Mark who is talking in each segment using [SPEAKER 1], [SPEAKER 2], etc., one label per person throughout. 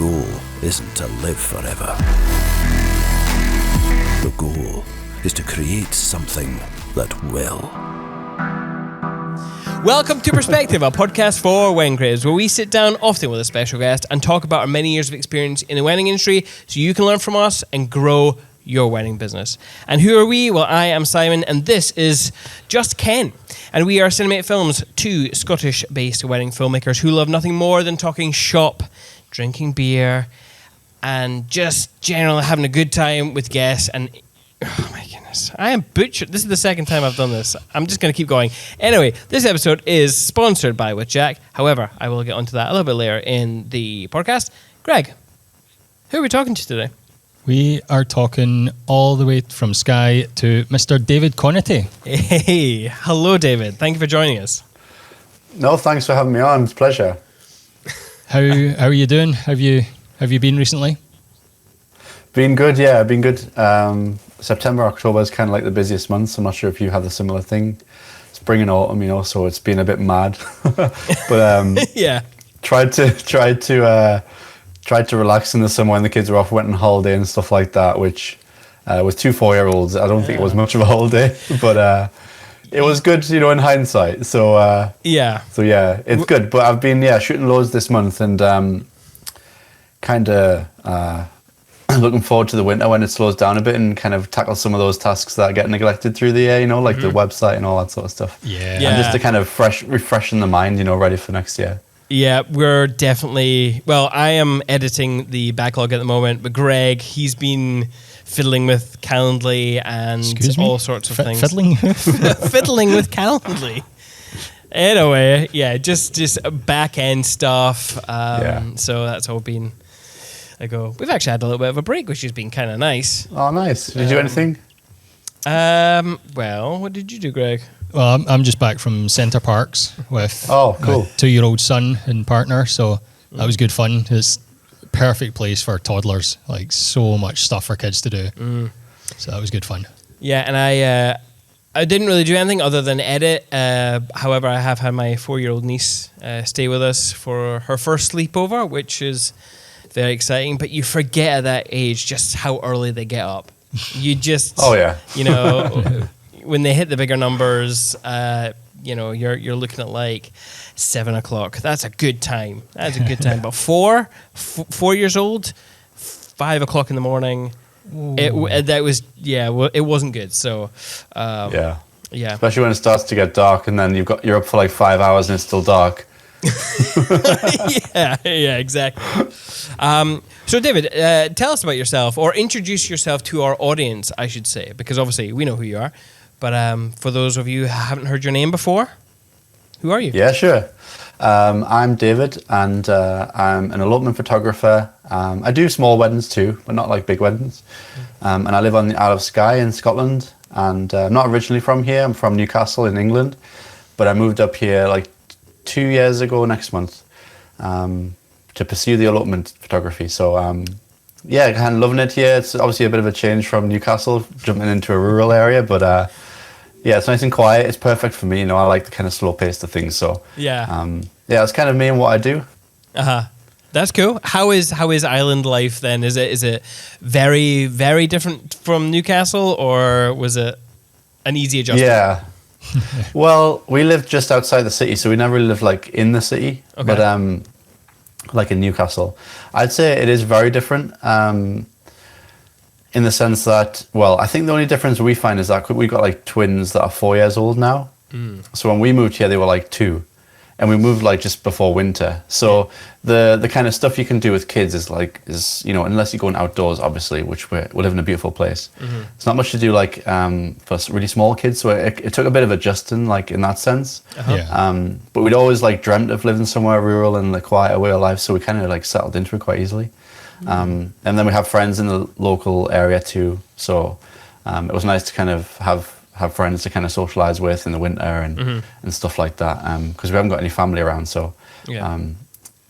[SPEAKER 1] goal isn't to live forever. The goal is to create something that will.
[SPEAKER 2] Welcome to Perspective, a podcast for wedding creatives, where we sit down, often with a special guest, and talk about our many years of experience in the wedding industry so you can learn from us and grow your wedding business. And who are we? Well, I am Simon, and this is Just Ken. And we are Cinemate Films, two Scottish-based wedding filmmakers who love nothing more than talking shop, drinking beer, and just generally having a good time with guests. And oh my goodness, I am butchered. This is the second time I've done this. I'm just going to keep going. Anyway, this episode is sponsored by With Jack. However, I will get onto that a little bit later in the podcast. Greg, who are we talking to today?
[SPEAKER 3] We are talking all the way from Skye to Mr. David Conaty.
[SPEAKER 2] Hey, hello, David. Thank you for joining us.
[SPEAKER 4] No, thanks for having me on. It's a pleasure.
[SPEAKER 3] How are you doing? Have you been recently?
[SPEAKER 4] Been good, yeah. Been good. September, October is kind of like the busiest months. I'm not sure if you have a similar thing. Spring and autumn, so it's been a bit mad. But
[SPEAKER 2] yeah,
[SPEAKER 4] tried to relax in the summer when the kids were off, went on holiday and stuff like that. Which with two 4-year-olds, I don't think it was much of a holiday, but it was good, in hindsight. So
[SPEAKER 2] yeah,
[SPEAKER 4] it's good. But I've been shooting loads this month and kind of. Looking forward to the winter when it slows down a bit and kind of tackle some of those tasks that get neglected through the year, like the website and all that sort of stuff.
[SPEAKER 3] Yeah.
[SPEAKER 4] And just to kind of refreshing the mind, ready for next year.
[SPEAKER 2] Yeah, we're definitely... Well, I am editing the backlog at the moment, but Greg, he's been fiddling with Calendly and all sorts of things.
[SPEAKER 3] Fiddling?
[SPEAKER 2] Fiddling with Calendly. Anyway, yeah, just back-end stuff. So that's all been... We've actually had a little bit of a break, which has been kind of nice.
[SPEAKER 4] Oh, nice. Did you do anything?
[SPEAKER 2] Well, what did you do, Greg?
[SPEAKER 3] Well, I'm just back from Centre Parks with
[SPEAKER 4] cool.
[SPEAKER 3] my 2-year-old son and partner, so that was good fun. It's a perfect place for toddlers, like so much stuff for kids to do. So that was good fun. Yeah,
[SPEAKER 2] and I didn't really do anything other than edit. However, I have had my 4-year-old niece stay with us for her first sleepover, which is... very exciting, but you forget at that age just how early they get up. You just, when they hit the bigger numbers, you're looking at like 7 o'clock. That's a good time. That's a good time. But 4 years old, 5 o'clock in the morning, it wasn't good. So,
[SPEAKER 4] yeah. Especially when it starts to get dark and then you're up for like 5 hours and it's still dark.
[SPEAKER 2] yeah, exactly. So, David, tell us about yourself, or introduce yourself to our audience, I should say, because obviously we know who you are. But for those of you who haven't heard your name before, who are you?
[SPEAKER 4] Yeah, sure. I'm David, and I'm an elopement photographer. I do small weddings too, but not like big weddings. And I live on the Isle of Skye in Scotland. And I'm not originally from here. I'm from Newcastle in England, but I moved up here like 2 years ago next month to pursue the elopement photography. So kind of loving it here. It's obviously a bit of a change from Newcastle, jumping into a rural area, but it's nice and quiet. It's perfect for me. I like the kind of slow pace of things. So it's kind of me and what I do.
[SPEAKER 2] That's cool. How is island life then? Is it very, very different from Newcastle, or was it an easy adjustment?
[SPEAKER 4] Yeah. Well, we lived just outside the city, so we never really lived like in the city, but like in Newcastle. I'd say it is very different in the sense that, I think the only difference we find is that we've got like twins that are 4 years old now. So when we moved here, they were like 2. And we moved like just before winter. So the kind of stuff you can do with kids is unless you're going outdoors, obviously, which we live in a beautiful place. It's not much to do like for really small kids. So it took a bit of adjusting, like in that sense. But we'd always like dreamt of living somewhere rural and the quieter way of life. So we kind of like settled into it quite easily. And then we have friends in the local area too. So it was nice to kind of have friends to kind of socialize with in the winter and stuff like that, because we haven't got any family around. So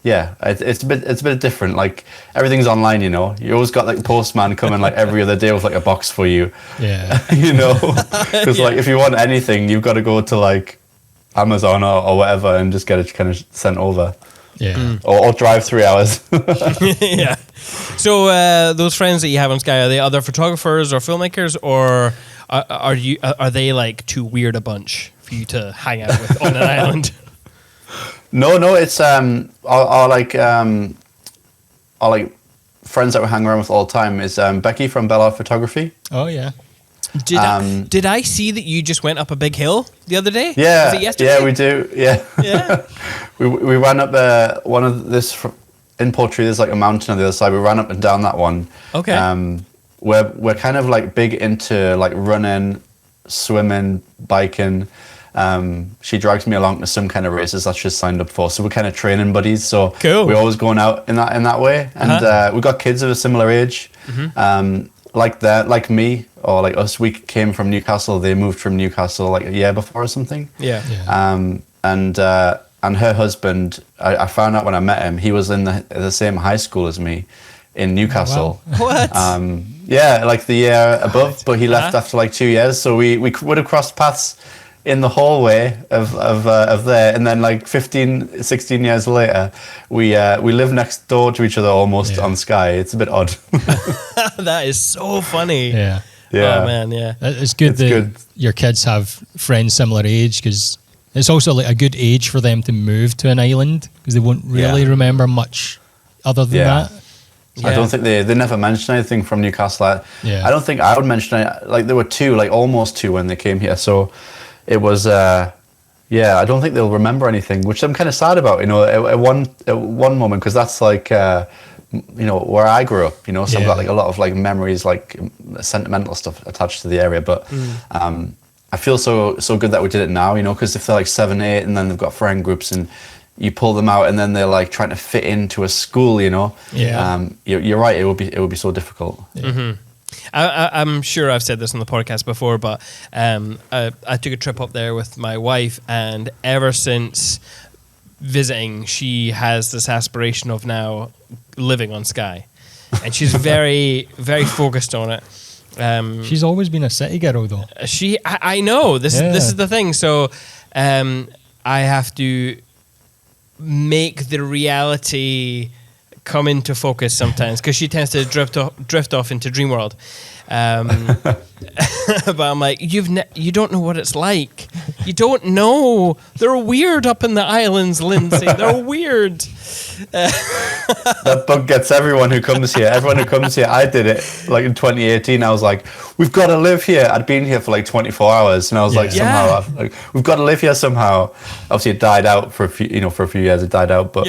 [SPEAKER 4] it's a bit different. Like everything's online, you always got like the postman coming like every other day with like a box for you. Because like if you want anything, you've got to go to like Amazon or whatever and just get it kind of sent over.
[SPEAKER 3] Yeah.
[SPEAKER 4] or drive 3 hours.
[SPEAKER 2] Yeah. So those friends that you have on Skye, are they other photographers or filmmakers, or are they like too weird a bunch for you to hang out with on an island?
[SPEAKER 4] No, it's our friends that we hang around with all the time is Becky from Bella Photography.
[SPEAKER 3] Oh yeah.
[SPEAKER 2] Did I see that you just went up a big hill the other day?
[SPEAKER 4] Yeah,
[SPEAKER 2] Was it yesterday?
[SPEAKER 4] yeah, we do. Yeah,
[SPEAKER 2] Yeah.
[SPEAKER 4] we ran up one of this in Portree. There's like a mountain on the other side. We ran up and down that one.
[SPEAKER 2] Okay.
[SPEAKER 4] We're kind of like big into like running, swimming, biking. She drags me along to some kind of races that she's signed up for. So we're kind of training buddies. So
[SPEAKER 2] Cool.
[SPEAKER 4] we're always going out in that way. And we've got kids of a similar age. Like me or like us, we came from Newcastle. They moved from Newcastle like a year before or something.
[SPEAKER 2] Yeah.
[SPEAKER 4] And her husband, I found out when I met him, he was in the same high school as me in Newcastle.
[SPEAKER 3] Oh, wow.
[SPEAKER 2] What?
[SPEAKER 4] Yeah, like the year above, but he left after like 2 years. So we would have crossed paths in the hallway of there, and then like 15, 16 years later, we live next door to each other almost on Skye. It's a bit odd.
[SPEAKER 2] That is so funny.
[SPEAKER 3] Yeah.
[SPEAKER 4] Yeah.
[SPEAKER 2] Oh man, yeah.
[SPEAKER 3] It's good that your kids have friends similar age, because it's also like a good age for them to move to an island, because they won't really remember much other than that.
[SPEAKER 4] I don't think they never mentioned anything from Newcastle. I don't think I would mention it. Like there were two, like almost two when they came here. So it was, I don't think they'll remember anything, which I'm kind of sad about, at one moment, because that's like, where I grew up, so I've got like a lot of like memories, like sentimental stuff attached to the area. But I feel so good that we did it now, because if they're like 7, 8 and then they've got friend groups and you pull them out and then they're like trying to fit into a school, you're right. It would be so difficult.
[SPEAKER 3] Yeah.
[SPEAKER 2] Mm-hmm. I'm sure I've said this on the podcast before, but I took a trip up there with my wife, and ever since visiting, she has this aspiration of now living on Skye, and she's very, very focused on it.
[SPEAKER 3] She's always been a city girl, though.
[SPEAKER 2] I know this is the thing. So I have to make the reality come into focus sometimes, because she tends to drift off into dream world. But I'm like, you don't know what it's like. You don't know. They're weird up in the islands, Lindsay. They're weird.
[SPEAKER 4] That bug gets everyone who comes here. Everyone who comes here. I did it like in 2018. I was like, we've got to live here. I'd been here for like 24 hours, and I was like, somehow, we've got to live here somehow. Obviously, it died out for a few years. It died out, but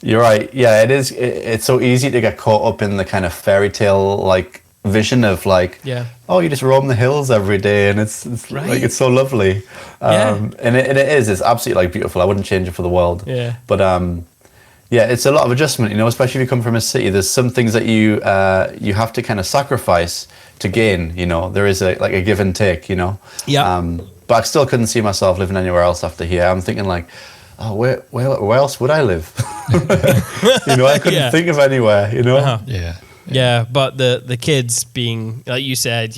[SPEAKER 4] you're right. Yeah, it is. It's so easy to get caught up in the kind of fairy tale like vision of like, oh, you just roam the hills every day, and it's
[SPEAKER 2] right.
[SPEAKER 4] like it's so lovely. And it is. It's absolutely like beautiful. I wouldn't change it for the world. Yeah. But it's a lot of adjustment, especially if you come from a city. There's some things that you have to kind of sacrifice to gain. There is a give and take. Yeah. But I still couldn't see myself living anywhere else after here. I'm thinking like, oh, where else would I live? I couldn't think of anywhere.
[SPEAKER 2] Yeah, but the kids being, like you said,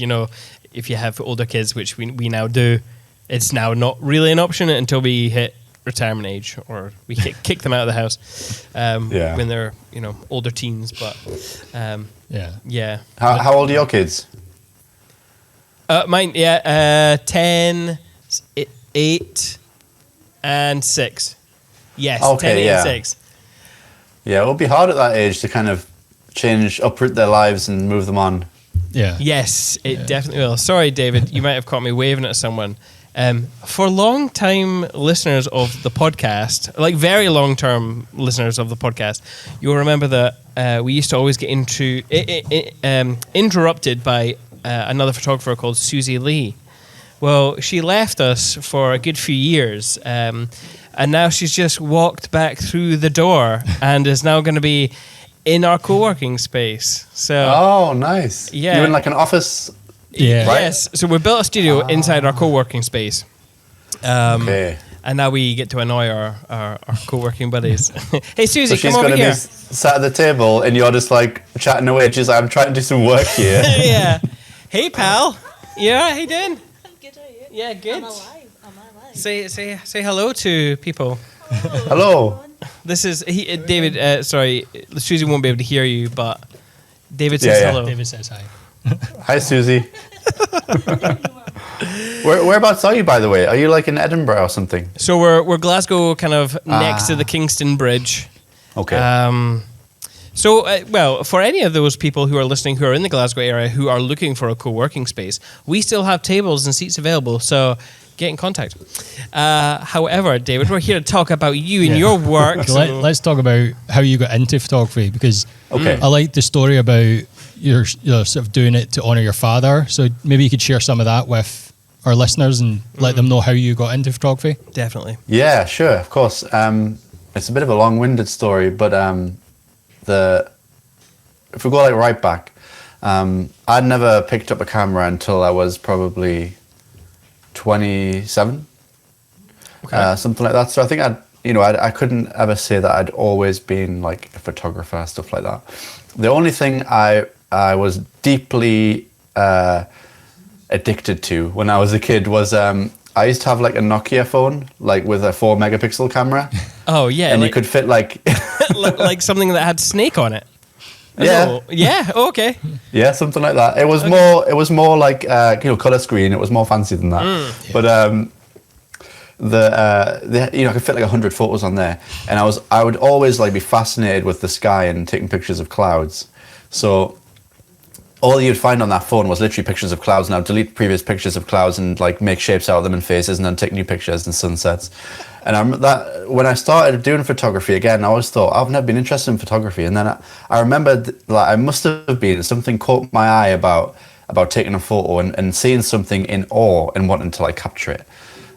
[SPEAKER 2] if you have older kids, which we now do, it's now not really an option until we hit retirement age, or we kick them out of the house when they're older teens. But
[SPEAKER 4] How old are your kids?
[SPEAKER 2] Mine 10, 8, and 6. Yes,
[SPEAKER 4] okay,
[SPEAKER 2] 10, 8, and 6.
[SPEAKER 4] Yeah, it would be hard at that age to kind of uproot their lives and move them on.
[SPEAKER 3] Yeah.
[SPEAKER 2] Yes, it definitely will. Sorry, David, you might have caught me waving at someone. For long-time listeners of the podcast, like very long-term listeners of the podcast, you'll remember that we used to always get interrupted by another photographer called Susie Lee. Well, she left us for a good few years, and now she's just walked back through the door and is now going to be in our co-working space. So,
[SPEAKER 4] oh, nice.
[SPEAKER 2] Yeah.
[SPEAKER 4] You're in like an office?
[SPEAKER 3] Yeah.
[SPEAKER 4] Right?
[SPEAKER 2] Yes. So we built a studio inside our co-working space. Okay. And now we get to annoy our co-working buddies. Hey, Susie, come over here.
[SPEAKER 4] So she's going to be sat at the table and you're just like chatting away. She's like, I'm trying to do some work here.
[SPEAKER 2] Yeah. Hey, pal. Yeah, how you doing?
[SPEAKER 5] I'm good, how are you?
[SPEAKER 2] Yeah, good.
[SPEAKER 5] I'm alive.
[SPEAKER 2] Say hello to people.
[SPEAKER 4] Hello.
[SPEAKER 2] This is David. Sorry, Susie won't be able to hear you, but David says hello.
[SPEAKER 3] David says hi.
[SPEAKER 4] Hi, Susie. Whereabouts are you, by the way? Are you like in Edinburgh or something?
[SPEAKER 2] So we're Glasgow, kind of next to the Kingston Bridge.
[SPEAKER 4] Okay.
[SPEAKER 2] Well, for any of those people who are listening who are in the Glasgow area who are looking for a co-working space, we still have tables and seats available. So get in contact. However, David, we're here to talk about you and your work.
[SPEAKER 3] Let's talk about how you got into photography, because
[SPEAKER 4] Okay.
[SPEAKER 3] I like the story about your sort of doing it to honour your father. So maybe you could share some of that with our listeners and let them know how you got into photography.
[SPEAKER 2] Definitely.
[SPEAKER 4] Yeah, sure, of course. It's a bit of a long-winded story, but if we go like right back, I'd never picked up a camera until I was probably 27, something like that. So I think I couldn't ever say that I'd always been like a photographer, stuff like that. The only thing I was deeply addicted to when I was a kid was I used to have like a Nokia phone, like with a 4 megapixel camera.
[SPEAKER 2] Oh yeah,
[SPEAKER 4] and you could fit like
[SPEAKER 2] like something that had Snake on it.
[SPEAKER 4] Yeah.
[SPEAKER 2] Yeah. Okay.
[SPEAKER 4] Yeah, something like that. It was more like color screen. It was more fancy than that. But I could fit like 100 photos on there, and I would always like be fascinated with the sky and taking pictures of clouds. So all you'd find on that phone was literally pictures of clouds, and I'd delete previous pictures of clouds and like make shapes out of them and faces, and then take new pictures and sunsets. And I remember that when I started doing photography again, I always thought I've never been interested in photography. And then I remembered like I must have been, something caught my eye about taking a photo and seeing something in awe and wanting to like capture it.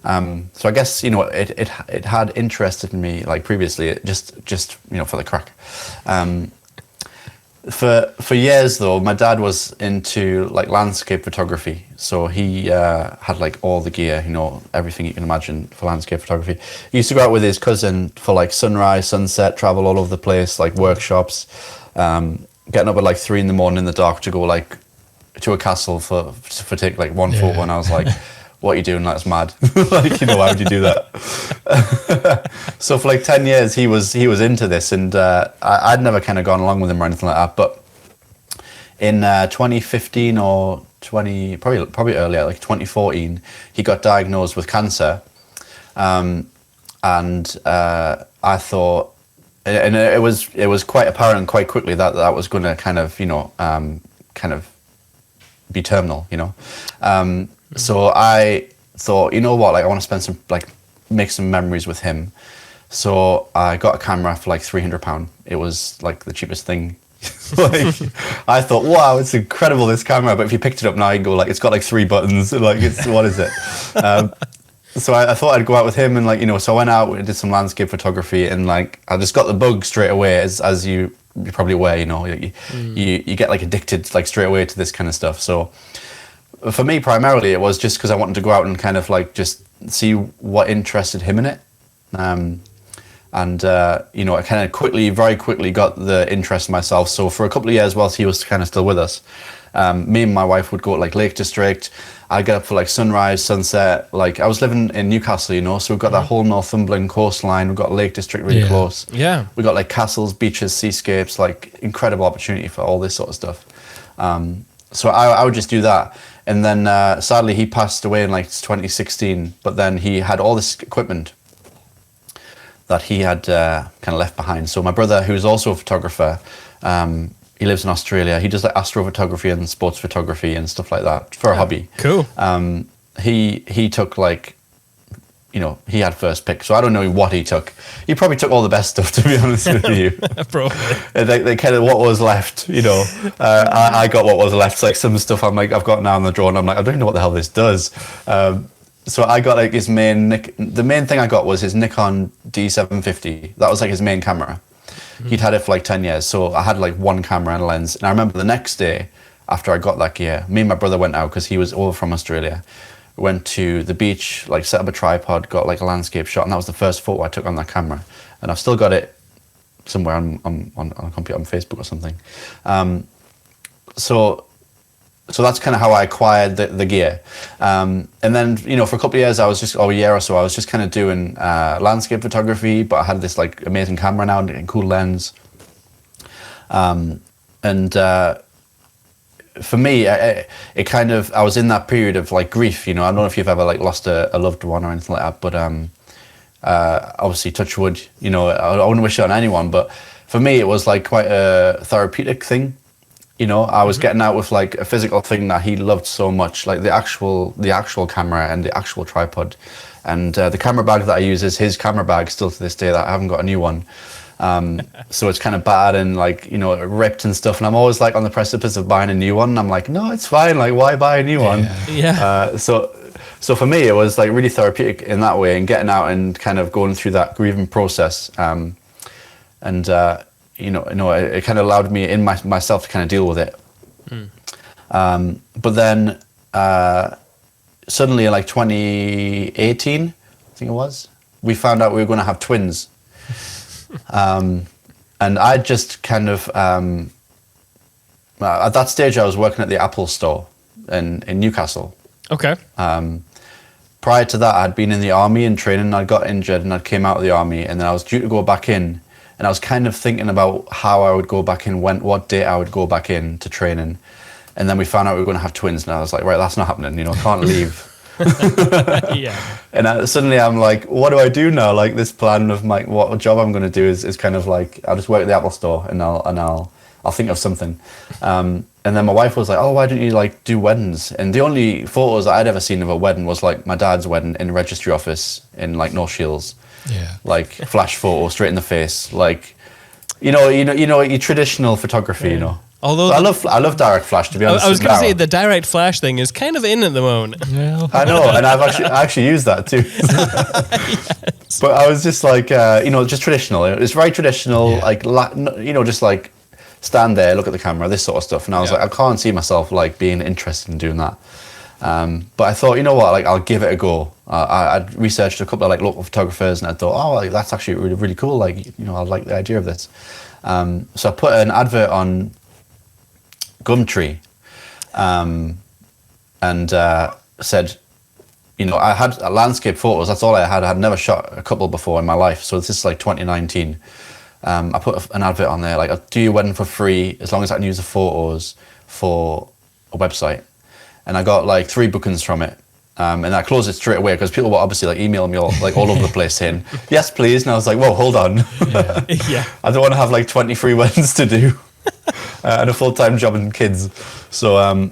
[SPEAKER 4] So I guess it had interested me like previously, just for the crack. For years though, my dad was into like landscape photography, so he had like all the gear, everything you can imagine for landscape photography. He used to go out with his cousin for like sunrise, sunset, travel all over the place, like workshops, getting up at like 3 a.m. in the dark to go like to a castle for take like one photo, and I was like, what are you doing? That's mad. Like, why would you do that? So for like 10 years, he was into this, and I'd never kind of gone along with him or anything like that. But in 2015 or probably earlier, like 2014, he got diagnosed with cancer, and I thought, and it was quite apparent quite quickly that was going to kind of be terminal, So I thought, like I want to spend make some memories with him. So I got a camera for like £300. It was like the cheapest thing. Like I thought, wow, it's incredible, this camera. But if you picked it up now, you go like, it's got like 3 buttons. Like what is it? So I thought I'd go out with him, and so I went out and did some landscape photography, and like I just got the bug straight away, as you're probably aware, you get like addicted like straight away to this kind of stuff. So for me, primarily, it was just because I wanted to go out and kind of like just see what interested him in it. I kind of very quickly got the interest myself. So for a couple of years, whilst he was kind of still with us, me and my wife would go to like Lake District. I'd get up for like sunrise, sunset. Like I was living in Newcastle, so we've got that whole Northumberland coastline. We've got Lake District really close. Yeah. We got like castles, beaches, seascapes, like incredible opportunity for all this sort of stuff. So I would just do that. And then sadly he passed away in like 2016, but then he had all this equipment that he had kind of left behind. So my brother, who's also a photographer, he lives in Australia. He does like astrophotography and sports photography and stuff like that for a hobby.
[SPEAKER 2] Cool.
[SPEAKER 4] He took like, he had first pick. So I don't know what he took. He probably took all the best stuff, to be honest with you.
[SPEAKER 2] Probably.
[SPEAKER 4] They kind of what was left, I got what was left. Like some stuff I'm like, I've got now on the drawer, and I'm like, I don't even know what the hell this does. So I got like the main thing I got was his Nikon D750. That was like his main camera. He'd had it for like 10 years. So I had like one camera and a lens. And I remember the next day after I got that gear, me and my brother went out because he was over from Australia. Went to the beach, like set up a tripod, got like a landscape shot. And that was the first photo I took on that camera. And I've still got it somewhere on a computer, on Facebook or something. So so that's kind of how I acquired the gear. And then, for a couple of years, or a year or so, I was just kind of doing landscape photography, but I had this like amazing camera now and cool lens. For me, I was in that period of like grief. I don't know if you've ever like lost a loved one or anything like that, but obviously, touch wood. I wouldn't wish it on anyone, but for me, it was like quite a therapeutic thing. I was getting out with like a physical thing that he loved so much, like the actual camera and the actual tripod, and the camera bag that I use is his camera bag still to this day. That I haven't got a new one, so it's kind of bad and like ripped and stuff. And I'm always like on the precipice of buying a new one. And I'm like, no, it's fine. Like, why buy a new one?
[SPEAKER 2] Yeah.
[SPEAKER 4] So for me, it was like really therapeutic in that way, and getting out and kind of going through that grieving process, it kind of allowed me in myself to kind of deal with it. But then suddenly in like 2018, I think it was, we found out we were going to have twins. And I just kind of, at that stage I was working at the Apple store in Newcastle.
[SPEAKER 2] Okay.
[SPEAKER 4] Prior to that, I'd been in the army and training. I got injured and I came out of the army, and then I was due to go back in. And I was kind of thinking about how I would go back in, what date I would go back in to training. And then we found out we were going to have twins, and I was like, right, that's not happening. I can't leave.
[SPEAKER 2] Yeah.
[SPEAKER 4] And suddenly I'm like, what do I do now? Like this plan of what job I'm going to do is kind of like, I'll just work at the Apple store and I'll think of something. And then my wife was like, oh, why don't you like do weddings? And the only photos I'd ever seen of a wedding was like my dad's wedding in a registry office in like North Shields.
[SPEAKER 3] Yeah.
[SPEAKER 4] Like flash photo straight in the face. Like, your traditional photography,
[SPEAKER 2] Although
[SPEAKER 4] I love direct flash, to be honest.
[SPEAKER 2] I was going to say the direct flash thing is kind of in at the moment.
[SPEAKER 3] Yeah.
[SPEAKER 4] I know, and I actually used that too. Yes. But I was just like, just traditional. It's very traditional, just like stand there, look at the camera, this sort of stuff. And I was like, I can't see myself like being interested in doing that. But I thought, like I'll give it a go. I'd researched a couple of like local photographers, and I thought, oh, like, that's actually really, really cool. Like, I like the idea of this. So I put an advert on Gumtree, and said, I had landscape photos. That's all I had. I had never shot a couple before in my life. So this is like 2019. I put an advert on there, like, I'll do your wedding for free as long as I can use the photos for a website. And I got like 3 bookings from it. And I closed it straight away because people were obviously like emailing me all over the place saying, yes, please. And I was like, whoa, hold on.
[SPEAKER 2] Yeah.
[SPEAKER 4] I don't want to have like 23 weddings to do and a full-time job and kids. So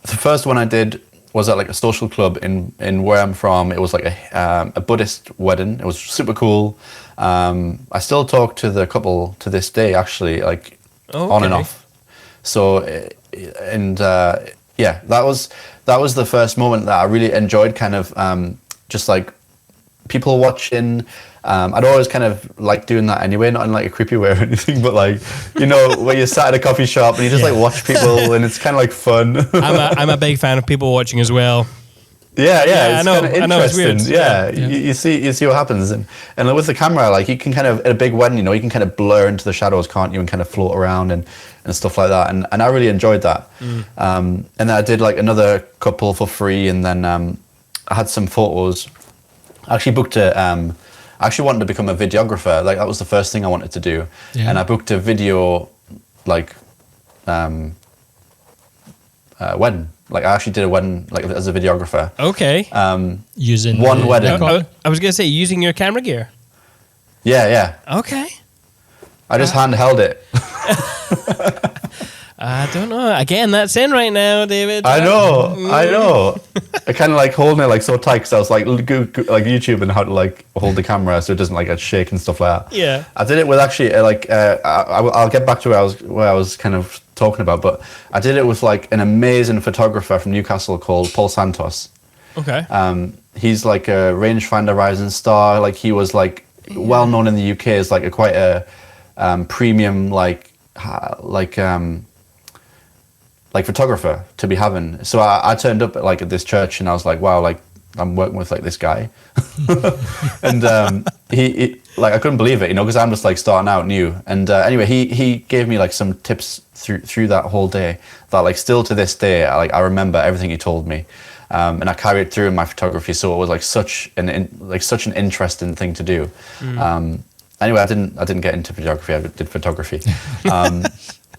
[SPEAKER 4] the first one I did was at like a social club in where I'm from. It was like a Buddhist wedding. It was super cool. I still talk to the couple to this day, actually, like on and off. So, yeah, that was the first moment that I really enjoyed, kind of just like people watching. I'd always kind of like doing that anyway, not in like a creepy way or anything, but like, where you're sat at a coffee shop and you just like watch people and it's kind of like fun.
[SPEAKER 2] I'm a big fan of people watching as well.
[SPEAKER 4] Yeah, it's kind of interesting.
[SPEAKER 2] I know, it's weird.
[SPEAKER 4] Yeah. You see what happens, and with the camera, like you can kind of, at a big wedding, you can kind of blur into the shadows, can't you, and kind of float around and stuff like that, and I really enjoyed that. And then I did like another couple for free, and then I had some photos. I actually booked I actually wanted to become a videographer. Like that was the first thing I wanted to do, and I booked a video like wedding. Like I actually did a wedding like as a videographer.
[SPEAKER 2] Okay.
[SPEAKER 3] Using
[SPEAKER 4] one wedding.
[SPEAKER 2] I was gonna say using your camera gear.
[SPEAKER 4] Yeah.
[SPEAKER 2] Okay.
[SPEAKER 4] I just handheld it.
[SPEAKER 2] I don't know. Again, that's in right now, David.
[SPEAKER 4] I know. I kind of like holding it like so tight because I was like YouTube and how to like hold the camera so it doesn't like shake and stuff like that.
[SPEAKER 2] Yeah.
[SPEAKER 4] I did it with actually I'll get back to where I was kind of talking about, but I did it with like an amazing photographer from Newcastle called Paul Santos.
[SPEAKER 2] Okay.
[SPEAKER 4] He's like a rangefinder rising star. Like he was like well known in the UK as like quite a premium like photographer to be having. So I turned up at this church and I was like, wow, like I'm working with like this guy. And like I couldn't believe it, because I'm just like starting out new. And anyway, he gave me like some tips through that whole day that like still to this day, I remember everything he told me. And I carried it through in my photography, so it was like such an interesting thing to do. Anyway, I didn't get into photography. I did photography.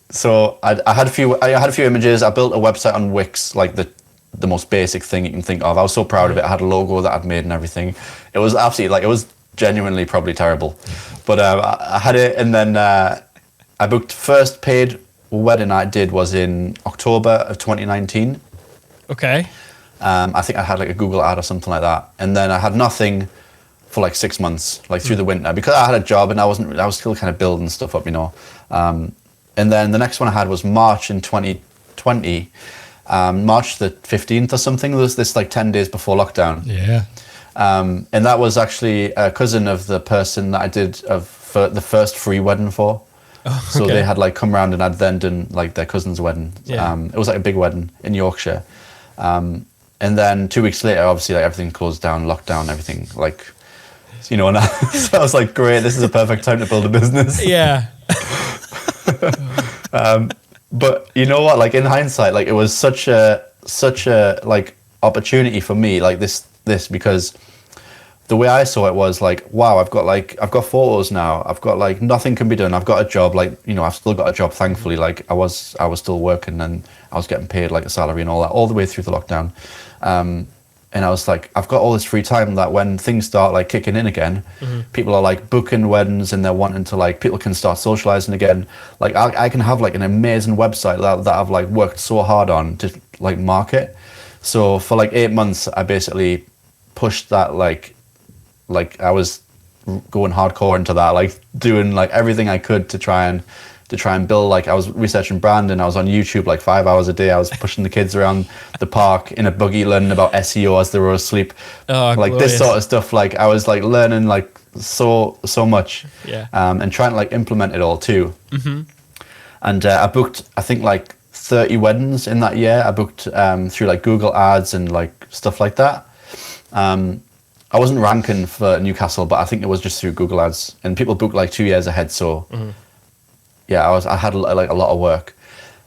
[SPEAKER 4] So I had a few images. I built a website on Wix, like the most basic thing you can think of. I was so proud of it. I had a logo that I'd made and everything. It was absolutely it was genuinely probably terrible, but I had it, and then I booked first paid wedding I did was in October of 2019.
[SPEAKER 2] Okay.
[SPEAKER 4] I think I had like a Google ad or something like that, and then I had nothing for like 6 months, like through the winter, because I had a job and I was still kind of building stuff up, and then the next one I had was March in 2020, March the 15th or something. It was this like 10 days before lockdown.
[SPEAKER 3] Yeah.
[SPEAKER 4] And that was actually a cousin of the person that I did for the first free wedding for.
[SPEAKER 2] Oh, okay.
[SPEAKER 4] So they had like come around and I'd then done like their cousin's wedding.
[SPEAKER 2] Yeah.
[SPEAKER 4] It was like a big wedding in Yorkshire. And then 2 weeks later, obviously like everything closed down, lockdown, everything like, and so I was like, great, this is a perfect time to build a business.
[SPEAKER 2] Yeah.
[SPEAKER 4] But you know what, like in hindsight, like it was such a like opportunity for me, like this because the way I saw it was like, wow, I've got photos now. I've got like nothing can be done. I've got a job, like, I've still got a job, thankfully. Like I was still working and I was getting paid like a salary and all that all the way through the lockdown. And I was like, I've got all this free time that when things start like kicking in again, people are like booking weddings and they're wanting to like, people can start socializing again. Like I can have like an amazing website that I've like worked so hard on to like market. So for like 8 months, I basically pushed that like I was going hardcore into that, like doing like everything I could to try and build. Like I was researching branding. I was on YouTube like 5 hours a day. I was pushing the kids around the park in a buggy, learning about SEO as they were asleep.
[SPEAKER 2] Oh,
[SPEAKER 4] like
[SPEAKER 2] glorious.
[SPEAKER 4] this sort of stuff. Like I was like learning like so much.
[SPEAKER 2] Yeah.
[SPEAKER 4] And trying to like implement it all too. And I booked, I think like 30 weddings in that year. I booked through like Google Ads and like stuff like that. I wasn't ranking for Newcastle, but I think it was just through Google Ads, and people booked like 2 years ahead. So yeah, I had like a lot of work.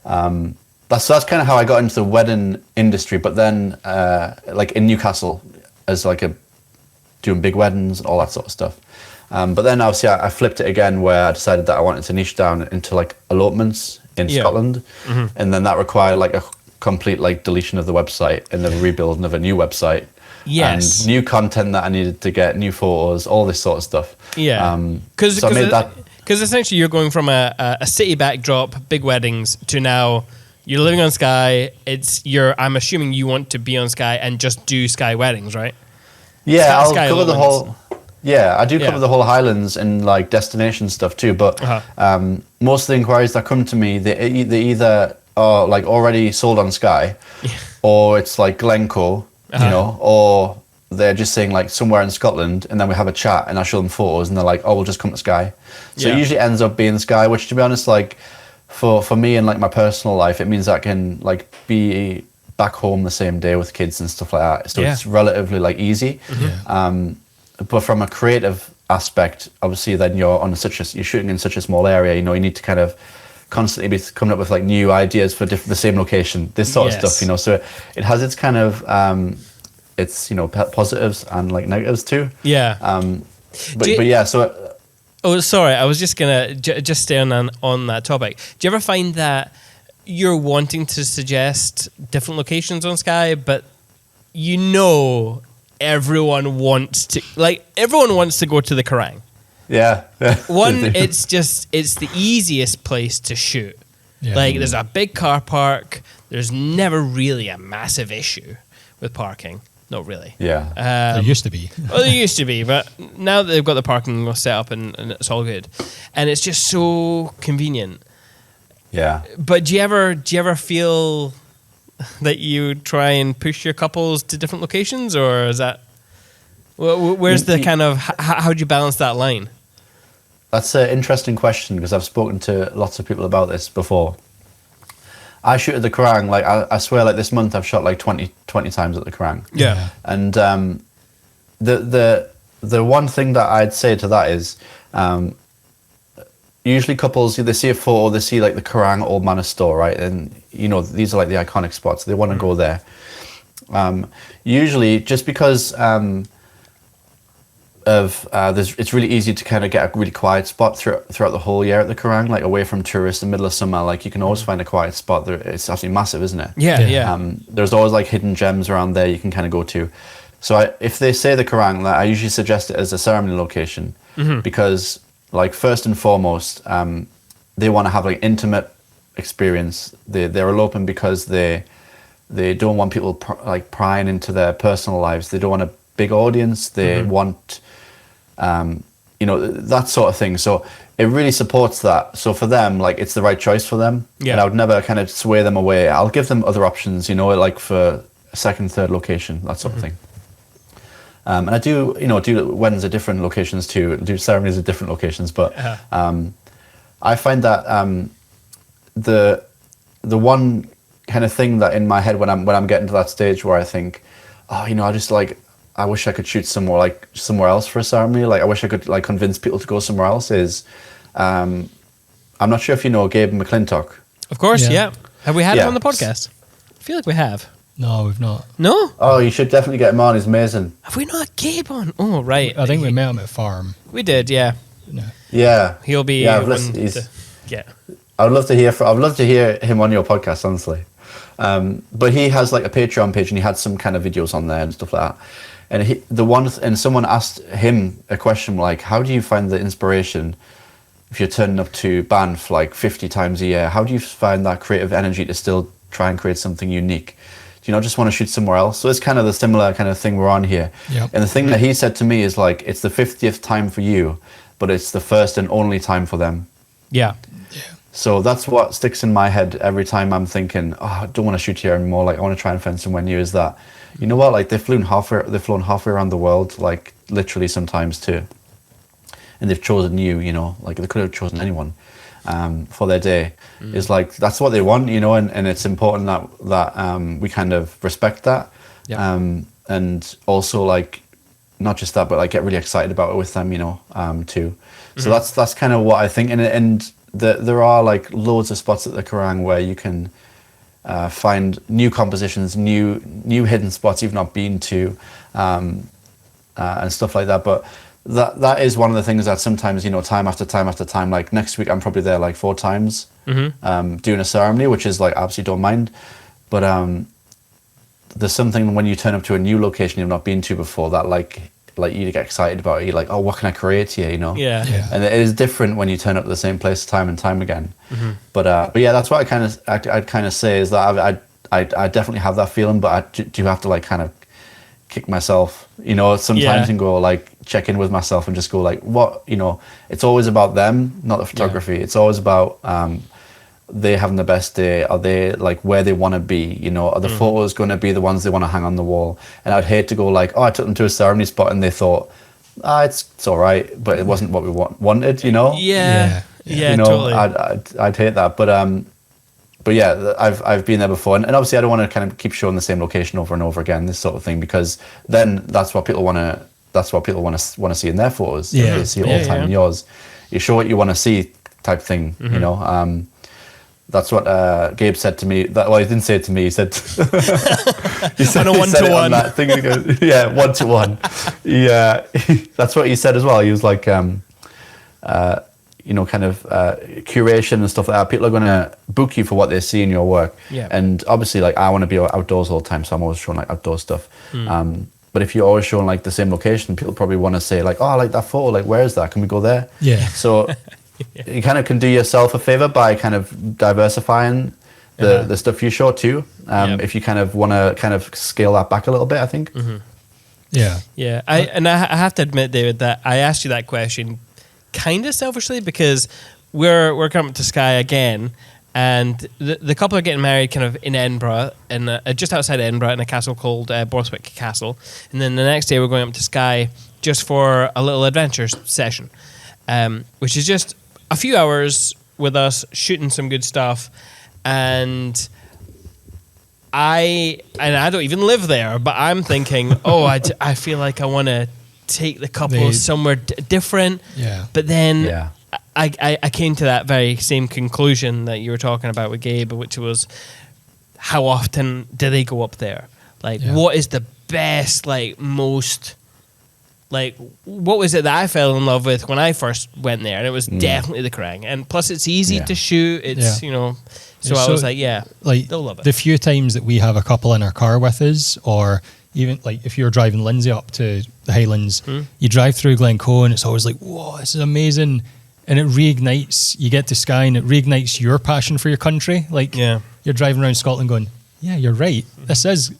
[SPEAKER 4] That's kind of how I got into the wedding industry. But then like in Newcastle, as like doing big weddings and all that sort of stuff. But then obviously I flipped it again, where I decided that I wanted to niche down into like elopements in Scotland, and then that required like a complete like deletion of the website and the rebuilding of a new website.
[SPEAKER 2] Yes.
[SPEAKER 4] And new content that I needed to get, new photos, all this sort of stuff.
[SPEAKER 2] Yeah.
[SPEAKER 4] So I made that.
[SPEAKER 2] Because essentially you're going from a city backdrop, big weddings, to now you're living on Skye. I'm assuming you want to be on Skye and just do Skye weddings, right?
[SPEAKER 4] Yeah, I'll
[SPEAKER 2] Skye
[SPEAKER 4] cover the
[SPEAKER 2] elopements.
[SPEAKER 4] whole. Yeah, I do cover the whole Highlands and like destination stuff too. But most of the inquiries that come to me, they either are like already sold on Skye, or it's like Glencoe. Or they're just saying like somewhere in Scotland, and then we have a chat and I show them photos and they're like, oh, we'll just come to Skye. So it usually ends up being Skye, which to be honest, like for me and like my personal life, it means I can like be back home the same day with kids and stuff like that. So it's relatively like easy. But from a creative aspect, obviously then you're shooting in such a small area, you need to kind of constantly be coming up with like new ideas for the same location, this sort of stuff, so it has its kind of its positives and like negatives too. But yeah, so
[SPEAKER 2] sorry, I was just gonna just stay on that topic. Do you ever find that you're wanting to suggest different locations on Skye, but everyone wants to go to the Kerrang?
[SPEAKER 4] Yeah.
[SPEAKER 2] One, it's the easiest place to shoot.
[SPEAKER 3] Yeah.
[SPEAKER 2] Like, there's a big car park. There's never really a massive issue with parking. Not really.
[SPEAKER 4] Yeah.
[SPEAKER 3] There used to be.
[SPEAKER 2] Well, there used to be, but now that they've got the parking all set up and it's all good. And it's just so convenient.
[SPEAKER 4] Yeah.
[SPEAKER 2] But do you ever feel that you try and push your couples to different locations, or is that... Where's the kind of... How do you balance that line?
[SPEAKER 4] That's an interesting question, because I've spoken to lots of people about this before. I shoot at the Kerrang, like I swear, like this month I've shot like 20 times at the Kerrang.
[SPEAKER 2] Yeah.
[SPEAKER 4] And the the one thing that I'd say to that is, usually couples, they see a photo, they see like the Kerrang Old Manor store, right? And these are like the iconic spots. They want to go there. Usually, just because it's really easy to kind of get a really quiet spot throughout the whole year at the Kerrang, like away from tourists in the middle of summer. Like you can always find a quiet spot there. It's absolutely massive, isn't it?
[SPEAKER 2] Yeah.
[SPEAKER 4] There's always like hidden gems around there you can kind of go to. So if they say the Kerrang, I usually suggest it as a ceremony location, because like first and foremost, they want to have like intimate experience. They're eloping because they don't want people prying into their personal lives. They don't want a big audience. They want that sort of thing. So it really supports that. So for them, like it's the right choice for them.
[SPEAKER 2] Yeah.
[SPEAKER 4] And I would never kind of sway them away. I'll give them other options, like for a second, third location, that sort of thing. And I do weddings at different locations too. Do ceremonies at different locations, but I find that the one kind of thing that in my head when I'm getting to that stage where I think, I wish I could shoot somewhere else for a ceremony. Like I wish I could like convince people to go somewhere else. I'm not sure if you know Gabe McClintock.
[SPEAKER 2] Of course, yeah. Have we had him
[SPEAKER 4] Yeah.
[SPEAKER 2] on the podcast? I feel like we have.
[SPEAKER 3] No, we've not.
[SPEAKER 2] No?
[SPEAKER 4] Oh, you should definitely get him on. He's amazing.
[SPEAKER 2] Have we not Gabe on? Oh, right.
[SPEAKER 3] I think we met him at farm.
[SPEAKER 2] We did, yeah.
[SPEAKER 3] No.
[SPEAKER 4] Yeah,
[SPEAKER 2] He'll be
[SPEAKER 4] Yeah,
[SPEAKER 2] yeah.
[SPEAKER 4] I'd love to hear him on your podcast, honestly. But he has like a Patreon page, and he had some kind of videos on there and stuff like that. And someone asked him a question like, "How do you find the inspiration if you're turning up to Banff like 50 times a year? How do you find that creative energy to still try and create something unique? Do you not just want to shoot somewhere else?" So it's kind of the similar kind of thing we're on here.
[SPEAKER 3] Yep.
[SPEAKER 4] And the thing that he said to me is like, it's the 50th time for you, but it's the first and only time for them.
[SPEAKER 2] Yeah.
[SPEAKER 4] So that's what sticks in my head every time I'm thinking, I don't want to shoot here anymore. Like I want to try and find somewhere new. Is that, you know what? Like they've flown halfway around the world, like literally sometimes too. And they've chosen you, like they could have chosen anyone for their day. Is like, that's what they want, and it's important that we kind of respect that.
[SPEAKER 2] Yeah.
[SPEAKER 4] And also like, not just that, but like get really excited about it with them, too. So that's kind of what I think. And there are like loads of spots at the Kerrang where you can find new compositions, new hidden spots you've not been to, and stuff like that. But that is one of the things that sometimes, time after time after time, like next week I'm probably there like 4 times doing a ceremony, which is like absolutely don't mind. But there's something when you turn up to a new location you've not been to before that like you get excited about it. You're like, oh, what can I create here,
[SPEAKER 2] Yeah.
[SPEAKER 4] And it is different when you turn up to the same place time and time again. But yeah, that's what I'd kind of say is that I definitely have that feeling, but I do have to like kind of kick myself, sometimes and go like check in with myself and just go like, what, it's always about them, not the photography. It's always about they having the best day. Are they like where they want to be? Are the photos going to be the ones they want to hang on the wall? And I'd hate to go like, oh, I took them to a ceremony spot and they thought, it's all right, but it wasn't what we wanted.
[SPEAKER 2] Yeah, totally.
[SPEAKER 4] I'd hate that, but yeah, I've been there before, and obviously I don't want to kind of keep showing the same location over and over again, this sort of thing, because then that's what people want to see in their photos.
[SPEAKER 3] Yeah.
[SPEAKER 4] They see it all the time in yours. You show what you want to see, type thing. That's what Gabe said to me. He didn't say it to me. He said, he said,
[SPEAKER 2] on a one-to-one.
[SPEAKER 4] that thing. Yeah, 1-to-1. Yeah, that's what he said as well. He was like, kind of curation and stuff like that. People are going to book you for what they see in your work.
[SPEAKER 2] Yeah.
[SPEAKER 4] And obviously, like I want to be outdoors all the time, so I'm always showing like outdoor stuff. But if you're always showing like the same location, people probably want to say like, oh, I like that photo. Like, where is that? Can we go there?
[SPEAKER 3] Yeah.
[SPEAKER 4] So you kind of can do yourself a favor by kind of diversifying the stuff you show too. If you kind of want to kind of scale that back a little bit, I think.
[SPEAKER 3] Yeah.
[SPEAKER 2] Yeah. I have to admit, David, that I asked you that question kind of selfishly because we're coming to Skye again, and the couple are getting married kind of in Edinburgh, and just outside Edinburgh in a castle called Borthwick Castle, and then the next day we're going up to Skye just for a little adventure session, which is just a few hours with us shooting some good stuff, and I don't even live there, but I'm thinking, I feel like I want to take the couple somewhere different.
[SPEAKER 3] Yeah.
[SPEAKER 2] But then
[SPEAKER 4] Yeah.
[SPEAKER 2] I came to that very same conclusion that you were talking about with Gabe, which was how often do they go up there? Like, what is the best, like, most, like, what was it that I fell in love with when I first went there? And it was definitely the Kerrang. And plus, it's easy to shoot. It's, you know, so I was like,
[SPEAKER 3] like,
[SPEAKER 2] they'll love it.
[SPEAKER 3] The few times that we have a couple in our car with us, or even like if you're driving Lindsay up to the Highlands, you drive through Glencoe and it's always like, whoa, this is amazing. And it reignites, you get to Skye and it reignites your passion for your country. Like, you're driving around Scotland going, yeah, you're right. This is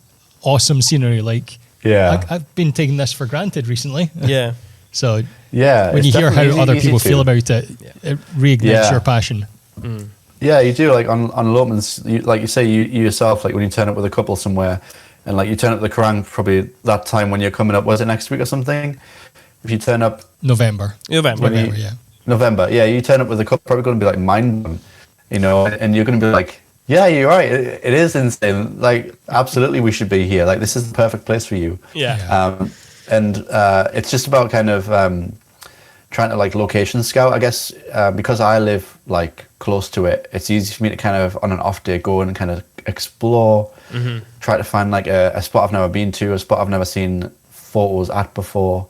[SPEAKER 3] awesome scenery. Like, I've been taking this for granted recently.
[SPEAKER 2] Yeah.
[SPEAKER 3] So,
[SPEAKER 4] Yeah,
[SPEAKER 3] when you hear how other people feel about it, it reignites your passion.
[SPEAKER 4] Yeah, you do. Like on elopements, like you say, you yourself, like when you turn up with a couple somewhere, and like you turn up the Kerrang probably that time when you're coming up. Was it next week or something? If you turn up
[SPEAKER 3] November,
[SPEAKER 4] you turn up with a couple, probably going to be like mind blown, you know, and you're going to be like, yeah, you're right. It is insane. Like, absolutely, we should be here. Like, this is the perfect place for you.
[SPEAKER 2] Yeah.
[SPEAKER 4] And it's just about kind of trying to like location scout, I guess, because I live like close to it. It's easy for me to kind of on an off day go and kind of explore, try to find like a spot I've never been to, a spot I've never seen photos at before,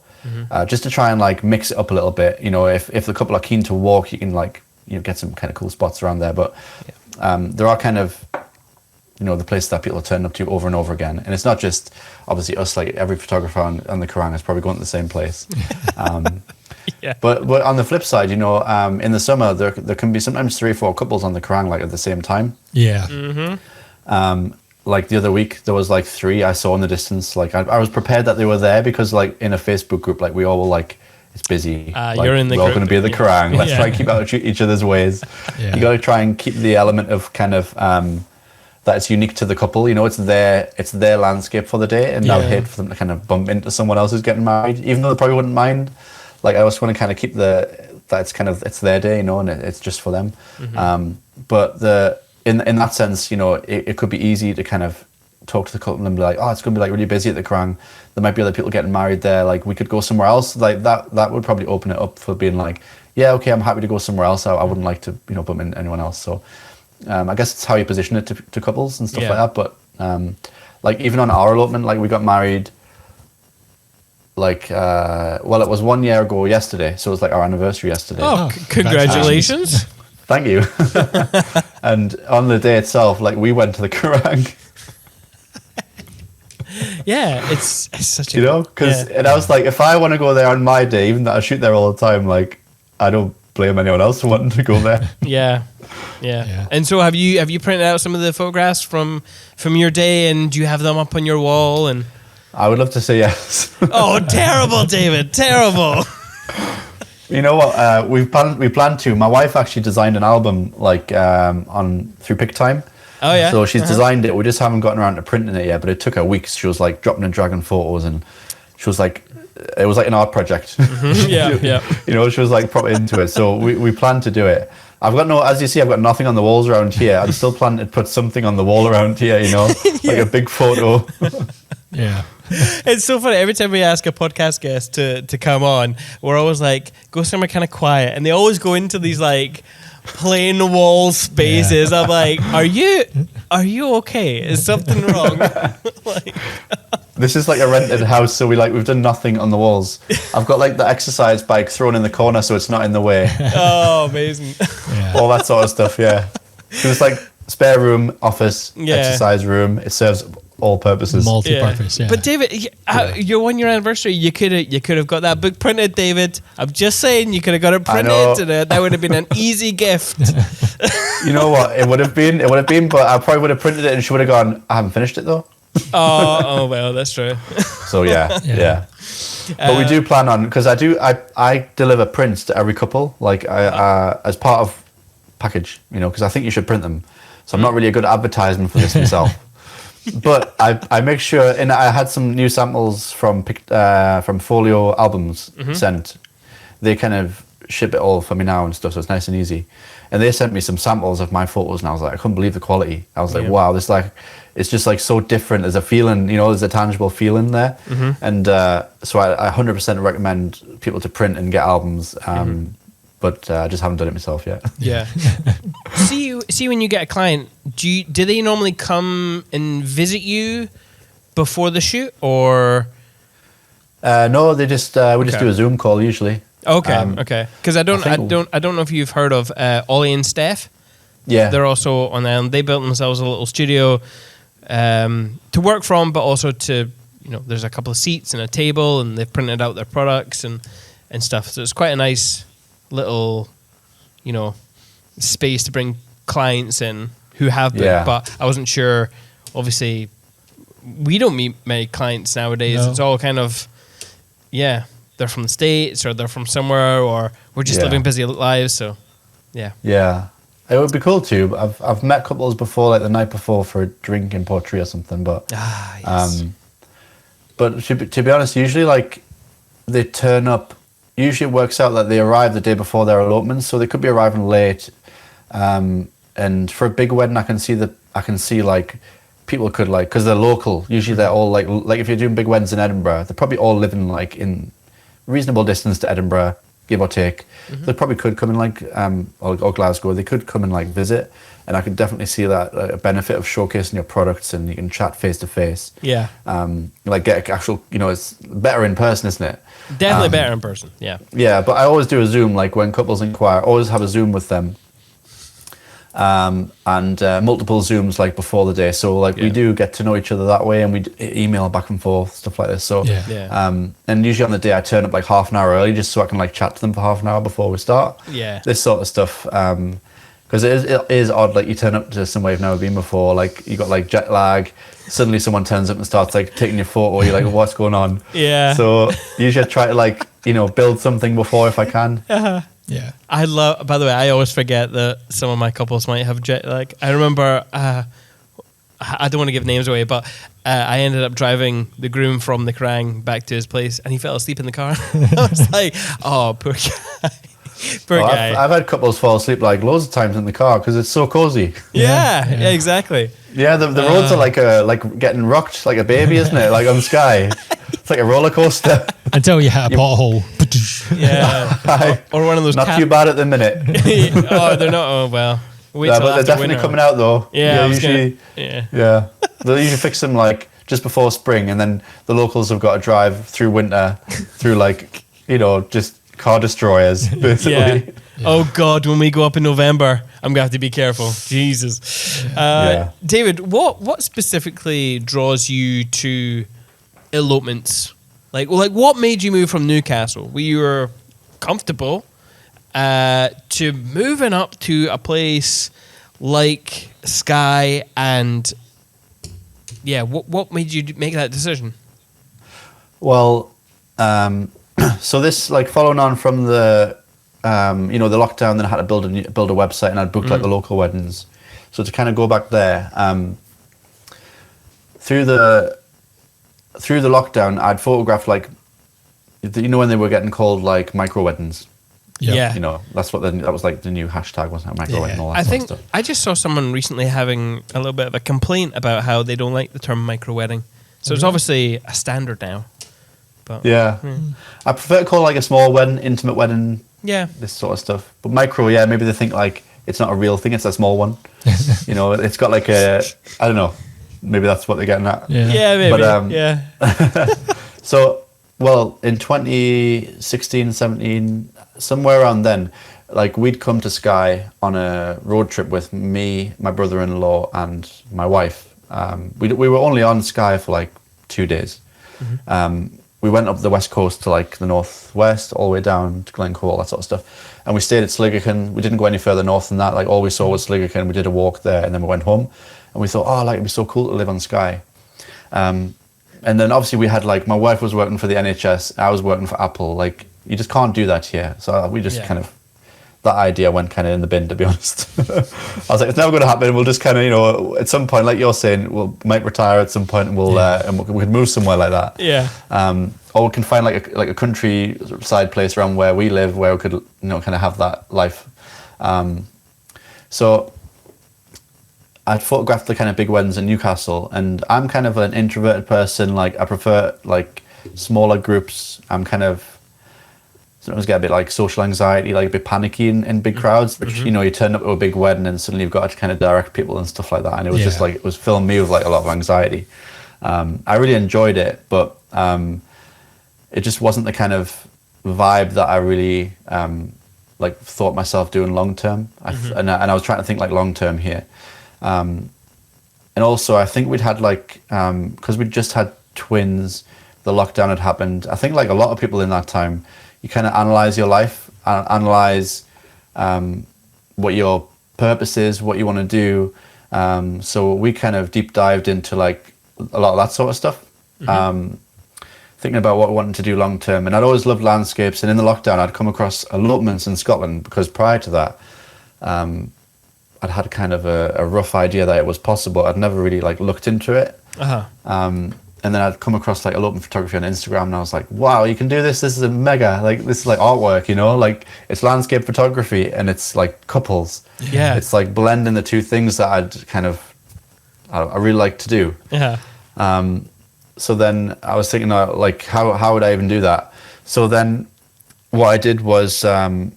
[SPEAKER 4] just to try and like mix it up a little bit. You know, if the couple are keen to walk, you can like, you know, get some kind of cool spots around there. But there are kind of, you know, the places that people are turning up to over and over again. And it's not just obviously us, like every photographer on the Kerrang is probably going to the same place. But on the flip side, you know, in the summer, there can be sometimes 3 or 4 couples on the Kerrang like at the same time.
[SPEAKER 3] Yeah.
[SPEAKER 4] Like the other week, there was like 3 I saw in the distance. Like I was prepared that they were there because like in a Facebook group, like we all were like, it's busy. Like,
[SPEAKER 2] you're in the
[SPEAKER 4] we're all
[SPEAKER 2] group.
[SPEAKER 4] going to be at the Kerrang. Let's try and keep out of each other's ways. You got to try and keep the element of kind of that it's unique to the couple. You know, it's their landscape for the day, and I'd hate for them to kind of bump into someone else who's getting married, even though they probably wouldn't mind. Like, I just want to kind of keep it's their day, you know, and it's just for them. But in that sense, you know, it could be easy to kind of talk to the couple and be like, oh, it's going to be like really busy at the Kerrang. There might be other people getting married there. Like, we could go somewhere else. Like that would probably open it up for being like, yeah, okay, I'm happy to go somewhere else. I wouldn't like to, you know, bump into anyone else. So I guess it's how you position it to couples and stuff like that. But like even on our elopement, like we got married like it was 1 year ago yesterday, so it was like our anniversary yesterday.
[SPEAKER 2] Congratulations.
[SPEAKER 4] Thank you. And on the day itself, like we went to the Kerrang.
[SPEAKER 2] It's such a,
[SPEAKER 4] you know, because and I was like, if I want to go there on my day, even though I shoot there all the time, like I don't blame anyone else for wanting to go there.
[SPEAKER 2] Yeah. And so have you printed out some of the photographs from your day, and do you have them up on your wall? And
[SPEAKER 4] I would love to say yes.
[SPEAKER 2] Oh, terrible, David, terrible.
[SPEAKER 4] You know what? We planned to. My wife actually designed an album like through PicTime.
[SPEAKER 2] Oh yeah.
[SPEAKER 4] So she's designed it. We just haven't gotten around to printing it yet. But it took her weeks. She was like dropping and dragging photos, and she was like, it was like an art project.
[SPEAKER 2] Yeah.
[SPEAKER 4] You know, she was like proper into it. So we planned to do it. As you see, I've got nothing on the walls around here. I'm still planning to put something on the wall around here. You know, like a big photo.
[SPEAKER 3] Yeah.
[SPEAKER 2] It's so funny. Every time we ask a podcast guest to come on, we're always like, go somewhere kind of quiet. And they always go into these like plain wall spaces. I'm like, are you okay? Is something wrong? Like,
[SPEAKER 4] this is like a rented house, so we've done nothing on the walls. I've got like the exercise bike thrown in the corner so it's not in the way.
[SPEAKER 2] Oh, amazing.
[SPEAKER 4] All that sort of stuff, yeah. So it's like spare room, office, exercise room. It serves all purposes.
[SPEAKER 3] Multi-purpose, yeah.
[SPEAKER 2] But David, your 1 year anniversary, you could have got that book printed, David. I'm just saying, you could have got it printed, and that would have been an easy gift.
[SPEAKER 4] You know what? It would have been, but I probably would have printed it, and she would have gone, I haven't finished it though.
[SPEAKER 2] Oh well, that's true.
[SPEAKER 4] So yeah. But we do plan on, because I deliver prints to every couple, like as part of package, you know, because I think you should print them. So I'm not really a good advertisement for this myself. But I make sure, and I had some new samples from folio albums sent. They kind of ship it all for me now and stuff, so it's nice and easy. And they sent me some samples of my photos, and I was like, I couldn't believe the quality. I was like, wow, this like, it's just like so different. There's a feeling, you know, there's a tangible feeling there. And so I 100% recommend people to print and get albums. But I just haven't done it myself yet.
[SPEAKER 2] Yeah. see, when you get a client, do they normally come and visit you before the shoot, or?
[SPEAKER 4] No, they just we just do a Zoom call usually.
[SPEAKER 2] Okay. Because I don't know if you've heard of Ollie and Steph.
[SPEAKER 4] Yeah,
[SPEAKER 2] they're also on the island. They built themselves a little studio to work from, but also to, you know, there's a couple of seats and a table, and they've printed out their products and stuff. So it's quite a nice little, you know, space to bring clients in who have been.
[SPEAKER 4] Yeah.
[SPEAKER 2] But I wasn't sure. Obviously, we don't meet many clients nowadays.
[SPEAKER 3] No.
[SPEAKER 2] It's all kind of, they're from the States, or they're from somewhere, or we're just living busy lives. So, yeah.
[SPEAKER 4] It would be cool too. But I've met couples before, like the night before, for a drink in Portree or something. But
[SPEAKER 2] Yes.
[SPEAKER 4] but to be honest, usually like they turn up. Usually it works out that they arrive the day before their elopement, so they could be arriving late. And for a big wedding, I can see like people could, like, because they're local. Usually they're all like if you're doing big weddings in Edinburgh, they're probably all living like in reasonable distance to Edinburgh, give or take. They probably could come in like or Glasgow. They could come and like visit, and I could definitely see that a benefit of showcasing your products, and you can chat face to face.
[SPEAKER 2] Yeah.
[SPEAKER 4] Like get actual, you know, it's better in person, isn't it?
[SPEAKER 2] Definitely better in person. Yeah.
[SPEAKER 4] Yeah, but I always do a Zoom, like when couples inquire, I always have a Zoom with them. And multiple Zooms like before the day, so like we do get to know each other that way, and we email back and forth, stuff like this. So and usually on the day I turn up like half an hour early, just so I can like chat to them for half an hour before we start. This sort of stuff, because it is odd, like you turn up to somewhere you've never been before, like you got like jet lag, suddenly someone turns up and starts like taking your photo, you're like, what's going on? So usually I try to like, you know, build something before if I can.
[SPEAKER 3] Yeah.
[SPEAKER 2] I love, by the way, I always forget that some of my couples might have jet lag. I remember, I don't want to give names away, but I ended up driving the groom from the Kerrang back to his place, and he fell asleep in the car. I was like, oh, poor guy. Poor guy.
[SPEAKER 4] I've had couples fall asleep like loads of times in the car because it's so cozy.
[SPEAKER 2] Yeah, exactly.
[SPEAKER 4] Yeah, the roads are like getting rocked like a baby, isn't it? Like on Skye. It's like a roller coaster.
[SPEAKER 3] Until you hit a pothole.
[SPEAKER 2] Yeah. or one of those.
[SPEAKER 4] Not too bad at the minute.
[SPEAKER 2] Oh, they're not. Oh, well. Wait till
[SPEAKER 4] but they're definitely
[SPEAKER 2] winter.
[SPEAKER 4] coming out though.
[SPEAKER 2] Yeah,
[SPEAKER 4] usually. Yeah. They'll usually fix them like just before spring, and then the locals have got to drive through winter through like, you know, just car destroyers basically.
[SPEAKER 2] Oh God, when we go up in November, I'm gonna have to be careful. Jesus. David, what specifically draws you to elopements? Like what made you move from Newcastle, where you were comfortable, to moving up to a place like Skye? And what made you make that decision?
[SPEAKER 4] Well, so this, like, following on from the you know, the lockdown, then I had to build a website, and I'd booked like the local weddings. So to kind of go back there, through the lockdown, I'd photographed, like, you know, when they were getting called like micro weddings.
[SPEAKER 2] Yeah.
[SPEAKER 4] You know, that was like the new hashtag, wasn't it? Micro wedding, all that sort of stuff.
[SPEAKER 2] I just saw someone recently having a little bit of a complaint about how they don't like the term micro wedding. So it's obviously a standard now. But I prefer to call like a small wedding, intimate wedding. Yeah. This sort of stuff. But micro, maybe they think like it's not a real thing, it's a small one. You know, it's got like I don't know. Maybe that's what they're getting at. Yeah, maybe. But,
[SPEAKER 4] so, well, in 2016, 17, somewhere around then, like, we'd come to Skye on a road trip with me, my brother-in-law, and my wife. We were only on Skye for like 2 days. We went up the west coast to like the northwest, all the way down to Glencoe, all that sort of stuff. And we stayed at Sligachan. We didn't go any further north than that. Like, all we saw was Sligachan. We did a walk there, and then we went home. And we thought, like, it'd be so cool to live on Skye. And then obviously we had, like, my wife was working for the NHS, I was working for Apple. Like, you just can't do that here. So we just kind of that idea went kind of in the bin, to be honest. I was like, it's never going to happen. We'll just kind of, you know, at some point, like you're saying, might retire at some point, and we could move somewhere like that.
[SPEAKER 2] Yeah.
[SPEAKER 4] Or we can find like a countryside place around where we live, where we could, you know, kind of have that life. So I'd photographed the kind of big weddings in Newcastle, and I'm kind of an introverted person. Like, I prefer like smaller groups. I'm kind of sometimes get a bit like social anxiety, like a bit panicky in big crowds. Which, you know, you turn up to a big wedding and suddenly you've got to kind of direct people and stuff like that. And it was just like, it was filling me with like a lot of anxiety. I really enjoyed it, but it just wasn't the kind of vibe that I really like thought myself doing long term. And I was trying to think like long term here. And also I think we'd had like, because we'd just had twins, the lockdown had happened. I think like a lot of people in that time, you kind of analyze your life, analyze what your purpose is, what you want to do. So we kind of deep dived into like a lot of that sort of stuff, thinking about what we wanted to do long term. And I'd always loved landscapes. And in the lockdown, I'd come across elopements in Scotland, because prior to that, I'd had kind of a rough idea that it was possible. I'd never really like looked into it. And then I'd come across like elopement photography on Instagram, and I was like, wow, you can do this. This is a mega, like, this is like artwork, you know, like it's landscape photography and it's like couples.
[SPEAKER 2] Yeah.
[SPEAKER 4] It's like blending the two things that I really like to do.
[SPEAKER 2] Yeah.
[SPEAKER 4] So then I was thinking, like, how would I even do that? So then what I did was I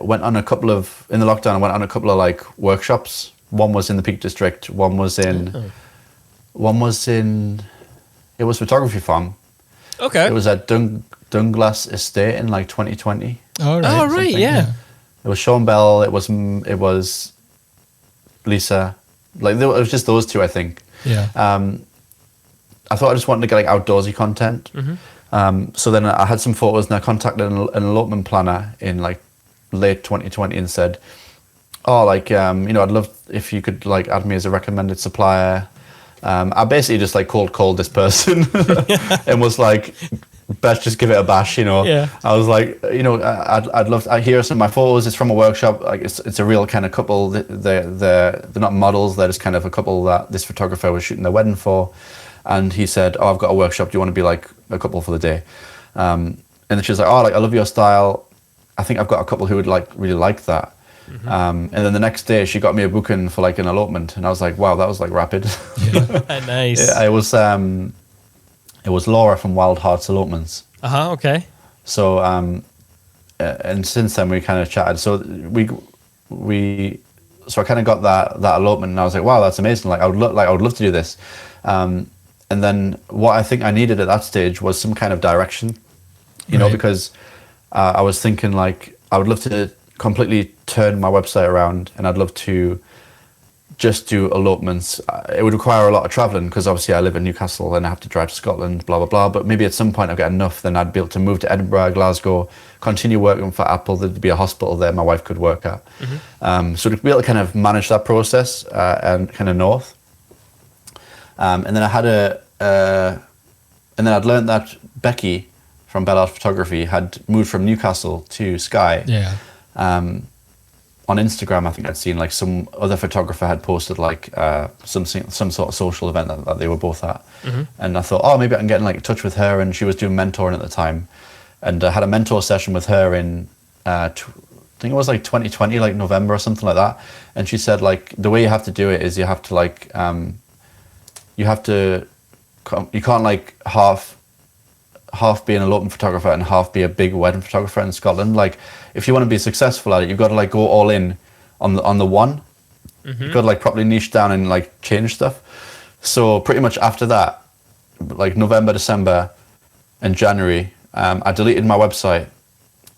[SPEAKER 4] went on in the lockdown, I went on a couple of like workshops. One was in the Peak District, one was in it was photography farm.
[SPEAKER 2] Okay.
[SPEAKER 4] It was at Dunglass Estate in like 2020.
[SPEAKER 3] Oh, right.
[SPEAKER 2] Oh, right, yeah.
[SPEAKER 4] It was Sean Bell, it was Lisa. Like, it was just those two, I think.
[SPEAKER 3] Yeah.
[SPEAKER 4] I thought I just wanted to get like outdoorsy content. So then I had some photos, and I contacted an elopement planner in like late 2020 and said, oh, like, you know, I'd love if you could like add me as a recommended supplier. I basically just like cold called this person and was like, best just give it a bash, you know.
[SPEAKER 2] Yeah.
[SPEAKER 4] I was like, you know, I'd love to, here are some of my photos. It's from a workshop. Like, it's a real kind of couple. They're not models. They're just kind of a couple that this photographer was shooting their wedding for. And he said, oh, I've got a workshop. Do you want to be like a couple for the day? And then she was like, oh, like, I love your style. I think I've got a couple who would like really like that. And then the next day she got me a booking for like an elopement, and I was like, wow, that was like rapid.
[SPEAKER 2] Nice.
[SPEAKER 4] Yeah, it was Laura from Wild Hearts Elopements.
[SPEAKER 2] Okay.
[SPEAKER 4] So and since then we kind of chatted. So so I kind of got that elopement, and I was like, wow, that's amazing. Like, I would love to do this. And then what I think I needed at that stage was some kind of direction, you know, because I was thinking like, I would love to completely turn my website around, and I'd love to just do elopements. It would require a lot of traveling, because obviously I live in Newcastle and I have to drive to Scotland, blah, blah, blah. But maybe at some point I'll get enough, then I'd be able to move to Edinburgh, Glasgow, continue working for Apple. There'd be a hospital there my wife could work at. So to be able to kind of manage that process and kind of north. And then I had and then I'd learned that Becky from Bellart Photography had moved from Newcastle to Skye.
[SPEAKER 3] Yeah.
[SPEAKER 4] On Instagram, I think I'd seen like some other photographer had posted like some sort of social event that they were both at, and I thought, oh, maybe I can get in like touch with her. And she was doing mentoring at the time, and I had a mentor session with her in I think it was like 2020, like November or something like that. And she said like, the way you have to do it is you have to like you can't like half be an elopement photographer and half be a big wedding photographer in Scotland. Like, if you want to be successful at it, you've got to like go all in on the one. You've got to like properly niche down and like change stuff. So pretty much after that, like November, December and January, I deleted my website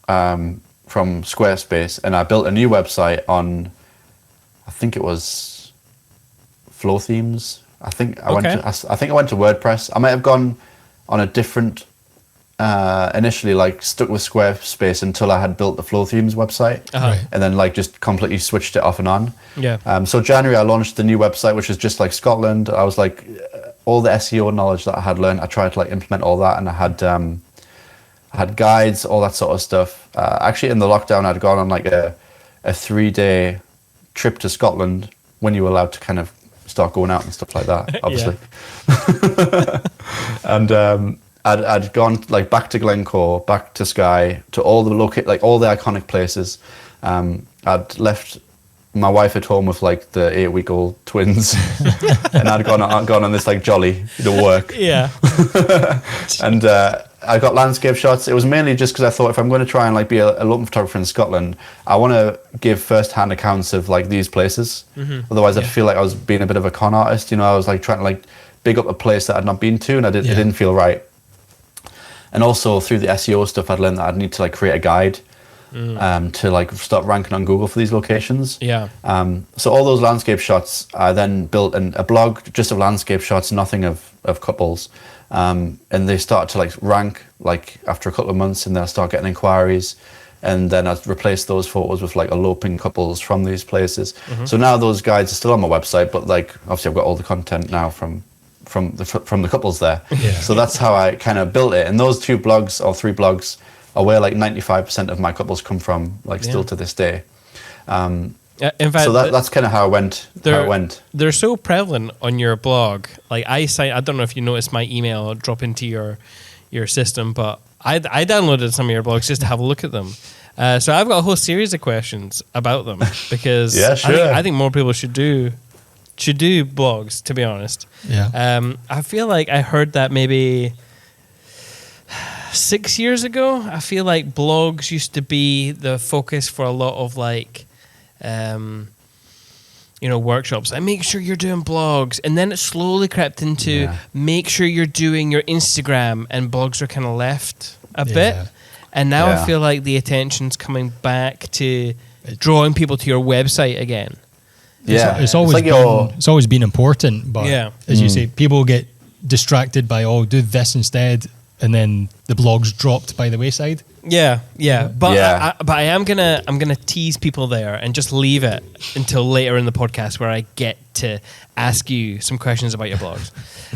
[SPEAKER 4] from Squarespace, and I built a new website on, I think it was Flow Themes. I think I went to WordPress. I might have gone on a different initially like stuck with Squarespace until I had built the Flow Themes website, and then like just completely switched it off and on. So January I launched the new website, which is just like Scotland. I was like, all the SEO knowledge that I had learned, I tried to like implement all that, and I had I had guides, all that sort of stuff. Actually, in the lockdown, I'd gone on like a 3-day trip to Scotland when you were allowed to kind of start going out and stuff like that, obviously. And I'd gone like back to Glencore, back to Skye, to all the all the iconic places. I'd left my wife at home with like the 8-week-old twins, and I'd gone on this like jolly work.
[SPEAKER 2] Yeah.
[SPEAKER 4] And I got landscape shots. It was mainly just because I thought if I'm going to try and like be a local photographer in Scotland, I want to give first-hand accounts of like these places. Otherwise, I'd feel like I was being a bit of a con artist. I was like trying to like big up a place that I'd not been to, and it didn't feel right. And also through the SEO stuff, I'd learned that I'd need to like create a guide to like start ranking on Google for these locations.
[SPEAKER 2] Yeah.
[SPEAKER 4] So all those landscape shots, I then built a blog just of landscape shots, nothing of couples. And they started to like rank like after a couple of months, and then I start getting inquiries. And then I'd replace those photos with like eloping couples from these places. So now those guides are still on my website, but like obviously I've got all the content now from the couples there. So that's how I kind of built it. And those 2 blogs or 3 blogs are where like 95% of my couples come from, like still to this day.
[SPEAKER 2] In fact,
[SPEAKER 4] so that's kind of how it went.
[SPEAKER 2] They're so prevalent on your blog. Like I don't know if you noticed my email drop into your system, but I downloaded some of your blogs just to have a look at them. So I've got a whole series of questions about them because I think more people should do blogs, to be honest.
[SPEAKER 3] Yeah.
[SPEAKER 2] I feel like I heard that maybe 6 years ago. I feel like blogs used to be the focus for a lot of like workshops. And make sure you're doing blogs, and then it slowly crept into make sure you're doing your Instagram, and blogs are kind of left a bit. And now I feel like the attention's coming back to drawing people to your website again.
[SPEAKER 3] It's always been important, but as you say, people get distracted by do this instead, and then the blog's dropped by the wayside. But I am gonna tease people there and just leave it until later in the podcast where I get to ask you some questions about your blogs.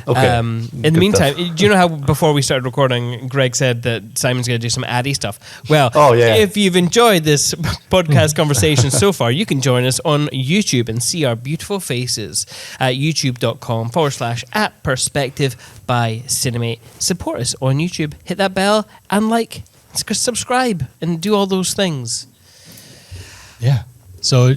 [SPEAKER 4] Okay.
[SPEAKER 2] In the meantime, do you know how before we started recording, Greg said that Simon's going to do some addy stuff? Well, if you've enjoyed this podcast conversation so far, you can join us on YouTube and see our beautiful faces at youtube.com/@perspective by Cinemate. Support us on YouTube. Hit that bell and subscribe and do all those things.
[SPEAKER 3] Yeah. So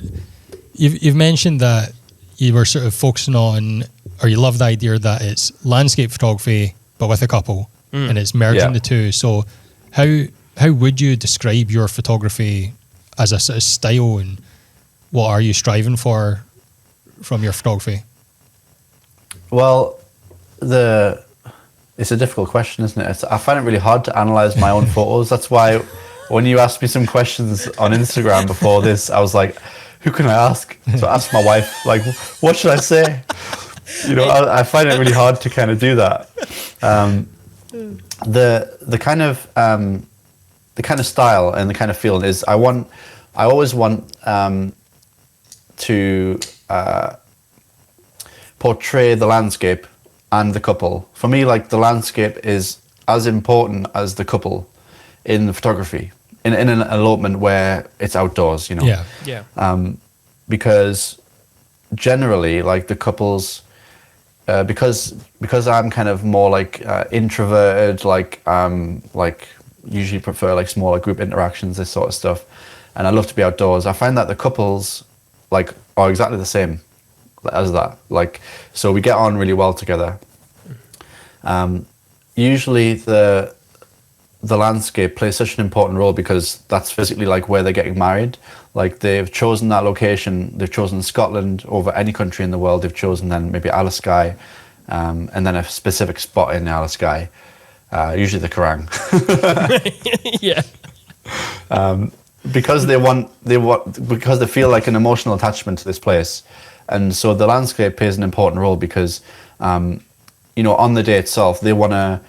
[SPEAKER 3] you've mentioned that you were sort of focusing on, or you love the idea that it's landscape photography but with a couple, and it's merging the two. So how would you describe your photography as a sort of style, and what are you striving for from your photography?
[SPEAKER 4] Well, it's a difficult question, isn't it? I find it really hard to analyze my own photos. That's why when you asked me some questions on Instagram before this, I was like, who can I ask? So I asked my wife, like, what should I say? I find it really hard to kind of do that. The kind of style and the kind of feeling is I always want to portray the landscape and the couple. For me, like, the landscape is as important as the couple in the photography, in an elopement where it's outdoors, because generally, like, the couples, because I'm kind of more like introverted, like usually prefer like smaller group interactions, this sort of stuff, and I love to be outdoors. I find that the couples like are exactly the same as that. Like, so we get on really well together. Usually the landscape plays such an important role because that's physically like where they're getting married. Like, they've chosen that location, they've chosen Scotland over any country in the world. They've chosen then maybe Isle of Skye, and then a specific spot in Isle of Skye, usually the Kerrang. Because because they feel like an emotional attachment to this place. And so the landscape plays an important role because, on the day itself, they want to,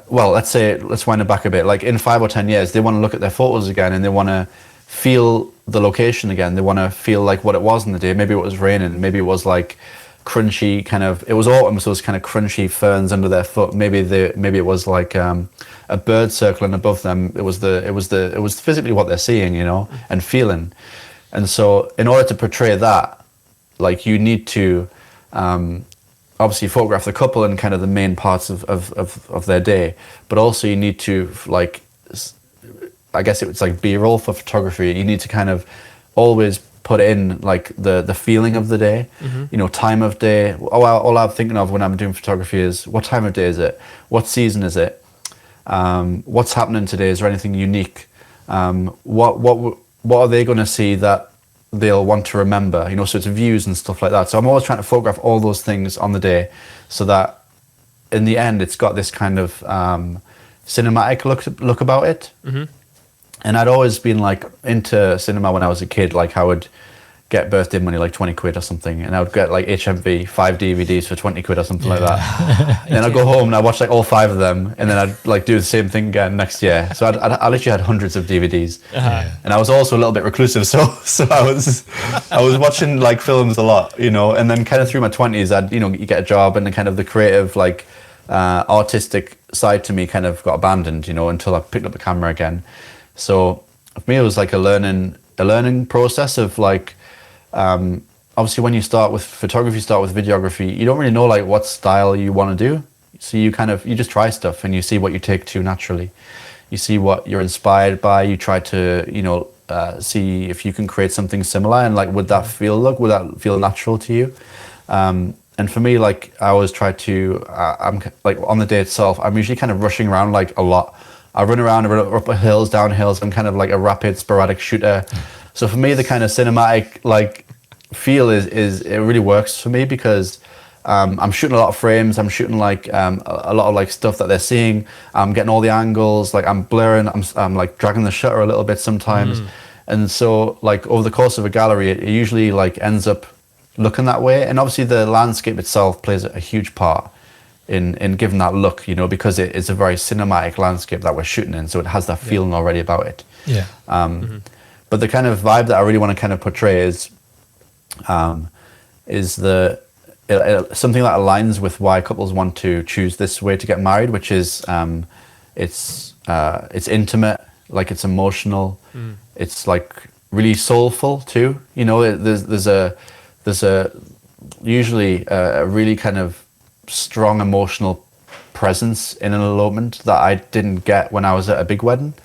[SPEAKER 4] let's wind it back a bit. Like, in 5 or 10 years, they want to look at their photos again and they want to feel the location again. They want to feel like what it was in the day. Maybe it was raining. Maybe it was like crunchy it was autumn, so it was kind of crunchy ferns under their foot. Maybe it was like a a bird circling above them. It was physically what they're seeing, you know, and feeling. And so in order to portray that, like, you need to obviously photograph the couple and kind of the main parts of their day, but also you need to, like, I guess it's like B-roll for photography. You need to kind of always put in like the feeling of the day, you know, time of day. All I'm thinking of when I'm doing photography is, what time of day is it? What season is it? What's happening today? Is there anything unique? What are they going to see that they'll want to remember? You know, so it's views and stuff like that. So I'm always trying to photograph all those things on the day, so that in the end it's got this kind of cinematic look about it. And I'd always been like into cinema when I was a kid. Like, I would get birthday money, like 20 quid or something, and I would get like HMV 5 DVDs for 20 quid or something like that. And then I'd go home and I'd watch like all 5 of them, and then I'd like do the same thing again next year. So I literally had hundreds of DVDs. And I was also a little bit reclusive, so I was watching like films a lot, you know. And then kind of through my 20s, I'd, you know, you get a job, and then kind of the creative, like artistic side to me kind of got abandoned, you know, until I picked up the camera again. So for me, it was like a learning process of like, obviously when you start with photography, you start with videography, you don't really know like what style you want to do. So you just try stuff, and you see what you take to naturally. You see what you're inspired by. You try to, you know, see if you can create something similar, and like, would that feel natural to you? And for me, like, I always try to, I'm like, on the day itself, I'm usually kind of rushing around like a lot. I run around up hills, down hills. I'm kind of like a rapid, sporadic shooter. So for me, the kind of cinematic like feel is it really works for me, because I'm shooting a lot of frames. I'm shooting like a lot of like stuff that they're seeing. I'm getting all the angles. Like, I'm blurring. I'm like dragging the shutter a little bit sometimes. And so like over the course of a gallery, it usually like ends up looking that way. And obviously the landscape itself plays a huge part in giving that look, you know, because it's a very cinematic landscape that we're shooting in, so it has that feeling already about it. But the kind of vibe that I really want to kind of portray is something that aligns with why couples want to choose this way to get married, which is it's intimate, like, it's emotional, it's like really soulful too, you know. There's a usually a really kind of strong emotional presence in an elopement that I didn't get when I was at a big wedding.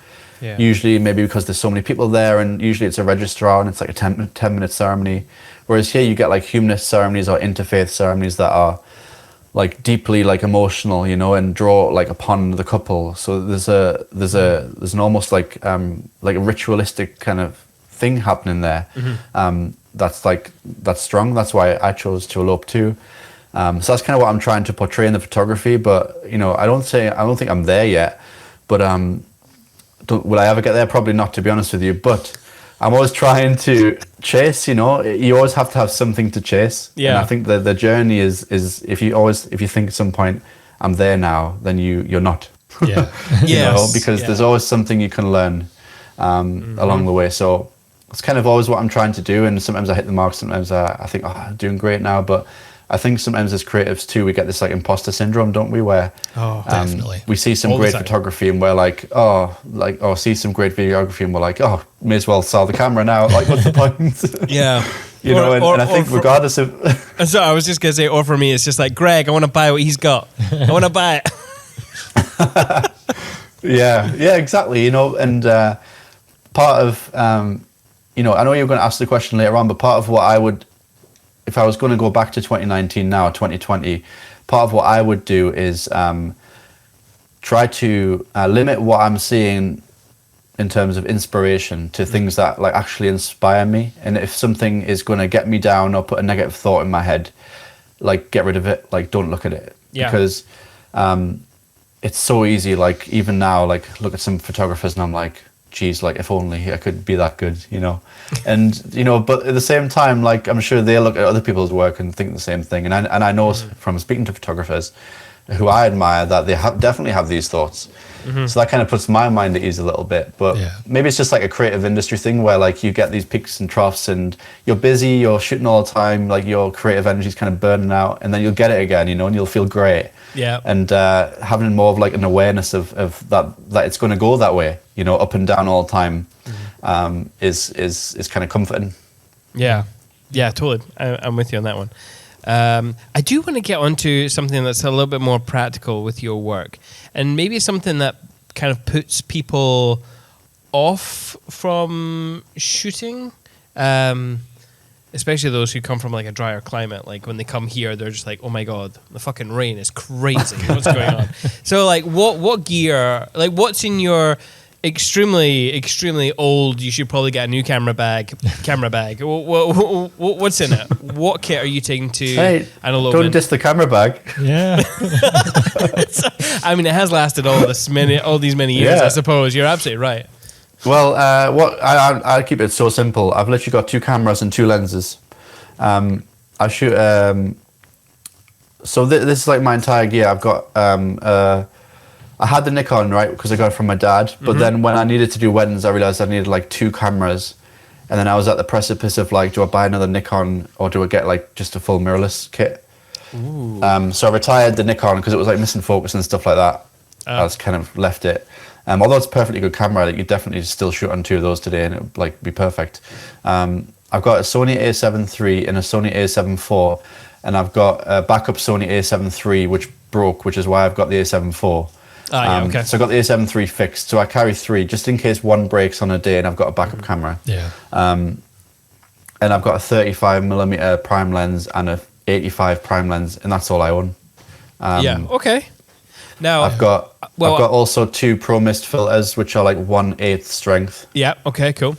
[SPEAKER 4] Usually maybe because there's so many people there, and usually it's a registrar and it's like a 10-minute ceremony, whereas here you get like humanist ceremonies or interfaith ceremonies that are like deeply like emotional, you know, and draw like upon the couple. So there's an almost like a ritualistic kind of thing happening there. That's strong. That's why I chose to elope too. So that's kind of what I'm trying to portray in the photography. But, you know, I don't think I'm there yet. But will I ever get there? Probably not, to be honest with you. But I'm always trying to chase. You know, you always have to have something to chase. And I think the journey is if you think at some point I'm there now, then you're not. You know, because there's always something you can learn along the way. So it's kind of always what I'm trying to do. And sometimes I hit the mark. Sometimes I think, I'm doing great now. But I think sometimes as creatives too, we get this like imposter syndrome, don't we? Where
[SPEAKER 3] definitely
[SPEAKER 4] we see some great photography and we're like, see some great videography and we're like, may as well sell the camera now. Like, what's the point? You know, and I think regardless of...
[SPEAKER 2] So I was just going to say, or for me, it's just like, Greg, I want to buy what he's got. I want to buy it.
[SPEAKER 4] Yeah, exactly. You know, and part of, you know, I know you're going to ask the question later on, but part of what I would... If I was going to go back to 2019 now, 2020, part of what I would do is try to limit what I'm seeing in terms of inspiration to things that like actually inspire me. And if something is going to get me down or put a negative thought in my head, like, get rid of it. Like, don't look at it. Because it's so easy. Like, even now, like, look at some photographers and I'm like, geez, like, if only I could be that good, you know. And, you know, but at the same time, like, I'm sure they look at other people's work and think the same thing. And I know from speaking to photographers who I admire that they definitely have these thoughts. So that kind of puts my mind at ease a little bit. But maybe it's just like a creative industry thing where like you get these peaks and troughs and you're busy, you're shooting all the time, like your creative energy is kind of burning out, and then you'll get it again, you know, and you'll feel great.
[SPEAKER 2] Yeah.
[SPEAKER 4] And having more of like an awareness of that it's going to go that way, you know, up and down all the time, is kind of comforting.
[SPEAKER 2] Yeah. Yeah, totally. I'm with you on that one. I do want to get onto something that's a little bit more practical with your work, and maybe something that kind of puts people off from shooting, especially those who come from like a drier climate. Like when they come here, they're just like, oh my God, the fucking rain is crazy. What's going on? So like what gear, like what's in your extremely old, you should probably get a new camera bag. What's in it? What kit are you taking to an elopement?
[SPEAKER 4] Don't diss the camera bag.
[SPEAKER 3] Yeah.
[SPEAKER 2] I mean, it has lasted all these many years, I suppose. You're absolutely right.
[SPEAKER 4] Well, I keep it so simple. I've literally got 2 cameras and 2 lenses. I shoot. So this is like my entire gear. I've got. I had the Nikon, right, because I got it from my dad. But then when I needed to do weddings, I realized I needed like 2 cameras. And then I was at the precipice of like, do I buy another Nikon or do I get like just a full mirrorless kit? So I retired the Nikon because it was like missing focus and stuff like that. I just kind of left it. Although it's a perfectly good camera, like, you definitely still shoot on 2 of those today and it would like be perfect. I've got a Sony A7 III and a Sony A7 IV, and I've got a backup Sony A7 III which broke, which is why I've got the A7 IV.
[SPEAKER 2] Okay.
[SPEAKER 4] So I got the A7 III fixed, so I carry 3 just in case one breaks on a day, and I've got a backup camera.
[SPEAKER 3] Yeah.
[SPEAKER 4] And I've got a 35mm prime lens and a 85 prime lens, and that's all I own.
[SPEAKER 2] Okay. Now
[SPEAKER 4] I've got also 2 Pro Mist filters, which are like 1/8 strength.
[SPEAKER 2] Yeah. Okay. Cool.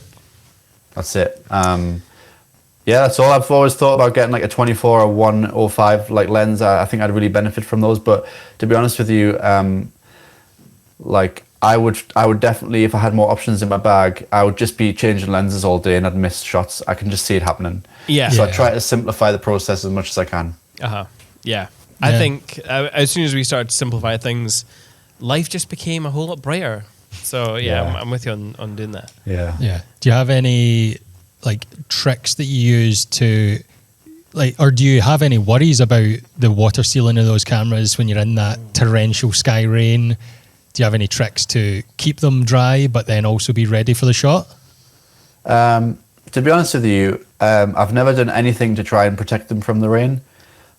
[SPEAKER 4] That's it. That's all. I've always thought about getting like a 24 or 105 like lens. I think I'd really benefit from those. But to be honest with you, like I would definitely, if I had more options in my bag, I would just be changing lenses all day and I'd miss shots. I can just see it happening.
[SPEAKER 2] Yeah.
[SPEAKER 4] So I try to simplify the process as much as I can.
[SPEAKER 2] Yeah. I think as soon as we started to simplify things, life just became a whole lot brighter. So I'm with you on doing that.
[SPEAKER 3] Yeah. Do you have any like tricks that you use to like, or do you have any worries about the water sealing of those cameras when you're in that torrential sky rain? Do you have any tricks to keep them dry but then also be ready for the shot?
[SPEAKER 4] To be honest with you, I've never done anything to try and protect them from the rain.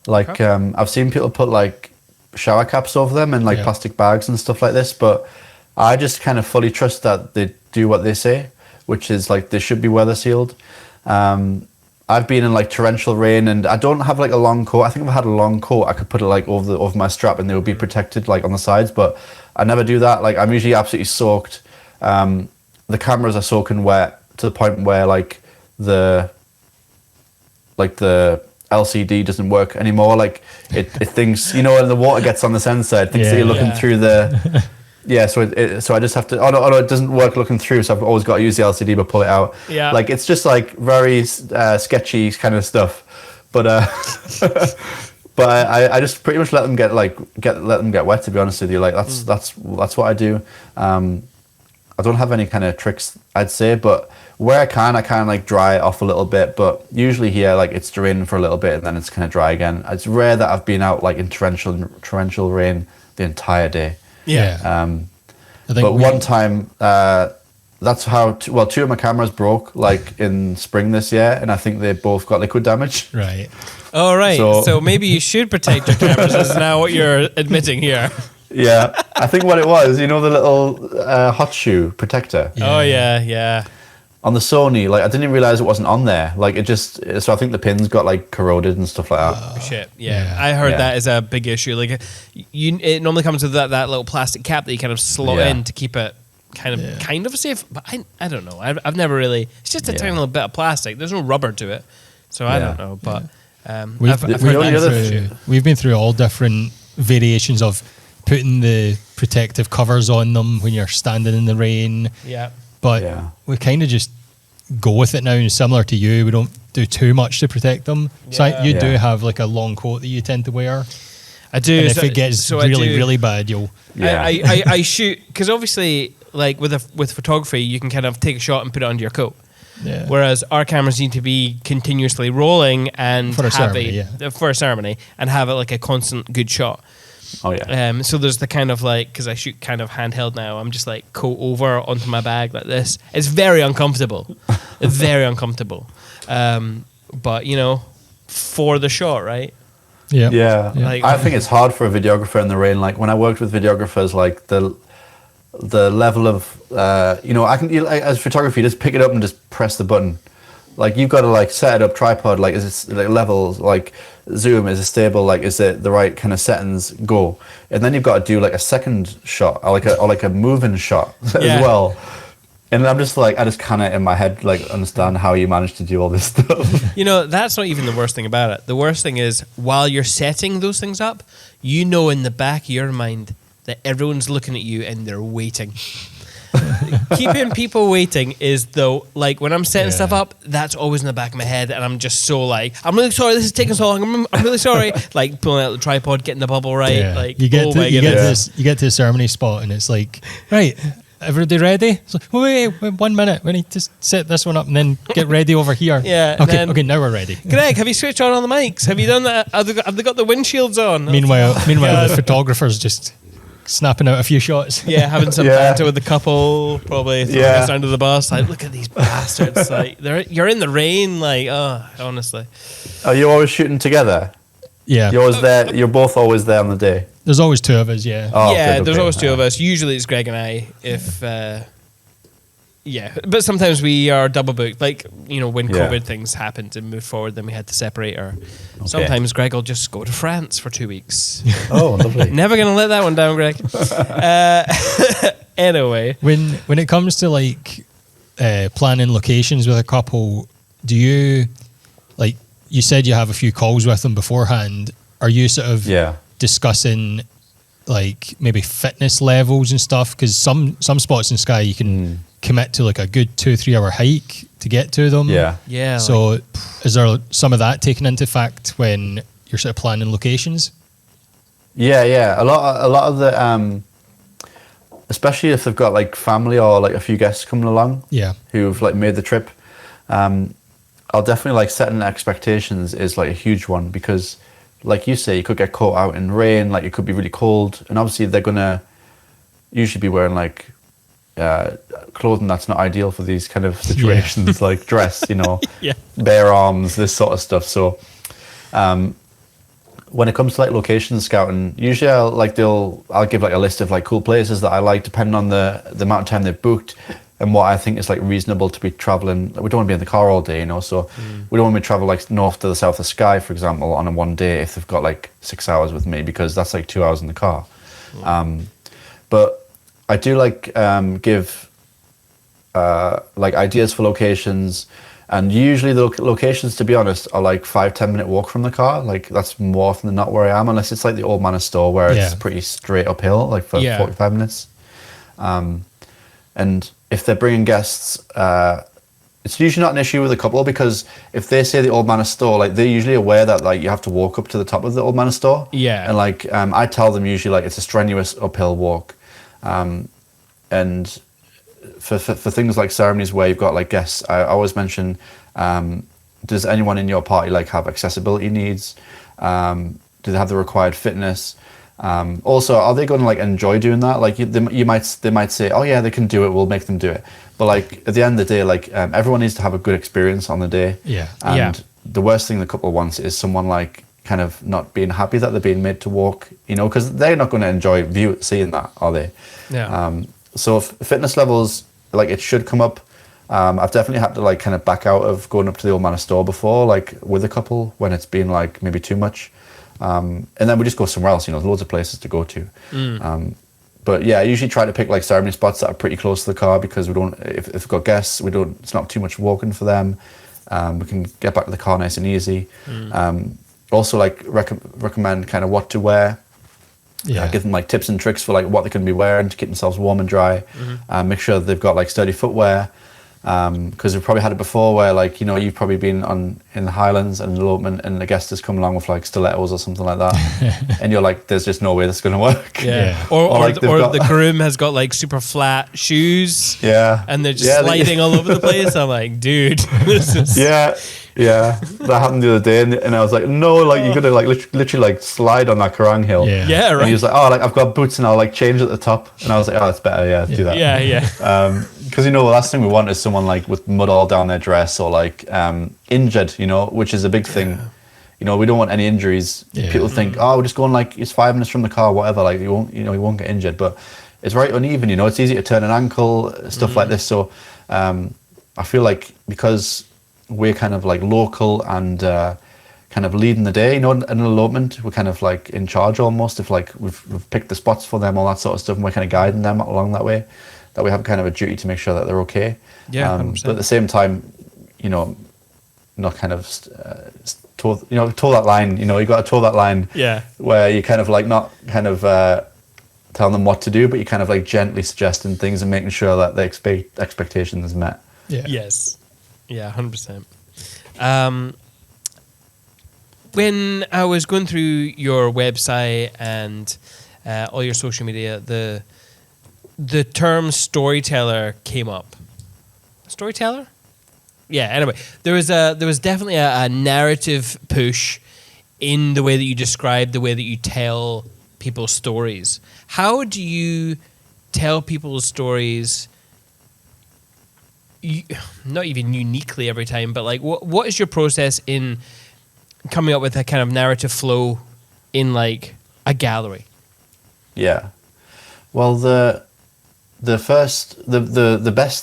[SPEAKER 4] Like I've seen people put like shower caps over them and like plastic bags and stuff like this, but I just kind of fully trust that they do what they say, which is like they should be weather sealed. I've been in like torrential rain and I don't have like a long coat. I think if I had a long coat, I could put it like over my strap and they would be protected like on the sides, but I never do that. Like I'm usually absolutely soaked. The cameras are soaking wet to the point where like the LCD doesn't work anymore. Like it thinks, you know, when the water gets on the sensor, it thinks that you're looking through the. So I just have to. Oh no, it doesn't work looking through. So I've always got to use the LCD, but pull it out. Yeah. Like it's just like very sketchy kind of stuff. But I just pretty much let them get wet. To be honest with you, like that's what I do. I don't have any kind of tricks, I'd say, but where I can like dry it off a little bit. But usually here, like it's raining for a little bit and then it's kind of dry again. It's rare that I've been out like in torrential rain the entire day. But one time, that's how. 2 of my cameras broke like in spring this year, and I think they both got liquid damage.
[SPEAKER 3] Right.
[SPEAKER 2] All right. So maybe you should protect your cameras. Is now what you're admitting here.
[SPEAKER 4] Yeah, I think what it was, you know, the little hot shoe protector.
[SPEAKER 2] Yeah. Oh yeah.
[SPEAKER 4] On the Sony, like I didn't even realize it wasn't on there. Like it just, so I think the pins got like corroded and stuff like that.
[SPEAKER 2] Shit, yeah. I heard that is a big issue. Like it normally comes with that little plastic cap that you kind of slot in to keep it kind of safe. But I don't know. I've never really. It's just a tiny little bit of plastic. There's no rubber to it, so I don't know. But
[SPEAKER 3] we've been through all different variations of putting the protective covers on them when you're standing in the rain.
[SPEAKER 2] Yeah.
[SPEAKER 3] But we kind of just go with it now, and similar to you, we don't do too much to protect them. So you do have like a long coat that you tend to wear.
[SPEAKER 2] I do.
[SPEAKER 3] And if it gets really bad, you'll...
[SPEAKER 4] Yeah.
[SPEAKER 2] I shoot, because obviously, like with photography, you can kind of take a shot and put it under your coat.
[SPEAKER 3] Yeah.
[SPEAKER 2] Whereas our cameras need to be continuously rolling and
[SPEAKER 3] For a
[SPEAKER 2] have
[SPEAKER 3] ceremony,
[SPEAKER 2] for a ceremony and have it like a constant good shot.
[SPEAKER 4] Oh yeah.
[SPEAKER 2] So there's the kind of like, because I shoot kind of handheld now, I'm just like coat over onto my bag like this. It's very uncomfortable, very uncomfortable. But you know, for the shot, right?
[SPEAKER 3] Yeah.
[SPEAKER 4] Yeah.
[SPEAKER 2] Like,
[SPEAKER 4] I think it's hard for a videographer in the rain. Like when I worked with videographers, like the level of as photography, just pick it up and just press the button. Like you've got to like set it up, tripod, like is it like levels, like zoom, is it stable, like is it the right kind of settings, go. And then you've got to do like a second shot or like a moving shot as well. And I'm just like, I just kind of in my head like understand how you manage to do all this stuff.
[SPEAKER 2] You know, that's not even the worst thing about it. The worst thing is while you're setting those things up, you know in the back of your mind that everyone's looking at you and they're waiting. Keeping people waiting is like when I'm setting stuff up, that's always in the back of my head, and I'm just so like, I'm really sorry this is taking so long. I'm really sorry. Like pulling out the tripod, getting the bubble right.
[SPEAKER 3] Yeah.
[SPEAKER 2] Like
[SPEAKER 3] you get
[SPEAKER 2] goodness.
[SPEAKER 3] you get to the ceremony spot, and it's like, right, everybody ready? It's like, wait, 1 minute. We need to set this one up and then get ready over here.
[SPEAKER 2] Yeah.
[SPEAKER 3] Okay, now we're ready.
[SPEAKER 2] Greg, have you switched on the mics? Have you done that? Have they got the windshields on?
[SPEAKER 3] Meanwhile, the photographer's just snapping out a few shots.
[SPEAKER 2] Yeah, having some banter with the couple, probably throwing us under the bus. Like, look at these bastards. Like, you're in the rain. Like, honestly.
[SPEAKER 4] Are you always shooting together?
[SPEAKER 3] Yeah.
[SPEAKER 4] You're always there. You're both always there on the day.
[SPEAKER 3] There's always two of us. Yeah.
[SPEAKER 4] Oh,
[SPEAKER 2] yeah,
[SPEAKER 4] good,
[SPEAKER 2] there's
[SPEAKER 4] okay.
[SPEAKER 2] always two of us. Usually it's Greg and I. But sometimes we are double booked. Like, you know, when COVID things happened and moved forward, then we had to separate her. Okay. Sometimes Greg will just go to France for 2 weeks.
[SPEAKER 4] Oh, lovely.
[SPEAKER 2] Never going to let that one down, Greg. Anyway.
[SPEAKER 3] When it comes to like planning locations with a couple, do you, like you said you have a few calls with them beforehand, are you sort of discussing like maybe fitness levels and stuff? Because some spots in Skye you can commit to like a good 2-3 hour hike to get to them.
[SPEAKER 2] Yeah.
[SPEAKER 3] So is there some of that taken into fact when you're sort of planning locations?
[SPEAKER 4] Yeah. A lot of the especially if they've got like family or like a few guests coming along who've like made the trip, I'll definitely like setting expectations is like a huge one, because like you say, you could get caught out in rain, like it could be really cold, and obviously they're gonna usually be wearing like clothing that's not ideal for these kind of situations, like dress, you know, bare arms, this sort of stuff. So when it comes to like location scouting, usually I'll give like a list of like cool places that I like, depending on the amount of time they've booked and what I think is like reasonable to be traveling. We don't want to be in the car all day, you know, so we don't want to travel like north to the south of Skye, for example, on a one day if they've got like 6 hours with me, because that's like 2 hours in the car. But I do like give like ideas for locations, and usually the locations, to be honest, are like 5-10 minute walk from the car. Like that's more often than not where I am, unless it's like the Old Manor Store where it's pretty straight uphill, like for 45 minutes. And if they're bringing guests, it's usually not an issue with a couple, because if they say the Old Manor Store, like they're usually aware that like you have to walk up to the top of the Old Manor Store. Yeah. And like I tell them usually like it's a strenuous uphill walk. And for things like ceremonies where you've got like guests, I always mention, does anyone in your party like have accessibility needs? Do they have the required fitness? Also, are they going to like enjoy doing that? Like they might say, oh yeah, they can do it, we'll make them do it. But like at the end of the day, like everyone needs to have a good experience on the day. And the worst thing the couple wants is someone like kind of not being happy that they're being made to walk, you know, because they're not going to enjoy seeing that, are they? So fitness levels, like it should come up. I've definitely had to like kind of back out of going up to the Old Manor Store before, like with a couple, when it's been like maybe too much. And then we just go somewhere else, you know, there's loads of places to go to. But yeah, I usually try to pick like ceremony spots that are pretty close to the car, because we don't, if we've got guests, it's not too much walking for them. We can get back to the car nice and easy. Also like recommend kind of what to wear. Give them like tips and tricks for like what they can be wearing to keep themselves warm and dry. Make sure that they've got like sturdy footwear. Because we've probably had it before where, like, you know, you've probably been in the Highlands and elopement, and the guest has come along with like stilettos or something like that, and you're like, there's just no way this is going to work.
[SPEAKER 2] Or the groom has got like super flat shoes, and they're just sliding all over the place. I'm like, dude, this is that happened the other day, and I was like, no, like you're gonna like literally like slide on that Kerrang hill. Right.
[SPEAKER 4] And he was like, oh, like I've got boots and I'll like change at the top, and I was like, oh, that's better, do that. Because you know, the last thing we want is someone like with mud all down their dress or like injured, you know, which is a big thing. You know, we don't want any injuries. People think, oh, we're just going like it's 5 minutes from the car, whatever. Like you won't get injured, but it's very uneven. You know, it's easy to turn an ankle, stuff like this. So I feel like because we're kind of like local and kind of leading the day, you know, in an elopement, we're kind of like in charge almost. If like we've picked the spots for them, all that sort of stuff, and we're kind of guiding them along that way. That we have kind of a duty to make sure that they're okay. But at the same time, you know, not kind of toe that line. You know, you got to toe that line. Where you kind of like not kind of telling them what to do, but you kind of like gently suggesting things and making sure that the expectation is met.
[SPEAKER 2] Yes. Yeah, 100%. When I was going through your website and all your social media, the term storyteller came up. Storyteller? Yeah, anyway, there was definitely a narrative push in the way that you describe the way that you tell people's stories. How do you tell people's stories, not even uniquely every time, but like what is your process in coming up with a kind of narrative flow in like a gallery? Yeah.
[SPEAKER 4] Well, the best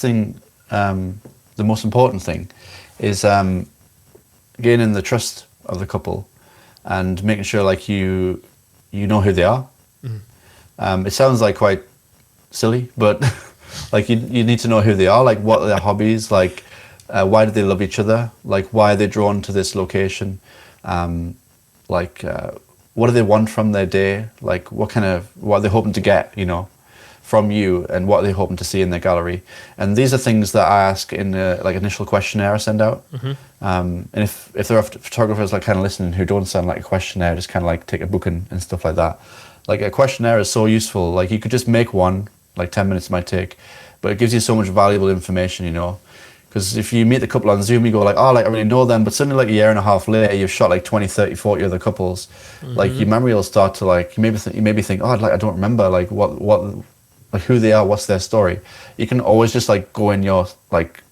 [SPEAKER 4] thing, the most important thing is gaining the trust of the couple and making sure like you know who they are. It sounds like quite silly, but like you need to know who they are, like what are their hobbies, like why do they love each other, like why are they drawn to this location, what do they want from their day, like what are they hoping to get, you know, from you, and what are they hoping to see in their gallery. And these are things that I ask in like initial questionnaire I send out. And if there are photographers like kind of listening who don't send like a questionnaire, just kind of like take a booking and stuff like that, like a questionnaire is so useful. Like you could just make one, like 10 minutes might take, but it gives you so much valuable information, you know. Because if you meet the couple on Zoom, you go like, oh, like I really know them, but suddenly like a year and a half later, you've shot like 20, 30, 40 other couples. Like your memory will start to like, you maybe think, oh, like I don't remember like what like who they are, what's their story. You can always just like go in your like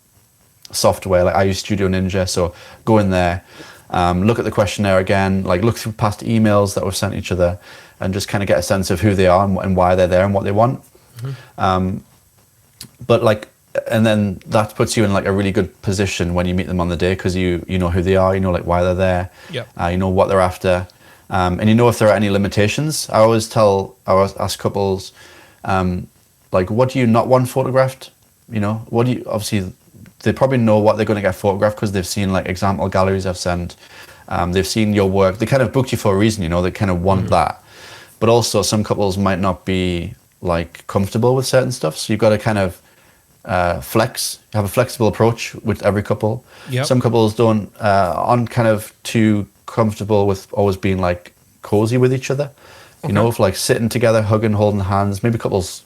[SPEAKER 4] software, like I use Studio Ninja, so go in there, look at the questionnaire again, like look through past emails that we've sent each other, and just kind of get a sense of who they are and why they're there and what they want. But like, and then that puts you in like a really good position when you meet them on the day, because you know who they are, you know like why they're there, you know what they're after, and you know if there are any limitations. I always ask couples, like what do you not want photographed, you know, what do you, obviously they probably know what they're going to get photographed because they've seen like example galleries I've sent, they've seen your work, they kind of booked you for a reason, you know, they kind of want that. But also some couples might not be like comfortable with certain stuff, so you've got to kind of have a flexible approach with every couple. Some couples aren't kind of too comfortable with always being like cozy with each other, you know, if like sitting together, hugging, holding hands. Maybe couples,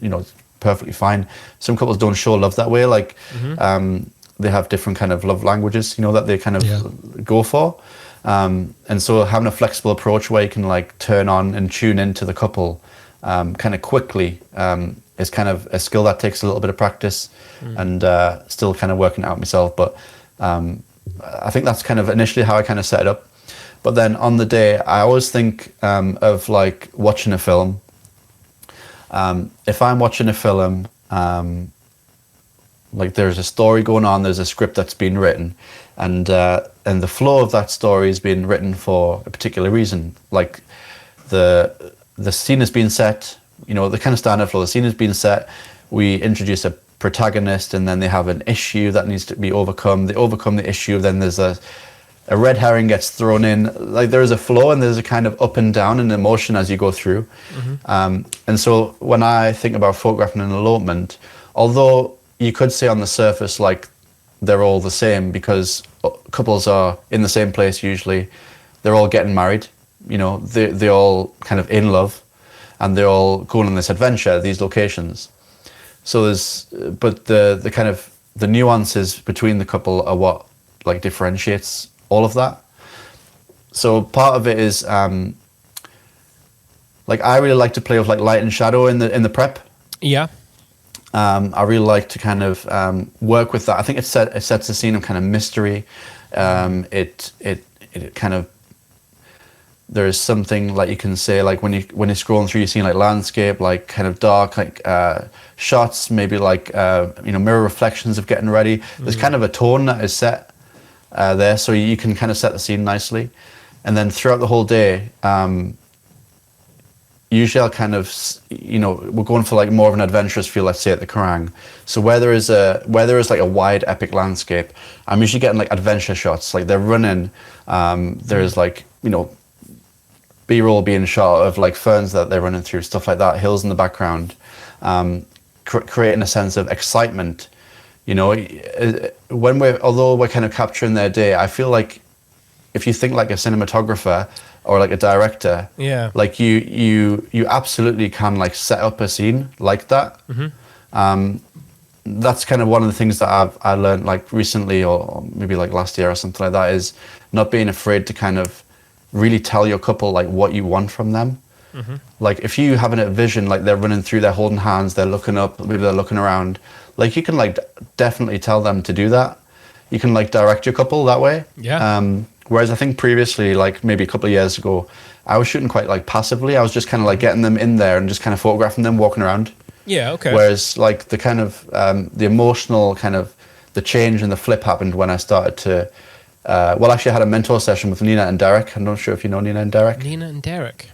[SPEAKER 4] you know, perfectly fine. Some couples don't show love that way, like they have different kind of love languages, you know, that they kind of go for, and so having a flexible approach where you can like turn on and tune into the couple kind of quickly is kind of a skill that takes a little bit of practice, and still kind of working it out myself. But I think that's kind of initially how I kind of set it up. But then on the day, I always think of like watching a film. If I'm watching a film, like there's a story going on, there's a script that's been written, and the flow of that story is being written for a particular reason. Like the scene has been set, you know, the kind of standard flow. The scene has been set. We introduce a protagonist, and then they have an issue that needs to be overcome. They overcome the issue. Then there's a red herring gets thrown in. Like there is a flow, and there's a kind of up and down in emotion as you go through. And so when I think about photographing an elopement, although you could say on the surface like they're all the same because couples are in the same place usually. They're all getting married, you know, they're all kind of in love, and they're all going on this adventure, these locations. So but the kind of the nuances between the couple are what like differentiates all of that. So part of it is like I really like to play with like light and shadow in the prep.
[SPEAKER 2] Yeah.
[SPEAKER 4] I really like to kind of work with that. I think it sets a scene of kind of mystery. It kind of, there is something like you can say like when you're scrolling through, you're seeing like landscape, like kind of dark, like shots, maybe like mirror reflections of getting ready. There's kind of a tone that is set there, so you can kind of set the scene nicely. And then throughout the whole day, usually I'll kind of, we're going for like more of an adventurous feel, let's say at the Kerrang. So where there is like a wide epic landscape, I'm usually getting like adventure shots, like they're running, there's like, B-roll being shot of like ferns that they're running through, stuff like that, hills in the background, creating a sense of excitement. Although we're kind of capturing their day, I feel like if you think like a cinematographer or like a director,
[SPEAKER 2] yeah,
[SPEAKER 4] like you absolutely can like set up a scene like that. That's kind of one of the things that I learned like recently, or maybe like last year or something like that, is not being afraid to kind of really tell your couple like what you want from them. Like if you have a vision, like they're running through, they're holding hands, they're looking up, maybe they're looking around, like you can like definitely tell them to do that. You can like direct your couple that way.
[SPEAKER 2] Yeah.
[SPEAKER 4] Whereas I think previously, like maybe a couple of years ago, I was shooting quite like passively. I was just kind of like getting them in there and just kind of photographing them walking around.
[SPEAKER 2] Yeah, okay.
[SPEAKER 4] Whereas like the kind of the emotional kind of the change and the flip happened when I started to actually I had a mentor session with Nina and Derek. I'm not sure if you know Nina and Derek.
[SPEAKER 2] Nina and Derek.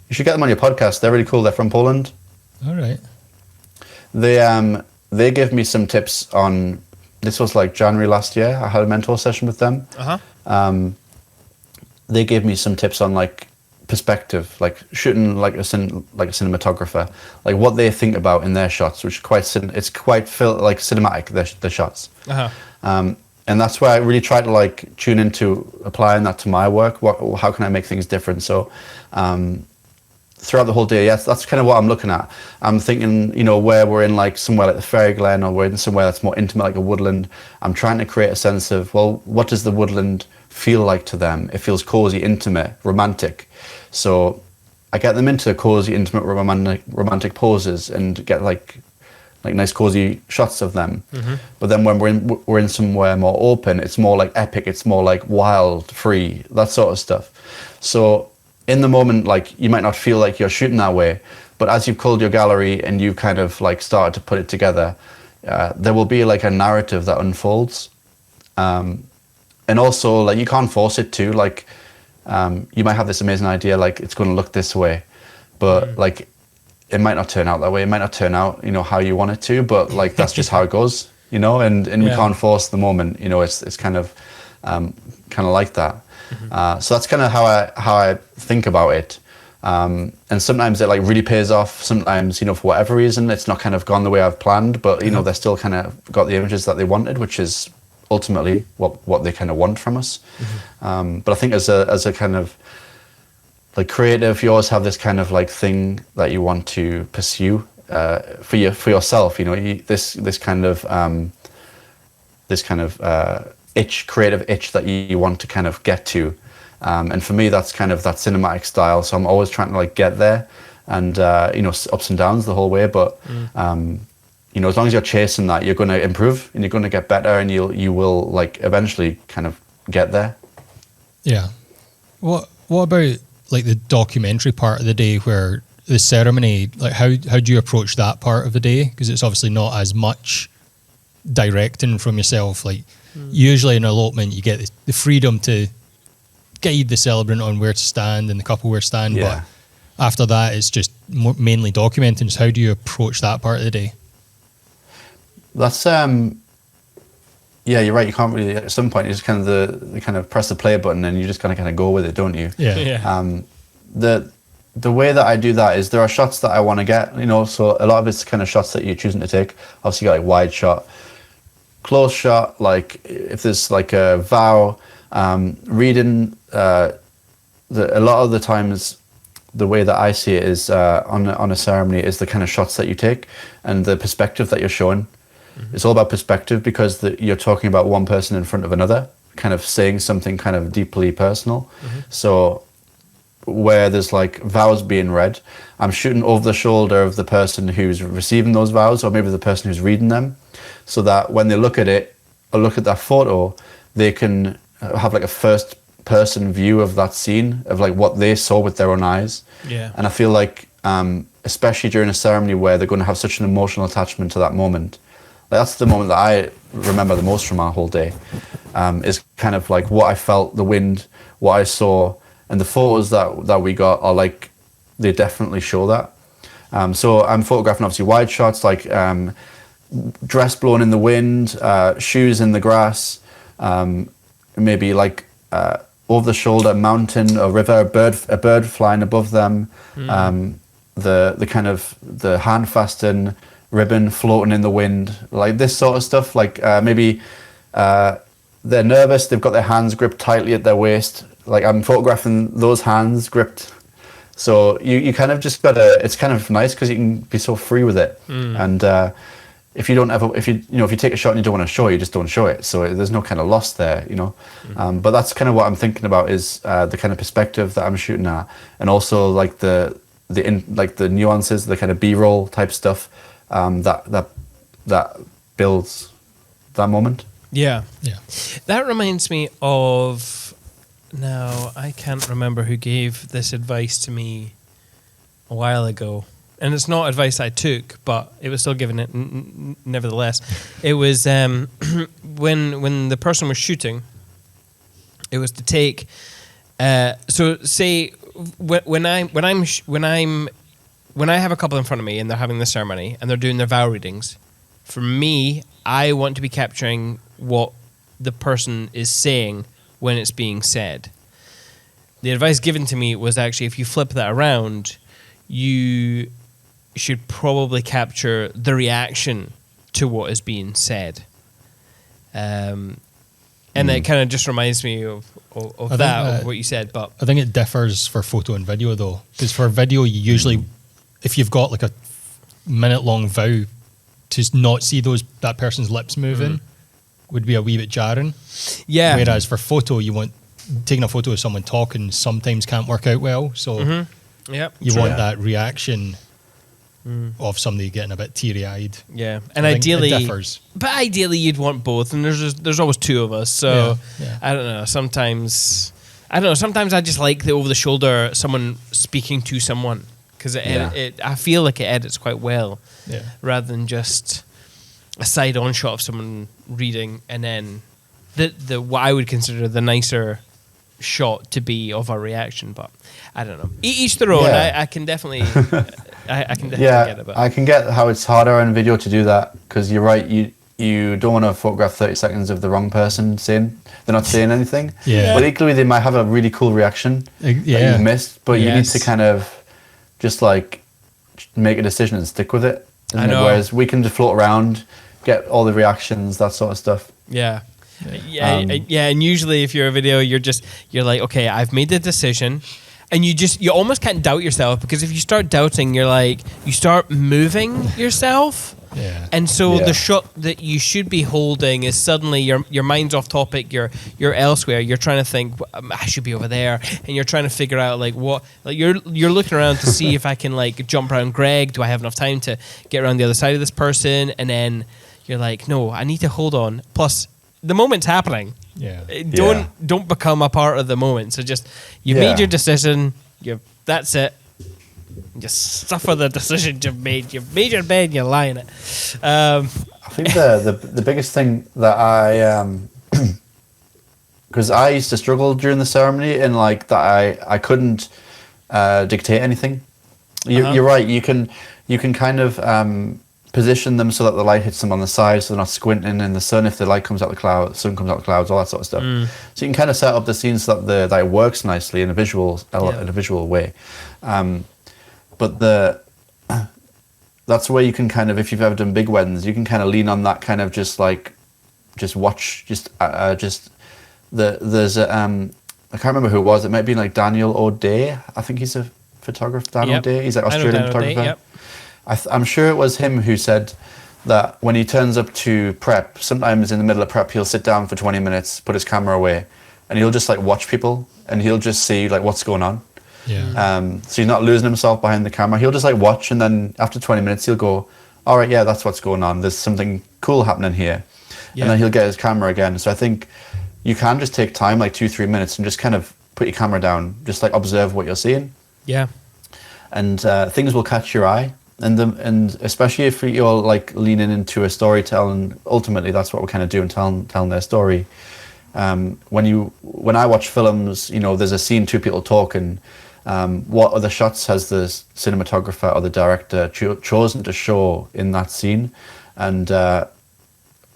[SPEAKER 4] You should get them on your podcast. They're really cool. They're from Poland.
[SPEAKER 3] All right.
[SPEAKER 4] They gave me some tips on, this was like January last year. I had a mentor session with them. They gave me some tips on like perspective, like shooting like a cinematographer, like what they think about in their shots, which is quite like cinematic, the shots. And that's where I really try to like tune into applying that to my work. How can I make things different? So throughout the whole day, yes, that's kind of what I'm looking at. I'm thinking, where we're in like somewhere like the Fairy Glen, or we're in somewhere that's more intimate, like a woodland. I'm trying to create a sense of, well, what does the woodland feel like to them? It feels cozy, intimate, romantic. So I get them into cozy, intimate, romantic poses and get like nice cozy shots of them. But then when we're in somewhere more open, it's more like epic, it's more like wild, free, that sort of stuff. So in the moment, like you might not feel like you're shooting that way, but as you've culled your gallery and you kind of like started to put it together, there will be like a narrative that unfolds. And also like you can't force it to, like you might have this amazing idea, like it's going to look this way, but like it might not turn out that way. It might not turn out, how you want it to, but like that's just how it goes, and we can't force the moment. It's kind of like that. So that's kind of how I think about it. And sometimes it like really pays off. Sometimes, for whatever reason, it's not kind of gone the way I've planned, but they're still kind of got the images that they wanted, which is ultimately what they kind of want from us. But I think as a kind of like creative, you always have this kind of like thing that you want to pursue for yourself. This kind of creative itch that you want to kind of get to. And for me, that's kind of that cinematic style. So I'm always trying to like get there, and ups and downs the whole way. But as long as you're chasing that, you're going to improve and you're going to get better, and you will like eventually kind of get there.
[SPEAKER 3] Yeah. What about like the documentary part of the day, where the ceremony, like how do you approach that part of the day? Because it's obviously not as much directing from yourself. Like usually in an elopement, you get the freedom to guide the celebrant on where to stand and the couple where to stand.
[SPEAKER 4] Yeah.
[SPEAKER 3] But after that, it's just mainly documenting. So how do you approach that part of the day?
[SPEAKER 4] That's yeah, you're right. You can't really, at some point, you just kind of the kind of press the play button and you just kind of go with it, don't you?
[SPEAKER 3] Yeah.
[SPEAKER 4] the way that I do that is there are shots that I want to get, so a lot of it's kind of shots that you're choosing to take. Obviously, you got like wide shot, close shot, like if there's like a vow, reading, a lot of the times, the way that I see it is on a ceremony is the kind of shots that you take and the perspective that you're showing. Mm-hmm. It's all about perspective because you're talking about one person in front of another, kind of saying something kind of deeply personal. Mm-hmm. So where there's like vows being read, I'm shooting over the shoulder of the person who's receiving those vows, or maybe the person who's reading them, so that when they look at it or look at that photo, they can have like a first person view of that scene, of like what they saw with their own eyes. Yeah. And I feel like especially during a ceremony where they're going to have such an emotional attachment to that moment, like that's the moment that I remember the most from our whole day, is kind of like what I felt, the wind, what I saw. And the photos that we got are like, they definitely show that. So I'm photographing obviously wide shots, like dress blown in the wind, shoes in the grass, maybe like over the shoulder, mountain, a river, a bird flying above them, the kind of the hand fasten ribbon floating in the wind, like this sort of stuff. Like maybe they're nervous, they've got their hands gripped tightly at their waist. Like I'm photographing those hands gripped. So you kind of just gotta, it's kind of nice because you can be so free with it. And if you take a shot and you don't want to show it, you just don't show it. So there's no kind of loss there, But that's kind of what I'm thinking about is the kind of perspective that I'm shooting at, and also like the nuances, the kind of B-roll type stuff that builds that moment.
[SPEAKER 2] Yeah. That reminds me of. Now, I can't remember who gave this advice to me a while ago. And it's not advice I took, but it was still given it nevertheless. It was when the person was shooting, it was to take... so say when I have a couple in front of me and they're having the ceremony and they're doing their vow readings, for me, I want to be capturing what the person is saying when it's being said. The advice given to me was actually, if you flip that around, you should probably capture the reaction to what is being said. And it kind of just reminds me of what you said. But
[SPEAKER 3] I think it differs for photo and video though, because for video you usually, if you've got like a minute-long vow, to not see that person's lips moving would be a wee bit jarring. Yeah. Whereas for photo, taking a photo of someone talking sometimes can't work out well. So you want that reaction of somebody getting a bit teary-eyed.
[SPEAKER 2] Yeah. And ideally,
[SPEAKER 3] it differs.
[SPEAKER 2] But ideally you'd want both. And there's always two of us. So I don't know. Sometimes I just like the over-the-shoulder, someone speaking to someone. Because I feel like it edits quite well. Yeah. Rather than just a side-on shot of someone reading, and then the what I would consider the nicer shot to be of a reaction. But I don't know. Each their own. Yeah. I can definitely, I can definitely get it. But
[SPEAKER 4] I can get how it's harder on video to do that, because you're right. You don't want to photograph 30 seconds of the wrong person saying they're not saying anything. Yeah. But equally, they might have a really cool reaction that you've missed. But you need to kind of just like make a decision and stick with it. I know. Whereas we can just float around, get all the reactions, that sort of stuff.
[SPEAKER 2] Yeah. And usually if you're a video, you're like, okay, I've made the decision, and you almost can't doubt yourself, because if you start doubting, you're like, you start moving yourself. Yeah. And so the shot that you should be holding is suddenly your mind's off topic, you're elsewhere, you're trying to think, I should be over there, and you're trying to figure out like what, like you're looking around to see if I can like jump around Greg, do I have enough time to get around the other side of this person, and then you're like, no, I need to hold on. Plus the moment's happening. Don't become a part of the moment. So just you made your decision, that's it. Just suffer the decision you've made. You've made your bed and you lie in it.
[SPEAKER 4] I think the biggest thing that I because I used to struggle during the ceremony, and like that I couldn't dictate anything. You're right. You can kind of position them so that the light hits them on the side, so they're not squinting in the sun if the light comes out the cloud, sun comes out the clouds, all that sort of stuff. So you can kind of set up the scene so that it works nicely in a visual way. But that's where you can kind of, if you've ever done big weddings, you can kind of lean on that kind of just watch, there's a, I can't remember who it was. It might have been like Daniel O'Day. I think he's a photographer. Daniel O'Day. He's like Australian photographer.
[SPEAKER 2] O'Day, yep.
[SPEAKER 4] I'm sure it was him who said that when he turns up to prep, sometimes in the middle of prep, he'll sit down for 20 minutes, put his camera away, and he'll just like watch people, and he'll just see like what's going on.
[SPEAKER 3] Yeah.
[SPEAKER 4] So he's not losing himself behind the camera. He'll just like watch, and then after 20 minutes, he'll go, all right, yeah, that's what's going on. There's something cool happening here. Yeah. And then he'll get his camera again. So I think you can just take time, like 2-3 minutes, and just kind of put your camera down, just like observe what you're seeing.
[SPEAKER 2] Yeah.
[SPEAKER 4] And things will catch your eye. And especially if you're like leaning into a storytelling, ultimately that's what we're kind of doing, telling their story. When I watch films, there's a scene, two people talking. What other shots has the cinematographer or the director chosen to show in that scene? And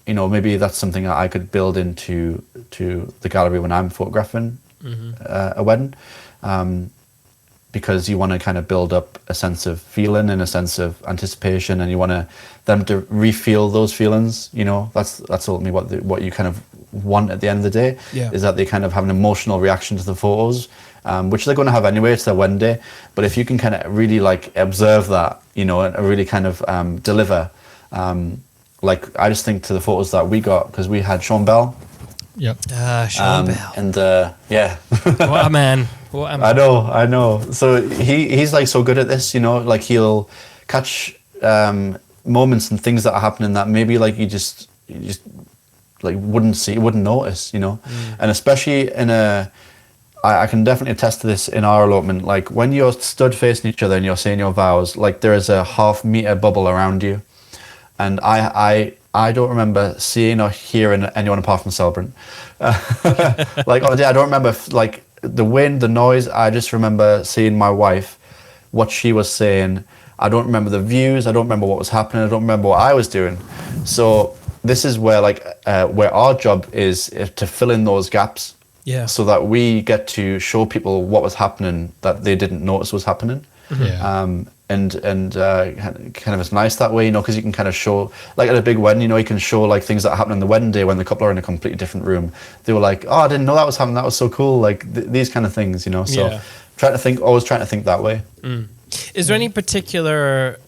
[SPEAKER 4] maybe that's something that I could build into the gallery when I'm photographing a wedding. Because you want to kind of build up a sense of feeling and a sense of anticipation, and you want them to re-feel those feelings. That's ultimately what you kind of want at the end of the day.
[SPEAKER 2] Yeah.
[SPEAKER 4] Is that they kind of have an emotional reaction to the photos, which they're going to have anyway. It's their wedding day, but if you can kind of really like observe that, and really kind of deliver. Like I just think to the photos that we got, because we had Sean Bell.
[SPEAKER 3] Yep.
[SPEAKER 2] Sean Bell.
[SPEAKER 4] And yeah.
[SPEAKER 2] What a man. What a man.
[SPEAKER 4] I know. So he's like so good at this, like he'll catch moments and things that are happening that maybe like you just like wouldn't notice, And especially I can definitely attest to this in our elopement, like when you're stood facing each other and you're saying your vows, like there is a half-meter bubble around you. And I don't remember seeing or hearing anyone apart from the celebrant. Like on the day, I don't remember like the wind, the noise. I just remember seeing my wife, what she was saying. I don't remember the views. I don't remember what was happening. I don't remember what I was doing. So this is where where our job is to fill in those gaps.
[SPEAKER 2] Yeah.
[SPEAKER 4] So that we get to show people what was happening that they didn't notice was happening.
[SPEAKER 3] Yeah.
[SPEAKER 4] And kind of it's nice that way, because you can kind of show, like at a big wedding, you can show like things that happen on the wedding day when the couple are in a completely different room. They were like, oh, I didn't know that was happening. That was so cool. Like these kind of things, So always trying to think that way.
[SPEAKER 2] Is there any particular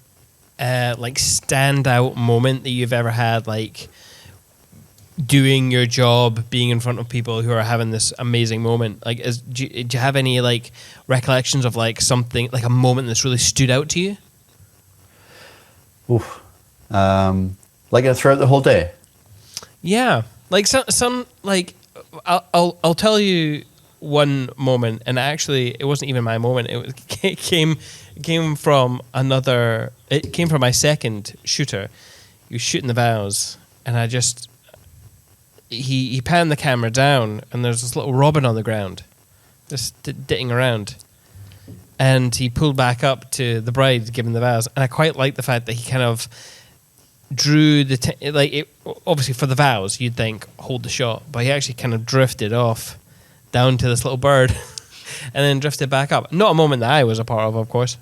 [SPEAKER 2] like standout moment that you've ever had, like doing your job, being in front of people who are having this amazing moment? Like, do you have any like recollections of like something, like a moment that's really stood out to you?
[SPEAKER 4] Oof. Like throughout the whole day? Yeah.
[SPEAKER 2] Like some like I'll tell you one moment, and actually it wasn't even my moment. It came from another. It came from my second shooter. He was shooting the vows, and I just. He panned the camera down, and there's this little robin on the ground, just ditting around. And he pulled back up to the bride giving the vows, and I quite like the fact that he kind of drew obviously for the vows you'd think hold the shot, but he actually kind of drifted off down to this little bird, and then drifted back up. Not a moment that I was a part of course.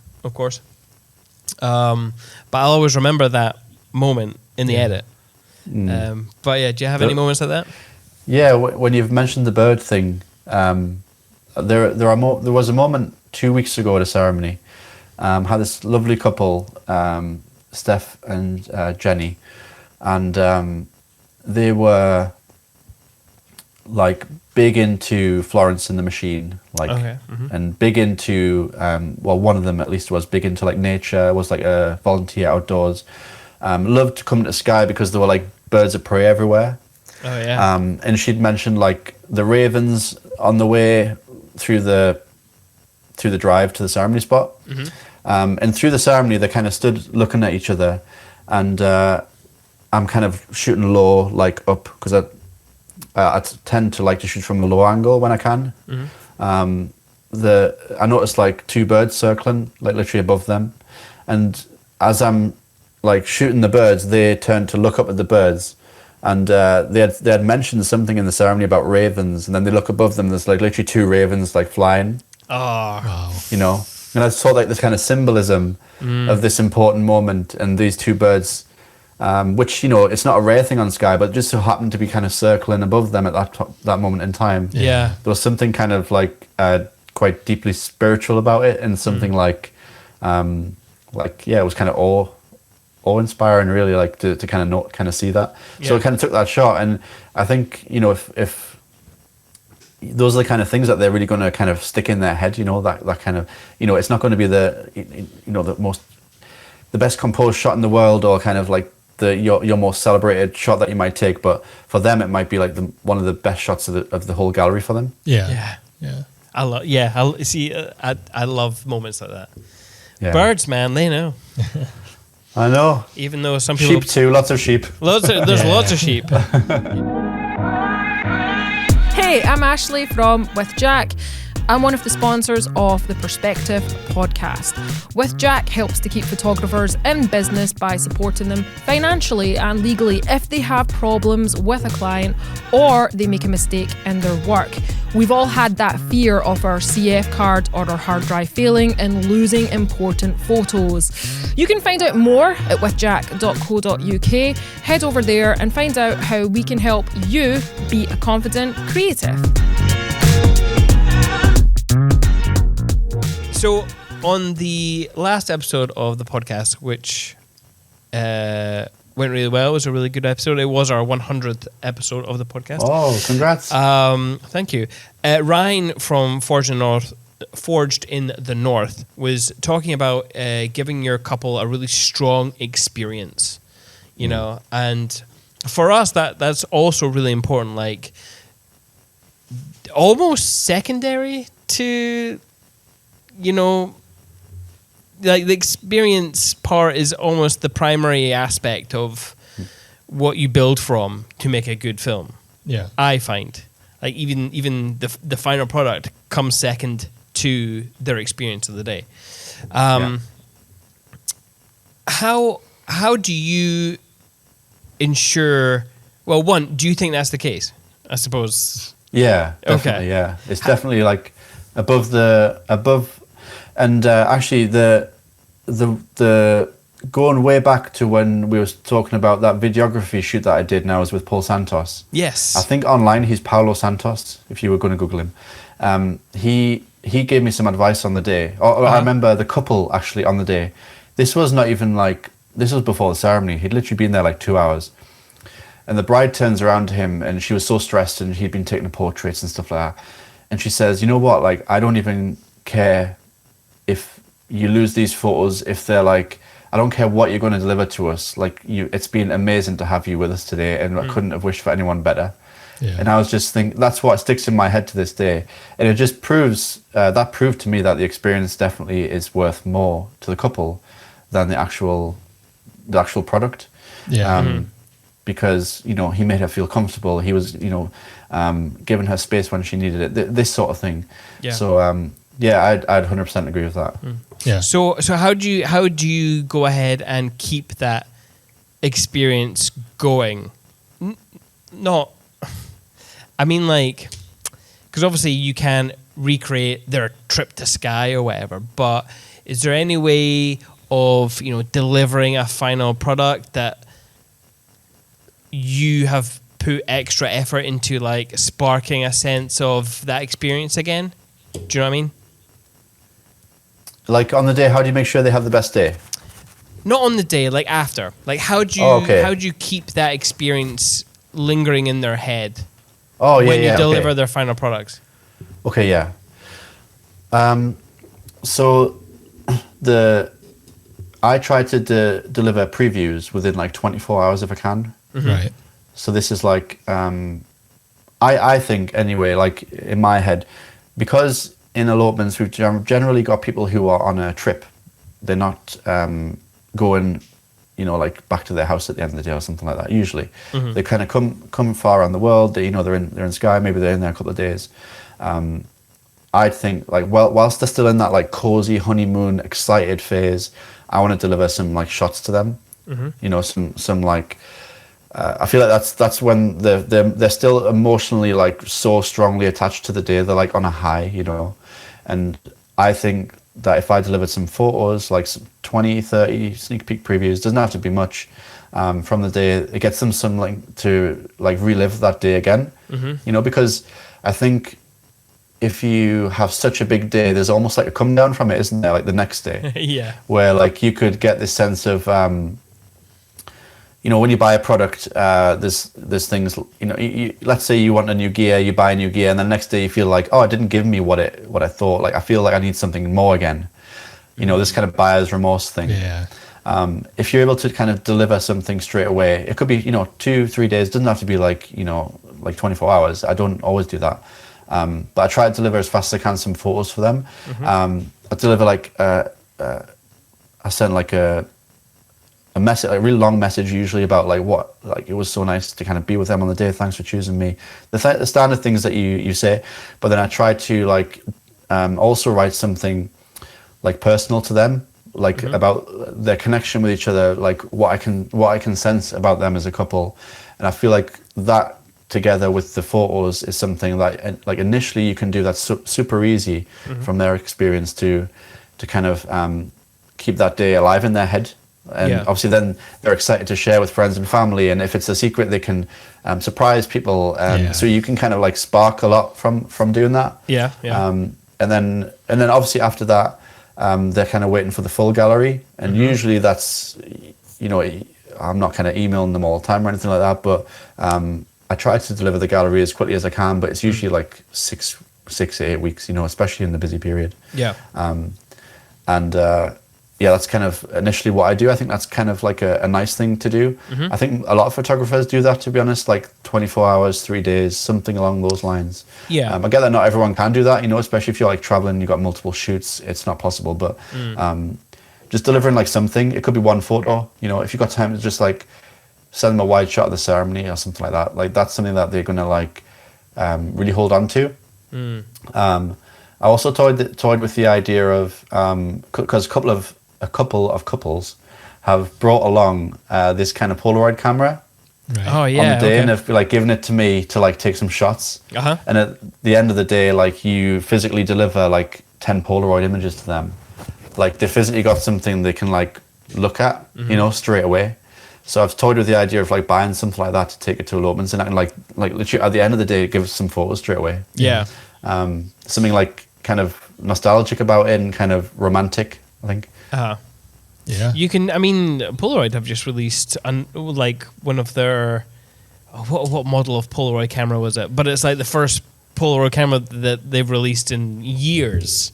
[SPEAKER 2] But I'll always remember that moment in the edit. But yeah, do you have any moments like that?
[SPEAKER 4] Yeah, when you've mentioned the bird thing, there was a moment 2 weeks ago at a ceremony. Had this lovely couple, Steph and Jenny, and they were like big into Florence and the Machine, and big into one of them at least was big into like nature. Was like a volunteer outdoors. Loved to come to Skye because there were like birds of prey everywhere.
[SPEAKER 2] Oh yeah.
[SPEAKER 4] And she'd mentioned like the ravens on the way through the drive to the ceremony spot. And through the ceremony, they kind of stood looking at each other, and I'm kind of shooting low, like up, because I tend to like to shoot from a low angle when I can. I noticed like two birds circling, like literally above them, and as I'm like shooting the birds, they turned to look up at the birds, and they had mentioned something in the ceremony about ravens, and then they look above them. There's like literally 2 ravens like flying.
[SPEAKER 2] Oh,
[SPEAKER 3] Wow.
[SPEAKER 4] You know, and I saw like this kind of symbolism of this important moment, and these 2 birds, which, you know, it's not a rare thing on Skye, but just so happened to be kind of circling above them at that moment in time.
[SPEAKER 2] yeah.
[SPEAKER 4] There was something kind of like quite deeply spiritual about it, and something like it was kind of awe-inspiring, really, like to kind of see that. So I kind of took that shot, and I think, you know, if those are the kind of things that they're really going to kind of stick in their head, you know, that kind of, you know, it's not going to be the best composed shot in the world, or kind of like your most celebrated shot that you might take, but for them it might be like one of the best shots of the whole gallery for them.
[SPEAKER 3] Yeah.
[SPEAKER 2] I love moments like that.
[SPEAKER 4] Yeah.
[SPEAKER 2] Birds, man, they know.
[SPEAKER 4] I know.
[SPEAKER 2] Even though some people
[SPEAKER 4] Sheep too, lots of sheep.
[SPEAKER 2] there's lots of sheep.
[SPEAKER 5] Hey, I'm Ashley from With Jack. I'm one of the sponsors of the Perspective podcast. With Jack helps to keep photographers in business by supporting them financially and legally if they have problems with a client or they make a mistake in their work. We've all had that fear of our CF card or our hard drive failing and losing important photos. You can find out more at withjack.co.uk. Head over there and find out how we can help you be a confident creative.
[SPEAKER 2] So on the last episode of the podcast, which went really well, it was a really good episode. It was our 100th episode of the podcast.
[SPEAKER 4] Oh, congrats.
[SPEAKER 2] Thank you. Ryan from Forged in the North was talking about giving your couple a really strong experience, you know, and for us that's also really important, like almost secondary to, you know, like the experience part is almost the primary aspect of what you build from to make a good film.
[SPEAKER 3] Yeah.
[SPEAKER 2] I find, like, even the final product comes second to their experience of the day. How do you ensure? Well, one, do you think that's the case? I suppose.
[SPEAKER 4] Yeah, definitely.
[SPEAKER 2] Okay.
[SPEAKER 4] Yeah, it's definitely like above, and actually the going way back to when we were talking about that videography shoot that I did. Now is with Paul Santos.
[SPEAKER 2] Yes.
[SPEAKER 4] I think online he's Paulo Santos. If you were going to Google him, he gave me some advice on the day. I remember the couple actually on the day. This was not even like, this was before the ceremony. He'd literally been there like 2 hours. And the bride turns around to him, and she was so stressed, and he'd been taking the portraits and stuff like that. And she says, "You know what? Like, I don't even care if you lose these photos. If they're like, I don't care what you're going to deliver to us. Like, it's been amazing to have you with us today, and I couldn't have wished for anyone better."
[SPEAKER 3] Yeah.
[SPEAKER 4] And I was just thinking, that's what sticks in my head to this day. And it just proves, that proved to me that the experience definitely is worth more to the couple than the actual product.
[SPEAKER 3] Yeah.
[SPEAKER 4] Because, you know, he made her feel comfortable. He was, you know, giving her space when she needed it. This sort of thing.
[SPEAKER 2] Yeah.
[SPEAKER 4] So, I'd 100% agree with that.
[SPEAKER 3] Yeah.
[SPEAKER 2] So how do you go ahead and keep that experience going? Not, I mean, like, because obviously you can recreate their trip to Skye or whatever, but is there any way of, you know, delivering a final product that you have put extra effort into, like sparking a sense of that experience again? Do you know what I mean?
[SPEAKER 4] Like on the day, how do you make sure they have the best day?
[SPEAKER 2] Not on the day, like after. Like how do you keep that experience lingering in their head when you deliver their final products?
[SPEAKER 4] Okay, yeah. So I try to deliver previews within like 24 hours if I can.
[SPEAKER 3] Right.
[SPEAKER 4] So this is like, I think anyway, like in my head, because in elopements we've generally got people who are on a trip. They're not going, you know, like back to their house at the end of the day or something like that. Usually, they kind of come far around the world. They, you know, they're in Skye. Maybe they're in there a couple of days. I think like whilst they're still in that like cozy honeymoon excited phase, I want to deliver some like shots to them You know, some like. I feel like that's when they're still emotionally like so strongly attached to the day. They're like on a high, you know, and I think that if I delivered some photos, like some 20, 30 sneak peek previews, doesn't have to be much, from the day, it gets them some like to like relive that day again, you know, because I think if you have such a big day, there's almost like a come down from it, isn't there? Like the next day,
[SPEAKER 2] Yeah.
[SPEAKER 4] where like you could get this sense of, you know, when you buy a product, there's things, you know, let's say you want a new gear, you buy a new gear, and the next day you feel like, oh, it didn't give me what I thought. Like I feel like I need something more again. You know, this kind of buyer's remorse thing.
[SPEAKER 3] Yeah.
[SPEAKER 4] If you're able to kind of deliver something straight away, it could be, you know, 2-3 days. It doesn't have to be like, you know, like 24 hours. I don't always do that. But I try to deliver as fast as I can some photos for them. I deliver like, I send like a message, a really long message usually about like what, like it was so nice to kind of be with them on the day. Thanks for choosing me. The standard things that you say, but then I try to like also write something like personal to them, like about their connection with each other, like what I can sense about them as a couple, and I feel like that together with the photos is something that like initially you can do that's super easy from their experience to kind of keep that day alive in their head. And obviously then they're excited to share with friends and family, and if it's a secret they can surprise people, so you can kind of like spark a lot from doing that. And then obviously after that they're kind of waiting for the full gallery, and usually that's, you know, I'm not kind of emailing them all the time or anything like that, but I try to deliver the gallery as quickly as I can, but it's usually like 6 to 8 weeks, you know, especially in the busy period. Yeah, that's kind of initially what I do. I think that's kind of like a nice thing to do. I think a lot of photographers do that, to be honest, like 24 hours, 3 days, something along those lines. I get that not everyone can do that, you know, especially if you're like traveling, you've got multiple shoots, it's not possible. But just delivering like something, it could be one photo, you know, if you've got time to just like send them a wide shot of the ceremony or something like that. Like that's something that they're going to like really hold on to. I also toyed with the idea of, because a couple of couples have brought along this kind of Polaroid camera on the day, and have like given it to me to like take some shots. And at the end of the day, like you physically deliver like 10 Polaroid images to them. Like they physically got something they can like look at, you know, straight away. So I've toyed with the idea of like buying something like that to take it to elopements, and I can like literally at the end of the day give some photos straight away. Something like kind of nostalgic about it and kind of romantic, I think.
[SPEAKER 2] You can, I mean, Polaroid have just released like one of their, what model of Polaroid camera was it? But it's like the first Polaroid camera that they've released in years.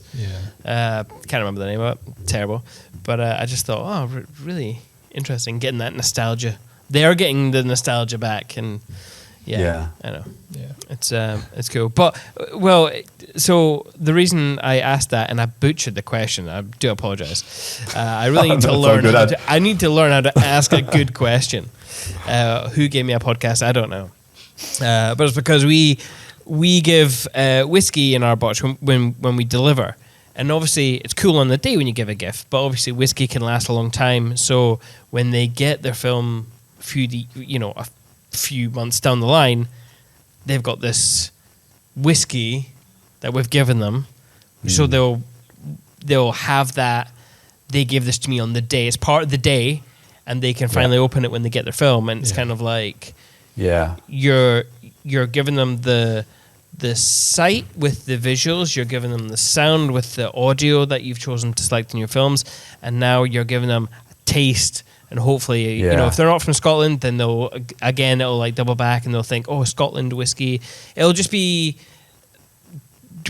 [SPEAKER 2] Can't remember the name of it. Terrible. But I just thought, oh, really interesting, getting that nostalgia. They are getting the nostalgia back, and I know. It's cool. But well, so the reason I asked that, and I butchered the question, I do apologize. I really need to learn. I need to learn how to ask a good question. Who gave me a podcast? I don't know. But it's because we give whiskey in our box when we deliver. And obviously, it's cool on the day when you give a gift, but obviously, whiskey can last a long time. So when they get their film, a few months down the line, they've got this whiskey that we've given them. So they'll have that. They give this to me on the day. It's part of the day, and they can finally open it when they get their film. And it's kind of like, you're giving them the sight with the visuals, you're giving them the sound with the audio that you've chosen to select in your films, and now you're giving them a taste. And hopefully, you know, if they're not from Scotland, then it'll like double back, and they'll think, oh, Scotland whiskey. It'll just be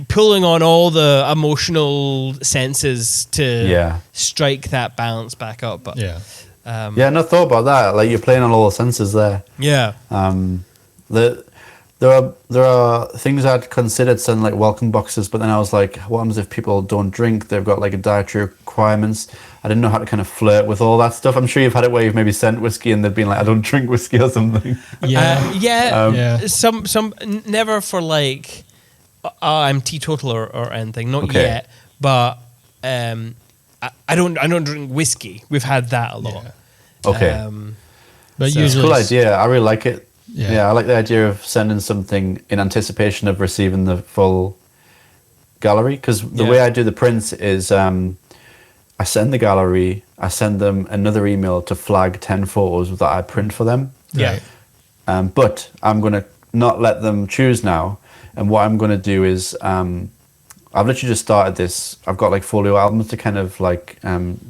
[SPEAKER 2] pulling on all the emotional senses to strike that balance back up. But
[SPEAKER 4] no thought about that. Like you're playing on all the senses there. There are things I'd considered sending like welcome boxes, but then I was like, what happens if people don't drink? They've got like a dietary requirements. I didn't know how to kind of flirt with all that stuff. I'm sure you've had it where you've maybe sent whiskey and they've been like, I don't drink whiskey or something.
[SPEAKER 2] Some never for like, I'm teetotal or anything, not yet. But I don't drink whiskey. We've had that a lot.
[SPEAKER 4] Okay.
[SPEAKER 3] But
[SPEAKER 2] So-
[SPEAKER 3] usually,
[SPEAKER 4] Cool idea. I really like it.
[SPEAKER 3] Yeah.
[SPEAKER 4] Yeah, I like the idea of sending something in anticipation of receiving the full gallery. Because the
[SPEAKER 2] Yeah.
[SPEAKER 4] way I do the prints is I send the gallery, I send them another email to flag 10 photos that I print for them.
[SPEAKER 2] Yeah.
[SPEAKER 3] Right.
[SPEAKER 4] But I'm going to not let them choose now. And what I'm going to do is I've literally just started this. I've got like folio albums to kind of like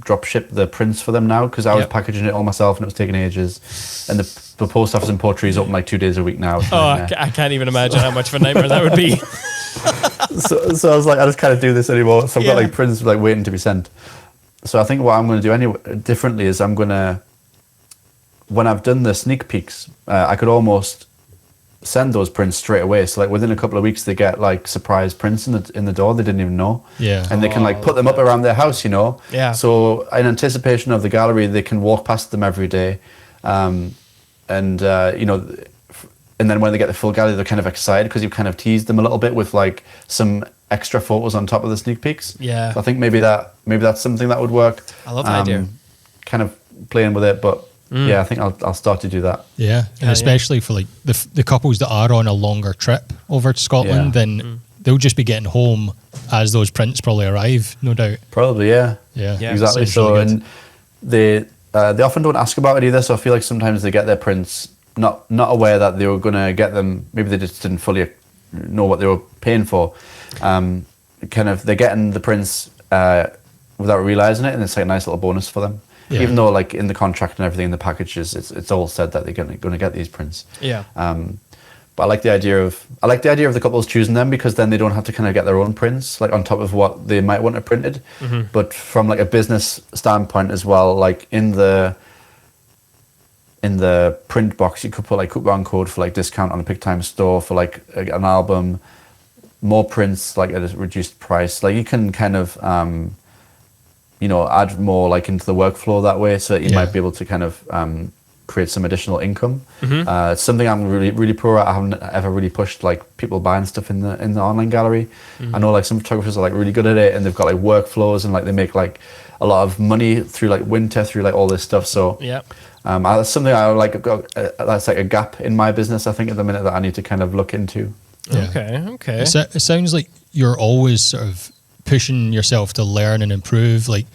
[SPEAKER 4] drop ship the prints for them now, because I was
[SPEAKER 2] Yep.
[SPEAKER 4] packaging it all myself and it was taking ages. And the post office in Portree is open like 2 days a week now.
[SPEAKER 2] Oh, I can't even imagine how much of a nightmare that would be.
[SPEAKER 4] So I was like, I just can't do this anymore. So I've got
[SPEAKER 2] Yeah.
[SPEAKER 4] like prints like waiting to be sent. So I think what I'm going to do anyway differently is I'm going to, when I've done the sneak peeks, I could almost send those prints straight away. So like within a couple of weeks, they get like surprise prints in the door they didn't even know.
[SPEAKER 3] Yeah.
[SPEAKER 4] And they can like put them up around their house, you know.
[SPEAKER 2] Yeah.
[SPEAKER 4] So in anticipation of the gallery, they can walk past them every day, and you know, and then when they get the full gallery, they're kind of excited because you've kind of teased them a little bit with like some extra photos on top of the sneak peeks.
[SPEAKER 2] Yeah.
[SPEAKER 4] So I think maybe that's something that would work.
[SPEAKER 2] I love that idea.
[SPEAKER 4] Kind of playing with it, but yeah, I think I'll start to do that.
[SPEAKER 3] Yeah, and
[SPEAKER 2] yeah.
[SPEAKER 3] especially for like the couples that are on a longer trip over to Scotland,
[SPEAKER 4] Yeah.
[SPEAKER 3] then they'll just be getting home as those prints probably arrive, no doubt.
[SPEAKER 4] Probably, yeah.
[SPEAKER 3] Yeah,
[SPEAKER 2] Yeah.
[SPEAKER 4] Exactly.
[SPEAKER 3] Sounds
[SPEAKER 4] So,
[SPEAKER 3] really good.
[SPEAKER 4] and they often don't ask about it either. So I feel like sometimes they get their prints not aware that they were going to get them. Maybe they just didn't fully know what they were paying for. Kind of they're getting the prints without realizing it, and it's like a nice little bonus for them.
[SPEAKER 3] Yeah.
[SPEAKER 4] Even though like in the contract and everything in the packages, it's all said that they're going to get these prints.
[SPEAKER 2] Yeah.
[SPEAKER 4] But I like the idea of the couples choosing them, because then they don't have to kind of get their own prints like on top of what they might want to printed. But from like a business standpoint as well, like in the print box, you could put like coupon code for like discount on a PicTime store for like an album, more prints like at a reduced price. Like you can kind of you know, add more like into the workflow that way, so that you
[SPEAKER 3] Yeah.
[SPEAKER 4] might be able to kind of create some additional income. It's something I'm really pro at. I haven't ever really pushed like people buying stuff in the online gallery. I know like some photographers are like really good at it, and they've got like workflows, and like they make like a lot of money through like winter, through like all this stuff. So
[SPEAKER 2] Yeah.
[SPEAKER 4] that's something I like. That's like a gap in my business, I think, at the minute, that I need to kind of look into.
[SPEAKER 3] Yeah.
[SPEAKER 2] Okay.
[SPEAKER 3] It sounds like you're always sort of pushing yourself to learn and improve, like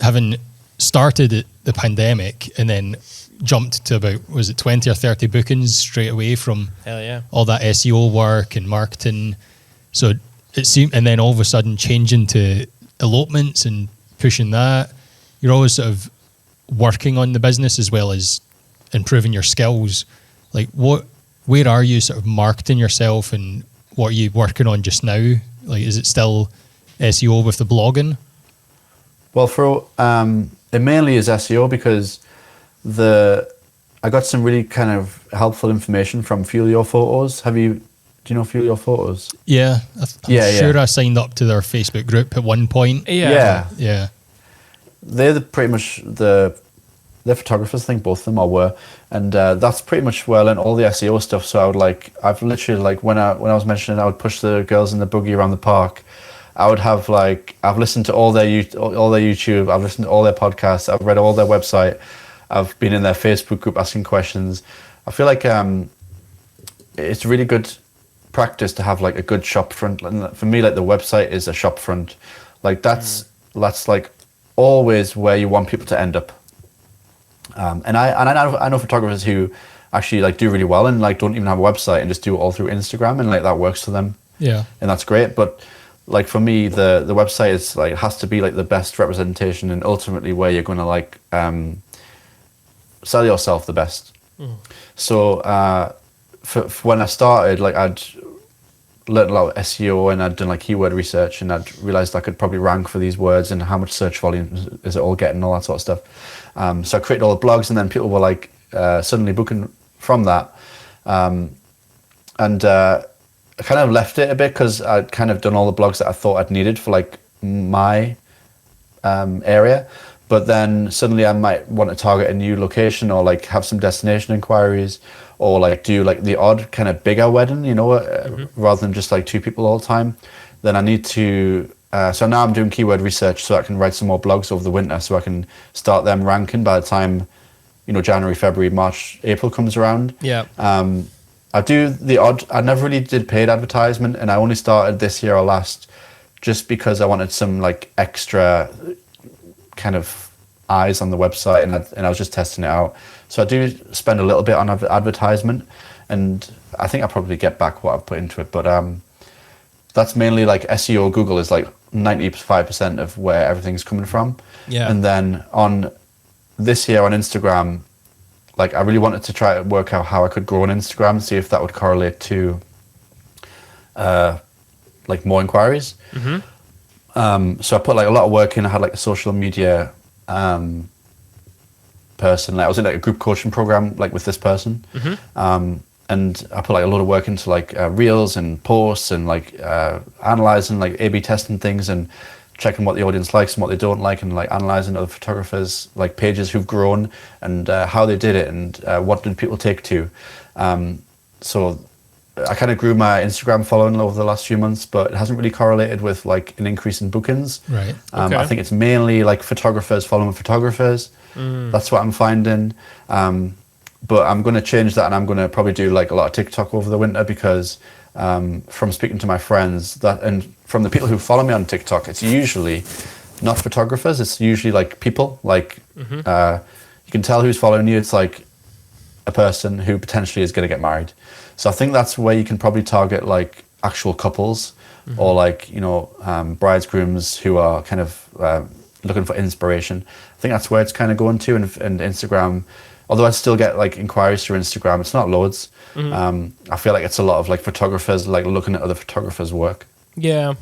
[SPEAKER 3] having started the pandemic and then jumped to about, was it 20 or 30 bookings straight away from
[SPEAKER 2] Hell yeah.
[SPEAKER 3] all that SEO work and marketing. So it seemed, and then all of a sudden changing to elopements and pushing that. You're always sort of working on the business as well as improving your skills. Like where are you sort of marketing yourself, and what are you working on just now? Like, is it still SEO with the blogging?
[SPEAKER 4] Well, for it mainly is SEO, because I got some really kind of helpful information from Fuel Your Photos. Do you know Fuel Your Photos?
[SPEAKER 3] Yeah, I'm
[SPEAKER 4] Yeah,
[SPEAKER 3] sure
[SPEAKER 4] yeah.
[SPEAKER 3] I signed up to their Facebook group at one point.
[SPEAKER 2] Yeah.
[SPEAKER 3] Yeah.
[SPEAKER 4] They're pretty much they're photographers. I think both of them were, and that's pretty much where I learned all the SEO stuff. So I've literally like when I was mentioning I would push the girls in the buggy around the park, I would have like, I've listened to all their YouTube, I've listened to all their podcasts, I've read all their website, I've been in their Facebook group asking questions. I feel like it's really good practice to have like a good shop front. And for me, like the website is a shop front. Like that's like always where you want people to end up. And I know photographers who actually like do really well and like don't even have a website and just do it all through Instagram, and like that works for them.
[SPEAKER 3] Yeah.
[SPEAKER 4] And that's great. But like for me, the website is like, has to be like the best representation and ultimately where you're going to like sell yourself the best. So for when I started, like I'd learned a lot of SEO and I'd done like keyword research, and I'd realized I could probably rank for these words and how much search volume is it all getting, all that sort of stuff. So I created all the blogs, and then people were like suddenly booking from that. And I kind of left it a bit because I'd kind of done all the blogs that I thought I'd needed for like my area. But then suddenly I might want to target a new location, or like have some destination inquiries, or like do like the odd kind of bigger wedding, you know, rather than just like 2 people all the time. Then I need to, so now I'm doing keyword research so I can write some more blogs over the winter, so I can start them ranking by the time January, February, March, April comes around.
[SPEAKER 2] Yeah.
[SPEAKER 4] I do the odd. I never really did paid advertisement, and I only started this year or last, just because I wanted some like extra kind of eyes on the website, and I was just testing it out. So I do spend a little bit on advertisement, and I think I'll probably get back what I've put into it. But that's mainly like SEO. Google is like 95% of where everything's coming from.
[SPEAKER 2] Yeah.
[SPEAKER 4] And then on this year on Instagram, like I really wanted to try to work out how I could grow on Instagram, see if that would correlate to like more inquiries. So I put like a lot of work in. I had like a social media person. Like I was in like a group coaching program like with this person. And I put like a lot of work into like reels and posts and like analyzing, like A/B testing things and checking what the audience likes and what they don't like, and like analyzing other photographers, like pages who've grown and how they did it and what did people take to. So I kind of grew my Instagram following over the last few months, but it hasn't really correlated with like an increase in bookings.
[SPEAKER 3] Right.
[SPEAKER 2] Okay.
[SPEAKER 4] I think it's mainly like photographers following photographers. That's what I'm finding. But I'm going to change that, and I'm going to probably do like a lot of TikTok over the winter, because from speaking to my friends and from the people who follow me on TikTok, it's usually not photographers. It's usually like people. Like you can tell who's following you. It's like a person who potentially is going to get married. So I think that's where you can probably target like actual couples or like bridegrooms who are kind of looking for inspiration. I think that's where it's kind of going to, and Instagram. Although I still get like inquiries through Instagram, it's not loads. I feel like it's a lot of like photographers like looking at other photographers' work.
[SPEAKER 2] Yeah,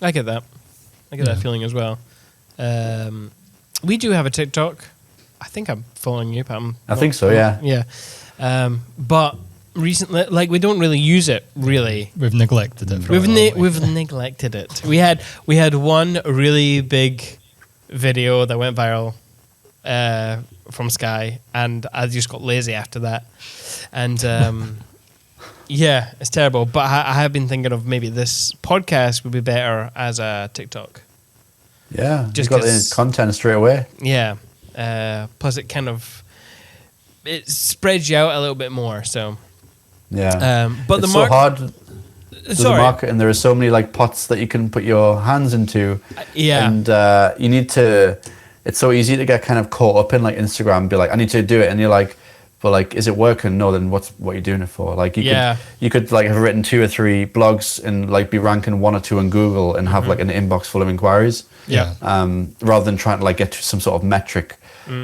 [SPEAKER 2] I get that. I get that feeling as well. We do have a TikTok. I think I'm following you, but
[SPEAKER 4] I think so, yeah.
[SPEAKER 2] Yeah. But recently, like, we don't really use it, really.
[SPEAKER 3] We've neglected it.
[SPEAKER 2] We've neglected it. We had one really big video that went viral from Skye, and I just got lazy after that. And yeah, it's terrible. But I have been thinking of maybe this podcast would be better as a TikTok.
[SPEAKER 4] Yeah,
[SPEAKER 2] Just
[SPEAKER 4] you got the content straight away.
[SPEAKER 2] Yeah. Plus it spreads you out a little bit more. So
[SPEAKER 4] yeah,
[SPEAKER 2] but
[SPEAKER 4] it's
[SPEAKER 2] the
[SPEAKER 4] so hard. There's a market, and there are so many like pots that you can put your hands into.
[SPEAKER 2] Yeah,
[SPEAKER 4] and you need to. It's so easy to get kind of caught up in like Instagram and be like, I need to do it, and you're like, but like, is it working? No, then what are you doing it for? Like you could like have written 2 or 3 blogs and like be ranking 1 or 2 in Google and have like an inbox full of inquiries.
[SPEAKER 2] Yeah.
[SPEAKER 4] Rather than trying to like get to some sort of metric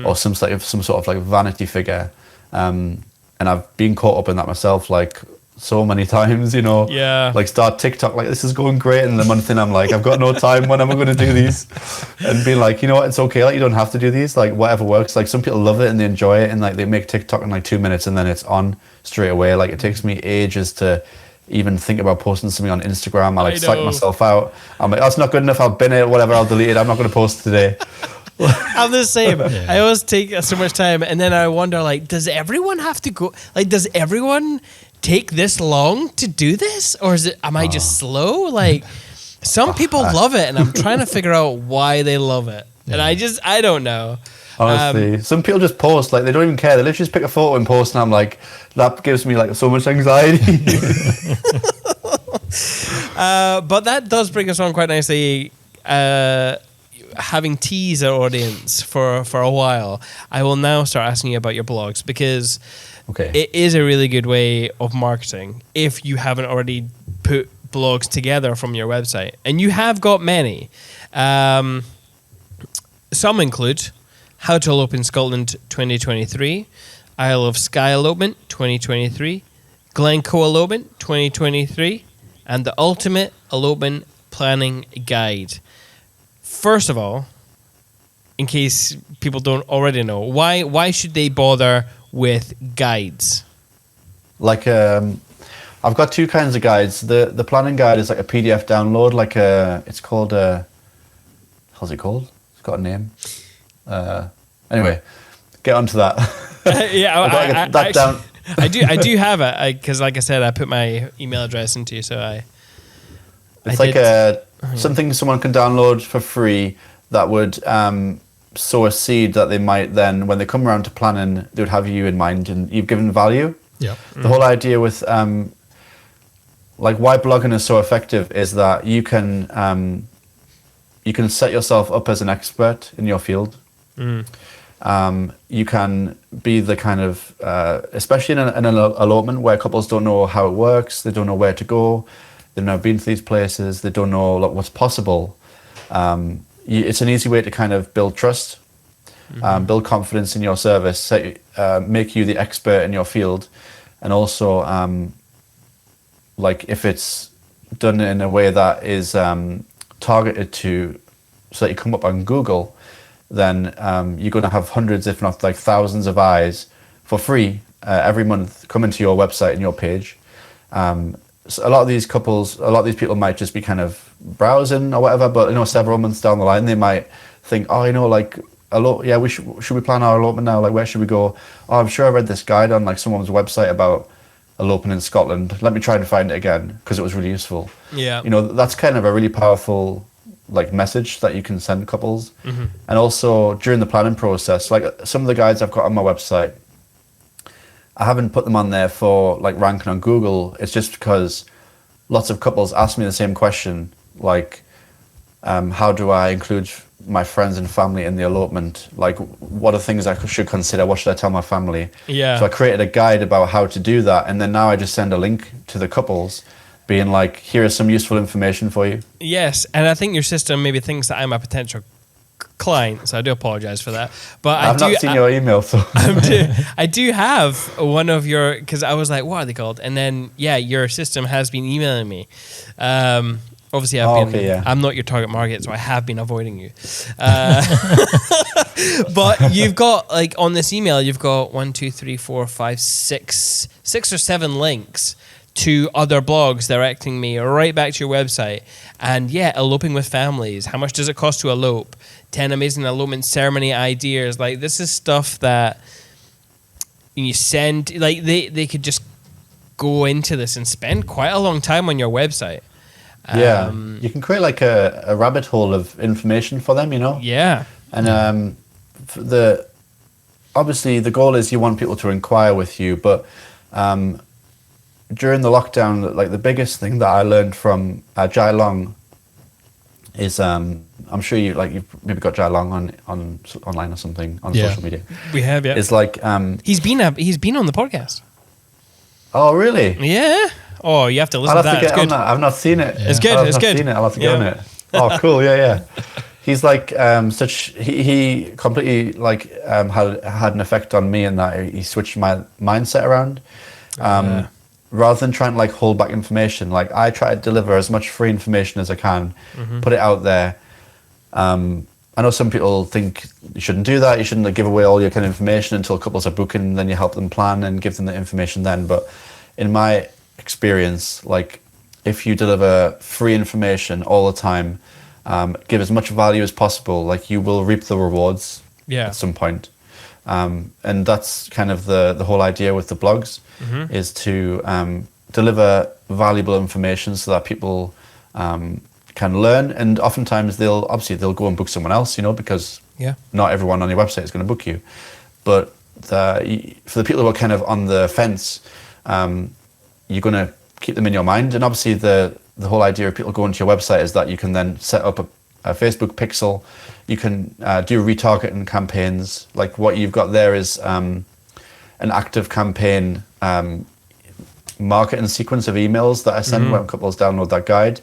[SPEAKER 4] or some sort of like vanity figure. And I've been caught up in that myself, like so many times,
[SPEAKER 2] Yeah.
[SPEAKER 4] like start TikTok, like this is going great, and the month in I'm like, I've got no time, when am I going to do these? And being like, you know what, it's okay, like you don't have to do these, like whatever works. Like some people love it and they enjoy it, and like they make TikTok in like 2 minutes and then it's on straight away. Like it takes me ages to even think about posting something on Instagram. I psych myself out. I'm like, that's not good enough, I'll bin it, whatever, I'll delete it, I'm not going to post today.
[SPEAKER 2] I'm the same. Yeah. I always take so much time, and then I wonder, like, does everyone have to go? Like, does everyone take this long to do this, or am I just slow? Like, some people love it, and I'm trying to figure out why they love it, and I don't know.
[SPEAKER 4] Honestly, some people just post, like they don't even care. They literally just pick a photo and post, and I'm like, that gives me like so much anxiety.
[SPEAKER 2] But that does bring us on quite nicely. Having teased our audience for a while, I will now start asking you about your blogs, because it is a really good way of marketing if you haven't already put blogs together from your website, and you have got many. Some include How to Elope in Scotland 2023, Isle of Skye Elopement 2023, Glencoe Elopement 2023, and the Ultimate Elopement Planning Guide. First of all, in case people don't already know, why should they bother with guides? Like,
[SPEAKER 4] I've got 2 kinds of guides. The planning guide is like a PDF download, like it's called how's it called? It's got a name. Anyway, get onto that.
[SPEAKER 2] I do have it, because like I said, I put my email address into you, so
[SPEAKER 4] It's something someone can download for free that would sow a seed that they might then, when they come around to planning, they would have you in mind and you've given value.
[SPEAKER 3] Yeah.
[SPEAKER 4] The whole idea with like why blogging is so effective is that you can set yourself up as an expert in your field. You can be the kind of, especially in an elopement where couples don't know how it works, they don't know where to go, they've never been to these places, they don't know what's possible. It's an easy way to kind of build trust, build confidence in your service, make you the expert in your field, and also like if it's done in a way that is targeted to, so that you come up on Google, then you're going to have hundreds, if not like thousands of eyes for free every month coming to your website and your page. So a lot of these couples, a lot of these people might just be kind of browsing or whatever, but several months down the line, they might think, like should we plan our elopement now? Like, where should we go? Oh, I'm sure I read this guide on like someone's website about eloping in Scotland. Let me try and find it again because it was really useful.
[SPEAKER 2] Yeah.
[SPEAKER 4] That's kind of a really powerful like message that you can send couples. And also during the planning process, like some of the guides I've got on my website, I haven't put them on there for like ranking on Google. It's just because lots of couples ask me the same question, like how do I include my friends and family in the elopement? Like, what are things I should consider? What should I tell my family?
[SPEAKER 2] Yeah.
[SPEAKER 4] So I created a guide about how to do that, and then now I just send a link to the couples being like, here is some useful information for you.
[SPEAKER 2] Yes, and I think your system maybe thinks that I'm a potential client, so I do apologize for that. But
[SPEAKER 4] I've not seen your email, so
[SPEAKER 2] I do have one of your, because I was like, what are they called? And then your system has been emailing me. Obviously, I'm not your target market, so I have been avoiding you. But you've got, like, on this email, you've got 6 or 7 links to other blogs directing me right back to your website. And eloping with families. How much does it cost to elope? 10 amazing elopement ceremony ideas. Like, this is stuff that you send, like, they could just go into this and spend quite a long time on your website.
[SPEAKER 4] You can create like a rabbit hole of information for them,
[SPEAKER 2] Yeah.
[SPEAKER 4] And obviously the goal is you want people to inquire with you, but during the lockdown, like the biggest thing that I learned from Jai Long is I'm sure you've maybe got Jai Long on online or something on social media.
[SPEAKER 2] We have, yeah.
[SPEAKER 4] It's like
[SPEAKER 2] he's been on the podcast.
[SPEAKER 4] Oh, really?
[SPEAKER 2] Yeah. Oh, you have to listen to that. It's good.
[SPEAKER 4] I've not seen it.
[SPEAKER 2] Yeah. It's good.
[SPEAKER 4] I've
[SPEAKER 2] it's
[SPEAKER 4] not
[SPEAKER 2] good.
[SPEAKER 4] Seen it. I'll have to get on it. Oh, cool. Yeah. He's like he completely like had an effect on me in that he switched my mindset around. Rather than trying to like hold back information, like I try to deliver as much free information as I can, put it out there. I know some people think you shouldn't do that. You shouldn't like, give away all your kind of information until couples are booking, and then you help them plan and give them the information then. But in my experience, like if you deliver free information all the time, give as much value as possible, like you will reap the rewards at some point. And that's kind of the whole idea with the blogs, is to deliver valuable information so that people can learn. And oftentimes they'll go and book someone else, because not everyone on your website is going to book you. But for the people who are kind of on the fence, you're going to keep them in your mind. And obviously the whole idea of people going to your website is that you can then set up a Facebook pixel. You can do retargeting campaigns. Like what you've got there is an active campaign marketing sequence of emails that I send when couples download that guide.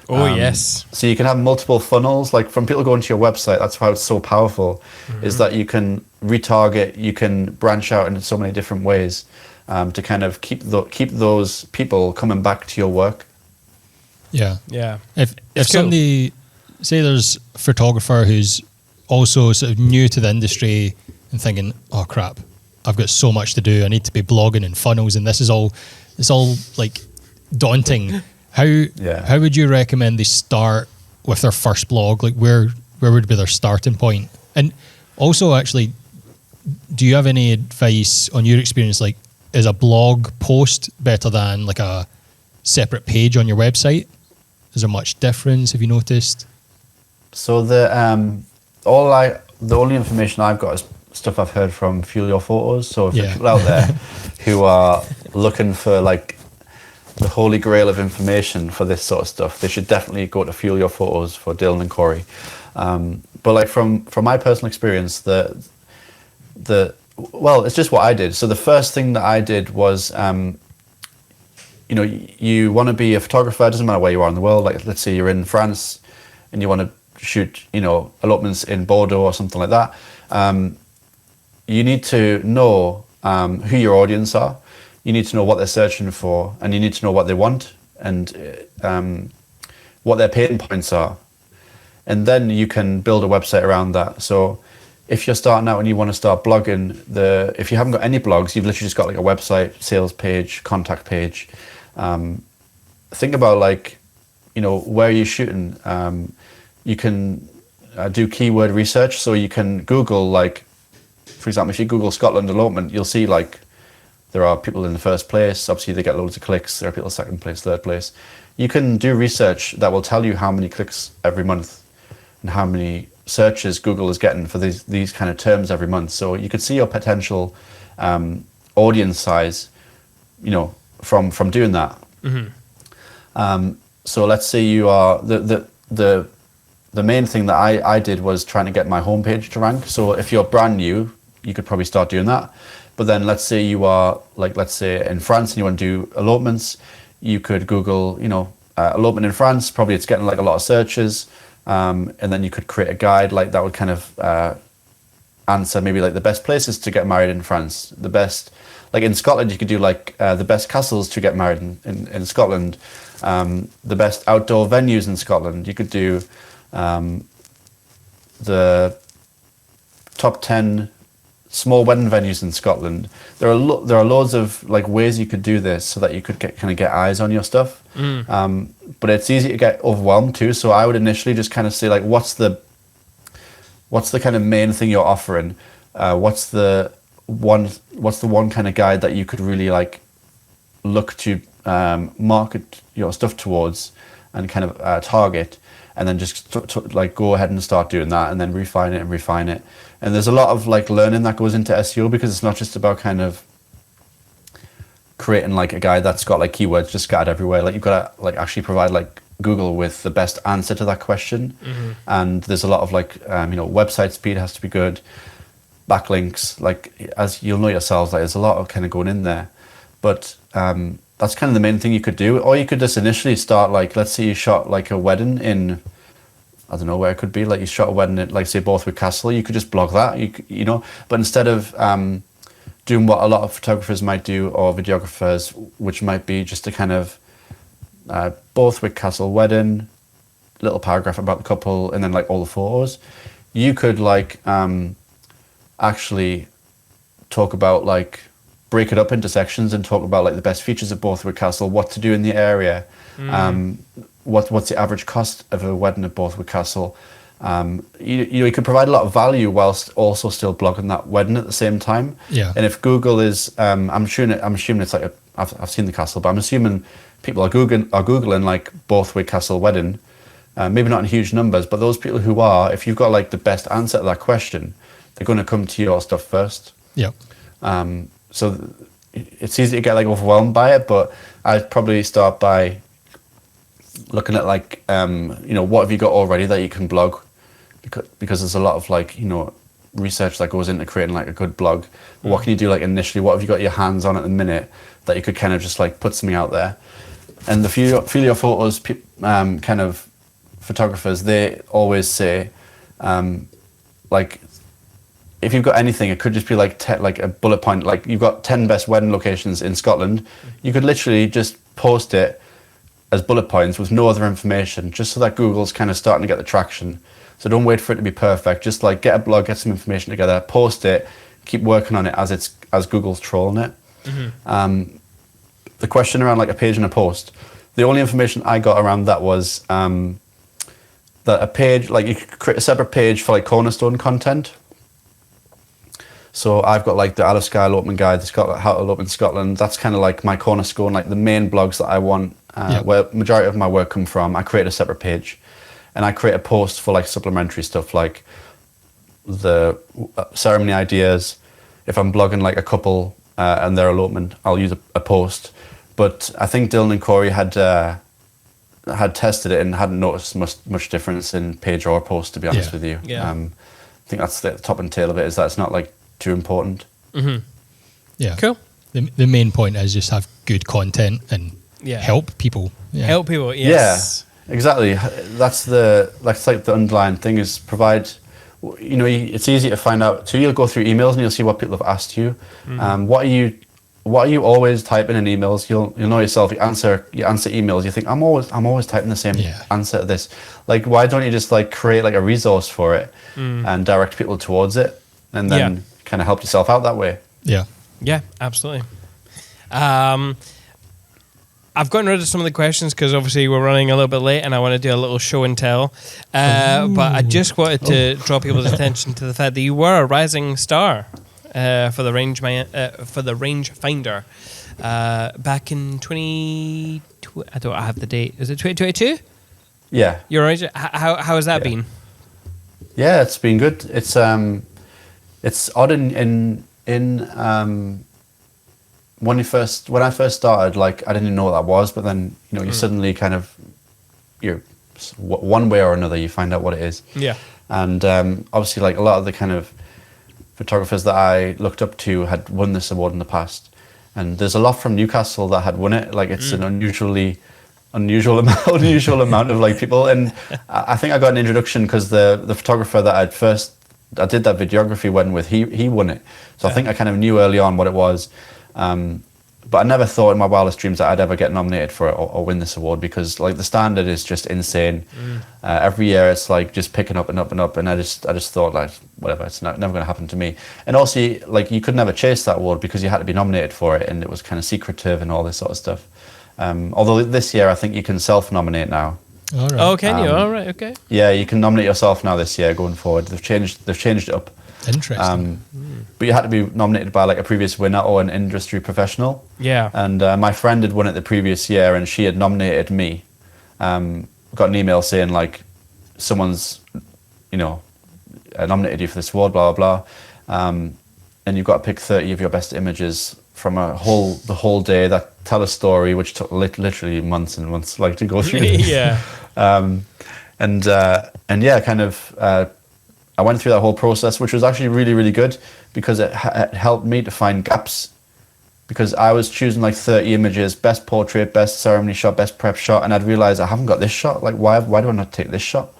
[SPEAKER 2] Yes.
[SPEAKER 4] So you can have multiple funnels, like from people going to your website. That's why it's so powerful, is that you can retarget, you can branch out in so many different ways to kind of keep those people coming back to your work.
[SPEAKER 3] Yeah. If
[SPEAKER 2] cool.
[SPEAKER 3] somebody, say there's a photographer who's also sort of new to the industry and thinking, oh crap, I've got so much to do. I need to be blogging and funnels, and it's all like daunting. How would you recommend they start with their first blog? Like where would be their starting point? And also, actually, do you have any advice on your experience? Like, is a blog post better than like a separate page on your website? Is there much difference? Have you noticed?
[SPEAKER 4] So all the only information I've got is stuff I've heard from Fuel Your Photos. So if there's
[SPEAKER 3] Yeah.
[SPEAKER 4] people out there who are looking for like the holy grail of information for this sort of stuff, they should definitely go to Fuel Your Photos for Dylan and Corey. But like from my personal experience, well, it's just what I did. So the first thing that I did was, you know, you want to be a photographer. It doesn't matter where you are in the world. Like, let's say you're in France and you want to shoot, you know, elopements in Bordeaux or something like that. You need to know who your audience are. You need to know what they're searching for, and you need to know what they want and what their pain points are. And then you can build a website around that. So if you're starting out and you want to start blogging, if you haven't got any blogs, you've literally just got like a website, sales page, contact page. Think about like, you know, where are you shooting? You can do keyword research. So you can Google, like, for example, if you Google Scotland elopement, you'll see like there are people in the first place. Obviously, they get loads of clicks. There are people second place, third place. You can do research that will tell you how many clicks every month and how many searches Google is getting for these kind of terms every month. So you could see your potential audience size, you know, from doing that. So let's say you are the main thing that I did was trying to get my homepage to rank. So if you're brand new, you could probably start doing that. But then let's say you are, like, let's say in France and you want to do elopements, you could Google, you know, elopement in France. Probably it's getting like a lot of searches. And then you could create a guide like that would kind of answer maybe like the best places to get married in France. The best, like in Scotland, you could do like the best castles to get married in Scotland. The best outdoor venues in Scotland. You could do the top 10 small wedding venues in Scotland. There are loads of like ways you could do this so that you could get eyes on your stuff. But it's easy to get overwhelmed too. So I would initially just kind of say like, what's the kind of main thing you're offering? What's the one kind of guide that you could really like look to market your stuff towards and kind of target, and then just like go ahead and start doing that, and then refine it. And there's a lot of like learning that goes into SEO, because it's not just about kind of creating like a guide that's got like keywords just scattered everywhere. Like you've got to like actually provide like Google with the best answer to that question. And there's a lot of like you know, website speed has to be good, backlinks, like as you'll know yourselves, like there's a lot of kind of going in there. But that's kind of the main thing you could do. Or you could just initially start like, let's say you shot like a wedding in, I don't know where it could be, like you shot a wedding at, like say Borthwick Castle, you could just blog that, you know. But instead of doing what a lot of photographers might do, or videographers, which might be just a kind of Borthwick Castle wedding, little paragraph about the couple, and then like all the photos, you could like actually talk about like, break it up into sections and talk about like the best features of Borthwick Castle, what to do in the area, what's the average cost of a wedding at Borthwick Castle. You could provide a lot of value whilst also still blogging that wedding at the same time.
[SPEAKER 3] Yeah.
[SPEAKER 4] And if Google is, I'm assuming it's like I've seen the castle, but I'm assuming people are googling like Borthwick Castle wedding. Maybe not in huge numbers, but those people who are, if you've got like the best answer to that question, they're going to come to your stuff first.
[SPEAKER 3] Yeah.
[SPEAKER 4] So it's easy to get like overwhelmed by it, but I'd probably start by looking at like, you know, what have you got already that you can blog? Because there's a lot of like, you know, research that goes into creating like a good blog. What can you do like initially? What have you got your hands on at the minute that you could kind of just like put something out there? And the Feel Your Photos kind of photographers, they always say, like, if you've got anything, it could just be like like a bullet point, like you've got 10 best wedding locations in Scotland. You could literally just post it as bullet points with no other information, just so that Google's kind of starting to get the traction. So don't wait for it to be perfect. Just like get a blog, get some information together, post it, keep working on it as Google's trolling it. The question around like a page and a post, the only information I got around that was that a page, like you could create a separate page for like cornerstone content. So I've got like the Isle of Skye elopement guide, how to elope in Scotland. That's kind of like my cornerstone, like the main blogs that I want, where majority of my work come from. I create a separate page, and I create a post for like supplementary stuff, like the ceremony ideas. If I'm blogging like a couple and their elopement, I'll use a post. But I think Dylan and Corey had tested it and hadn't noticed much difference in page or post, to be honest with you.
[SPEAKER 2] Yeah.
[SPEAKER 4] I think that's the top and tail of it, is that it's not like too important.
[SPEAKER 2] Mm-hmm.
[SPEAKER 3] Yeah.
[SPEAKER 2] Cool.
[SPEAKER 3] The main point is just have good content and help people. Yeah.
[SPEAKER 2] Help people, yes.
[SPEAKER 4] Yeah, exactly. That's like the underlying thing, is provide, you know, it's easy to find out. So you'll go through emails and you'll see what people have asked you. What are you always typing in emails? You'll know yourself. You answer emails. You think I'm always typing the same answer to this. Like, why don't you just like create like a resource for it and direct people towards it, and then kind of help yourself out that way.
[SPEAKER 3] Yeah.
[SPEAKER 2] Yeah, absolutely. I've gotten rid of some of the questions because obviously we're running a little bit late and I want to do a little show and tell. But I just wanted to draw people's attention to the fact that you were a rising star for the rangefinder back in 20. I don't have the date. Is it 2022?
[SPEAKER 4] Yeah.
[SPEAKER 2] You're right. How has that been?
[SPEAKER 4] Yeah, it's been good. It's odd in when I first started, like I didn't know what that was, but then you suddenly kind of one way or another you find out what it is.
[SPEAKER 2] Yeah.
[SPEAKER 4] And obviously, like a lot of the kind of photographers that I looked up to had won this award in the past, and there's a lot from Newcastle that had won it. Like it's an unusual amount of like people, and I think I got an introduction because the photographer that I did that videography wedding with, he won it. So I think I kind of knew early on what it was. But I never thought in my wildest dreams that I'd ever get nominated for it or win this award, because like the standard is just insane. Every year it's like just picking up and up and up, and I just thought like whatever, it's never going to happen to me. And also like you could never chase that award because you had to be nominated for it, and it was kind of secretive and all this sort of stuff. Although this year I think you can self-nominate now.
[SPEAKER 3] All right.
[SPEAKER 2] Oh, can you? All right, okay.
[SPEAKER 4] Yeah, you can nominate yourself now this year going forward. They've changed it up.
[SPEAKER 3] Interesting.
[SPEAKER 4] But you had to be nominated by like a previous winner or an industry professional.
[SPEAKER 2] Yeah.
[SPEAKER 4] And my friend had won it the previous year, and she had nominated me. Got an email saying like, someone's, nominated you for this award, blah blah blah. And you've got to pick 30 of your best images from the whole day that tell a story, which took literally months and months like to go through.
[SPEAKER 2] Yeah.
[SPEAKER 4] I went through that whole process, which was actually really, really good, because it helped me to find gaps, because I was choosing like 30 images, best portrait, best ceremony shot, best prep shot, and I'd realize I haven't got this shot. Like, why do I not take this shot?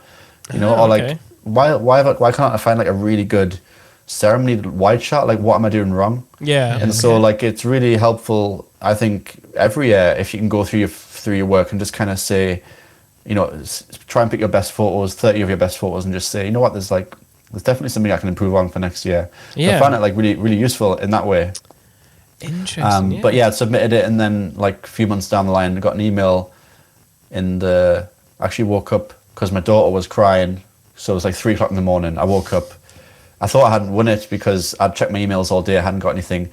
[SPEAKER 4] Or like, why can't I find like a really good ceremony wide shot? Like, what am I doing wrong?
[SPEAKER 2] Yeah.
[SPEAKER 4] And so like, it's really helpful, I think, every year if you can go through your work and just kind of say, try and pick your best photos, 30 of your best photos, and just say, you know what, there's definitely something I can improve on for next year. Yeah. So I found it like really, really useful in that way.
[SPEAKER 2] Interesting.
[SPEAKER 4] But yeah, I submitted it, and then like a few months down the line, I got an email actually woke up because my daughter was crying. So it was like 3:00 in the morning. I woke up. I thought I hadn't won it because I'd checked my emails all day. I hadn't got anything.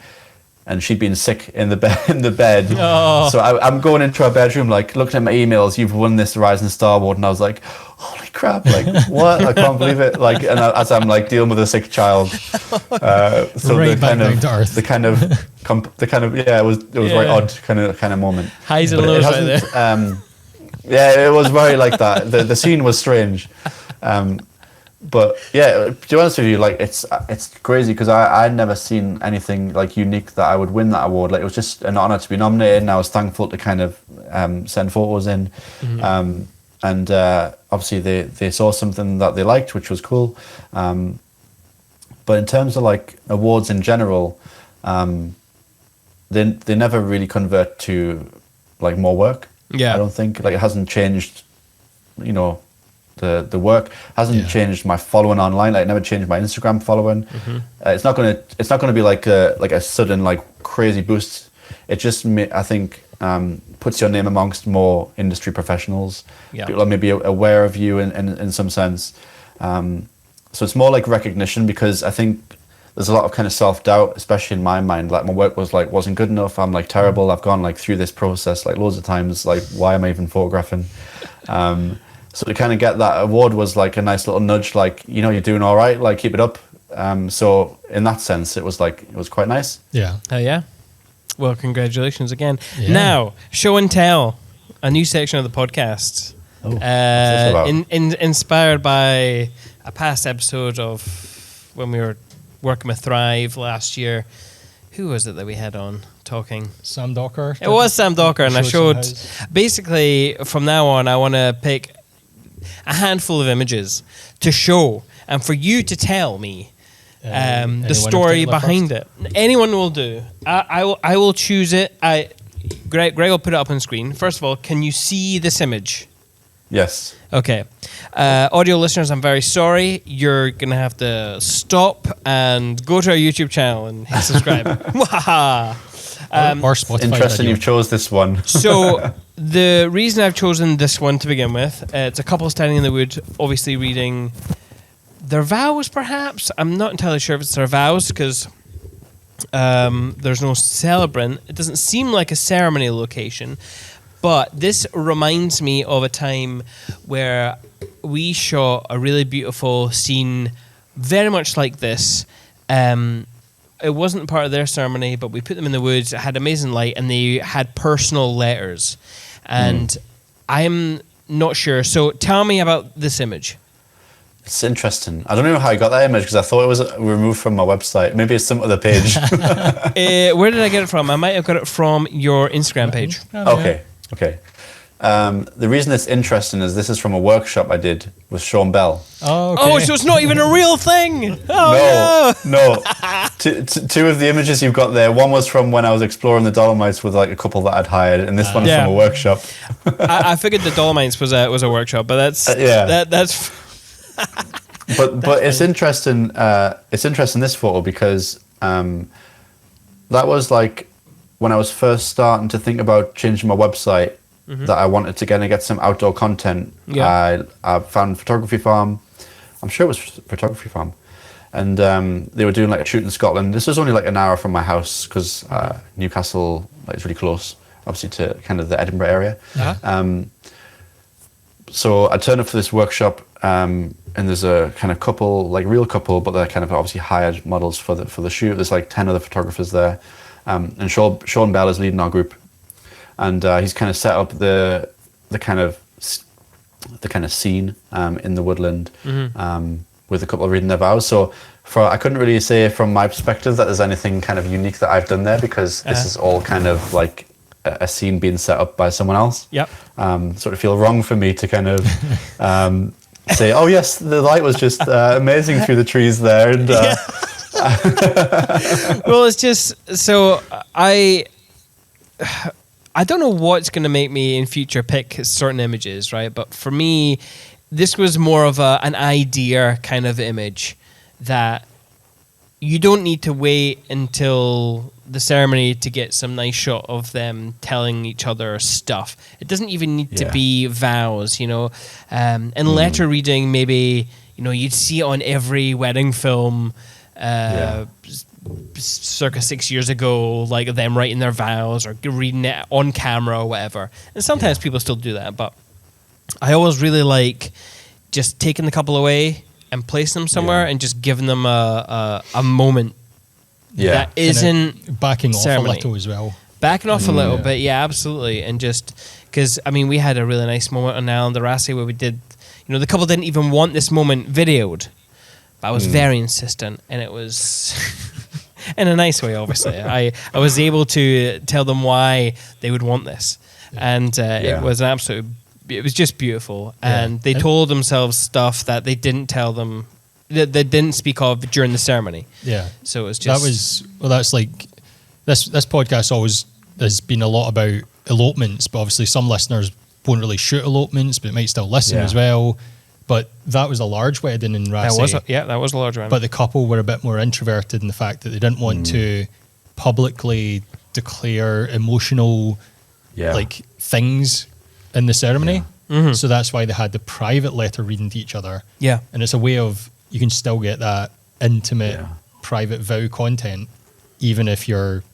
[SPEAKER 4] And she'd been sick in the bed.
[SPEAKER 2] Oh.
[SPEAKER 4] So I'm going into her bedroom, like looking at my emails. You've won this Rising Star Award, and I was like, "Holy crap! Like what? I can't believe it!" Like, and as I'm like dealing with a sick child, so
[SPEAKER 3] right back down to earth.
[SPEAKER 4] it was very odd kind of moment.
[SPEAKER 2] Highs and lows right there.
[SPEAKER 4] Yeah, it was very like that. The scene was strange. But yeah, to be honest with you, like it's crazy because I'd never seen anything like unique that I would win that award. Like it was just an honor to be nominated, and I was thankful to kind of send photos in. And obviously they saw something that they liked, which was cool. But in terms of like awards in general, they never really convert to like more work.
[SPEAKER 2] Yeah,
[SPEAKER 4] I don't think like it hasn't changed. The work hasn't changed my following online. Like it never changed my Instagram following. It's not gonna be like a sudden like crazy boost. It just I think puts your name amongst more industry professionals.
[SPEAKER 2] Yeah.
[SPEAKER 4] People are maybe aware of you in some sense. So it's more like recognition, because I think there's a lot of kind of self-doubt, especially in my mind. Like my work wasn't good enough. I'm like terrible. I've gone like through this process like loads of times. Like why am I even photographing? So to kind of get that award was like a nice little nudge, like, you know, you're doing all right, like keep it up. So in that sense, it was quite nice.
[SPEAKER 3] Yeah.
[SPEAKER 2] Oh yeah. Well, congratulations again.
[SPEAKER 3] Yeah.
[SPEAKER 2] Now, show and tell, a new section of the podcast.
[SPEAKER 4] Oh, what's this about?
[SPEAKER 2] Inspired by a past episode of when we were working with Thrive last year. Who was it that we had on talking?
[SPEAKER 3] Sam Docker.
[SPEAKER 2] It was Sam Docker, and I showed.
[SPEAKER 3] some
[SPEAKER 2] Basically, from now on, I want to pick a handful of images to show, and for you to tell me the story behind it. Anyone will do. I will choose it. Greg will put it up on screen. First of all, can you see this image?
[SPEAKER 4] Yes.
[SPEAKER 2] Okay. Audio listeners, I'm very sorry. You're going to have to stop and go to our YouTube channel and hit subscribe.
[SPEAKER 3] or Spotify.
[SPEAKER 4] Interesting
[SPEAKER 3] video.
[SPEAKER 4] you've chose this one.
[SPEAKER 2] So the reason I've chosen this one to begin with, it's a couple standing in the wood, obviously reading their vows, perhaps. I'm not entirely sure if it's their vows because there's no celebrant. It doesn't seem like a ceremony location. But this reminds me of a time where we shot a really beautiful scene, very much like this. It wasn't part of their ceremony, but we put them in the woods. It had amazing light, and they had personal letters. And I'm not sure. So tell me about this image.
[SPEAKER 4] It's interesting. I don't know how I got that image because I thought it was removed from my website. Maybe it's some other page.
[SPEAKER 2] Where did I get it from? I might have got it from your Instagram page.
[SPEAKER 4] Okay. The reason it's interesting is this is from a workshop I did with Sean Bell.
[SPEAKER 3] Oh, okay.
[SPEAKER 2] Oh, so it's not even a real thing. Oh,
[SPEAKER 4] No. Two of the images you've got there, one was from when I was exploring the Dolomites with like a couple that I'd hired, and this one's from a workshop.
[SPEAKER 2] I figured the Dolomites was a workshop, but that's that's.
[SPEAKER 4] But it's interesting. It's interesting this photo because that was like when I was first starting to think about changing my website. That I wanted to get some outdoor content.
[SPEAKER 2] Yeah.
[SPEAKER 4] I found Photography Farm. I'm sure it was Photography Farm, and they were doing like a shoot in Scotland. This was only like an hour from my house because Newcastle is really close, obviously, to kind of the Edinburgh area. So I turned up for this workshop, and there's a kind of couple, like real couple, but they're kind of obviously hired models for the shoot. There's like 10 other photographers there, and Sean Bell is leading our group, and he's kind of set up the kind of scene in the woodland with a couple reading their vows. So I couldn't really say from my perspective that there's anything kind of unique that I've done there because this is all kind of like a scene being set up by someone else.
[SPEAKER 2] Yep.
[SPEAKER 4] Sort of feel wrong for me to kind of say, oh yes, the light was just amazing through the trees there. And,
[SPEAKER 2] well, it's just so I don't know what's going to make me in future pick certain images, right? But for me, this was more of an idea kind of image that you don't need to wait until the ceremony to get some nice shot of them telling each other stuff. It doesn't even need to be vows, you know. And letter reading, maybe, you know, you'd see it on every wedding film circa 6 years ago, like them writing their vows or reading it on camera or whatever. And sometimes people still do that, but I always really like just taking the couple away and placing them somewhere and just giving them a moment that isn't
[SPEAKER 3] backing
[SPEAKER 2] ceremony.
[SPEAKER 3] off a little as well.
[SPEAKER 2] Backing off a little bit, yeah, absolutely. And just because, I mean, we had a really nice moment on Island of Skye where we did, you know, the couple didn't even want this moment videoed, but I was very insistent, and it was in a nice way, obviously. I was able to tell them why they would want this, and it was an absolute. It was just beautiful, and they told themselves stuff that they didn't tell them, that they didn't speak of during the ceremony. Yeah, so it was just
[SPEAKER 3] that's like this podcast always has been a lot about elopements, but obviously some listeners won't really shoot elopements, but might still listen as well. But that was a large wedding in Rassay.
[SPEAKER 2] That was a large wedding.
[SPEAKER 3] But the couple were a bit more introverted in the fact that they didn't want to publicly declare emotional like things in the ceremony. So that's why they had the private letter reading to each other. Yeah. And it's a way of, you can still get that intimate private vow content even if your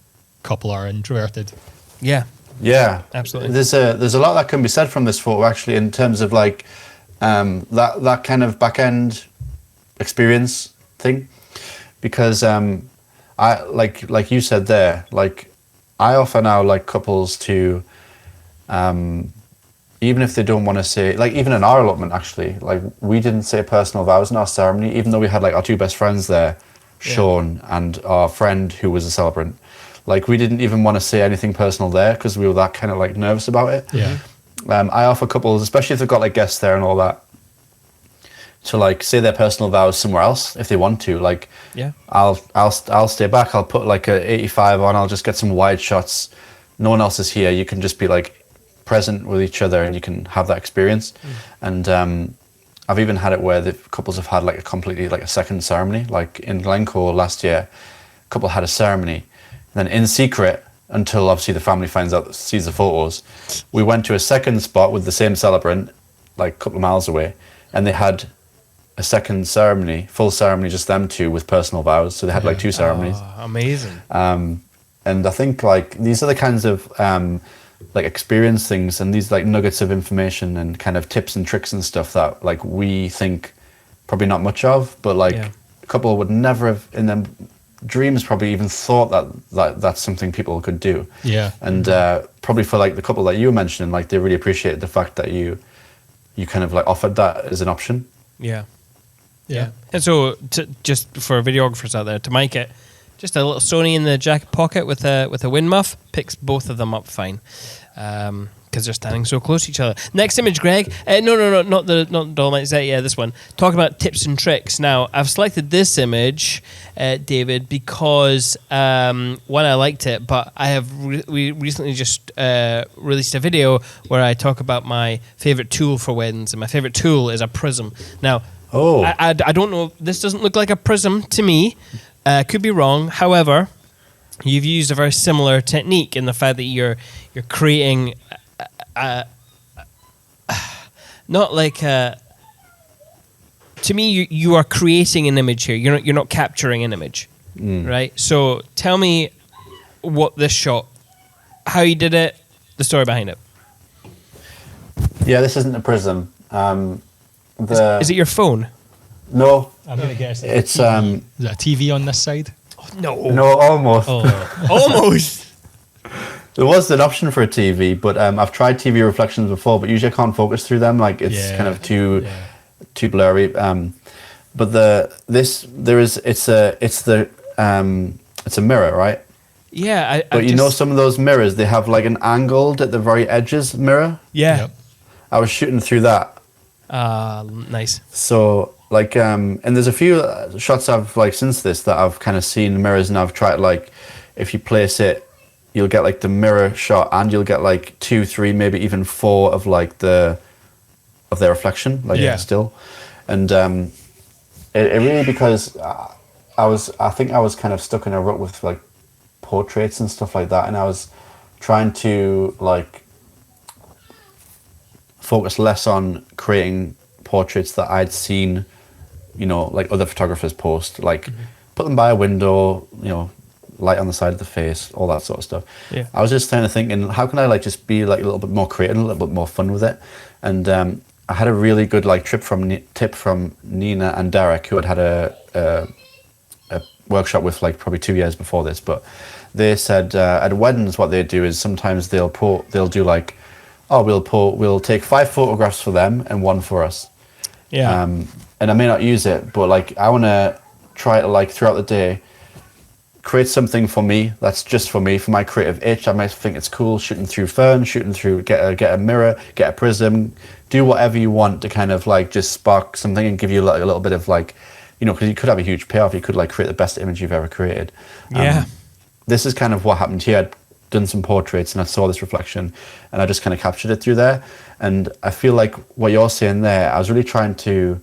[SPEAKER 3] couple are introverted.
[SPEAKER 4] Yeah,
[SPEAKER 2] absolutely.
[SPEAKER 4] There's a lot that can be said from this photo actually in terms of like that kind of back end experience thing, because I like you said there, like I offer now like couples to even if they don't want to say, like even in our elopement actually, like we didn't say personal vows in our ceremony, even though we had like our two best friends there, Sean and our friend who was a celebrant. Like we didn't even want to say anything personal there because we were that kind of like nervous about it.
[SPEAKER 3] Yeah.
[SPEAKER 4] I offer couples, especially if they've got like guests there and all that, to like say their personal vows somewhere else if they want to. Like, I'll stay back. I'll put like a 85 on. I'll just get some wide shots. No one else is here. You can just be like present with each other and you can have that experience. And I've even had it where the couples have had like a completely like a second ceremony. Like in Glencoe last year, a couple had a ceremony, and then in secret, until obviously the family finds out, sees the photos, we went to a second spot with the same celebrant, like a couple of miles away, and they had a second ceremony, full ceremony, just them two with personal vows. So they had like two ceremonies.
[SPEAKER 2] Oh, amazing.
[SPEAKER 4] And I think like these are the kinds of like experience things and these like nuggets of information and kind of tips and tricks and stuff that like we think probably not much of, but like a couple would never have in their dreams probably even thought that that's something people could do. Yeah. And probably for like the couple that you were mentioning, like they really appreciated the fact that you kind of like offered that as an option.
[SPEAKER 2] Yeah. Yeah. And so just for videographers out there, to mic it, just a little Sony in the jacket pocket with a wind muff picks both of them up fine, because they're standing so close to each other. Next image, Greg. No, not the Dolomite Zet. Yeah, this one. Talking about tips and tricks. Now, I've selected this image, David, because one, I liked it, but I have we recently just released a video where I talk about my favorite tool for weddings, and my favorite tool is a prism. Now, I don't know. This doesn't look like a prism to me. Could be wrong. However, you've used a very similar technique in the fact that you're creating, not like to me you are creating an image here. You're not capturing an image, right? So tell me what this shot, how you did it, the story behind it.
[SPEAKER 4] Yeah, this isn't a prism.
[SPEAKER 2] Is it your phone?
[SPEAKER 4] No,
[SPEAKER 3] I'm gonna guess
[SPEAKER 4] it's
[SPEAKER 3] is that a TV on this side?
[SPEAKER 2] Oh, no,
[SPEAKER 4] almost.
[SPEAKER 2] Almost.
[SPEAKER 4] There was an option for a TV, but I've tried TV reflections before, but usually I can't focus through them. Like it's kind of too blurry. But it's a mirror, right?
[SPEAKER 2] Yeah,
[SPEAKER 4] but you know, some of those mirrors, they have like an angled at the very edges mirror.
[SPEAKER 2] Yeah. Yep.
[SPEAKER 4] I was shooting through that.
[SPEAKER 2] Nice.
[SPEAKER 4] So like, and there's a few shots I've like since this that I've kind of seen mirrors, and I've tried like, if you place it, you'll get like the mirror shot, and you'll get like 2, 3, maybe even 4 of like their reflection, like still, and it really, because I think I was kind of stuck in a rut with like portraits and stuff like that, and I was trying to like focus less on creating portraits that I'd seen, you know, like other photographers post, like put them by a window, you know, light on the side of the face, all that sort of stuff. Yeah. I was just kind of thinking, how can I like just be like a little bit more creative, a little bit more fun with it? And I had a really good like tip from Nina and Derek, who had a workshop with like probably 2 years before this, but they said at weddings what they do is sometimes they'll do like, we'll take 5 photographs for them and 1 for us. Yeah. And I may not use it, but like I want to try to like throughout the day create something for me that's just for me, for my creative itch. I might think it's cool shooting through fern, get a mirror, get a prism, do whatever you want to kind of like just spark something and give you like a little bit of like, you know, because you could have a huge payoff. You could like create the best image you've ever created. This is kind of what happened here. I'd done some portraits and I saw this reflection and I just kind of captured it through there. And I feel like what you're saying there, I was really trying to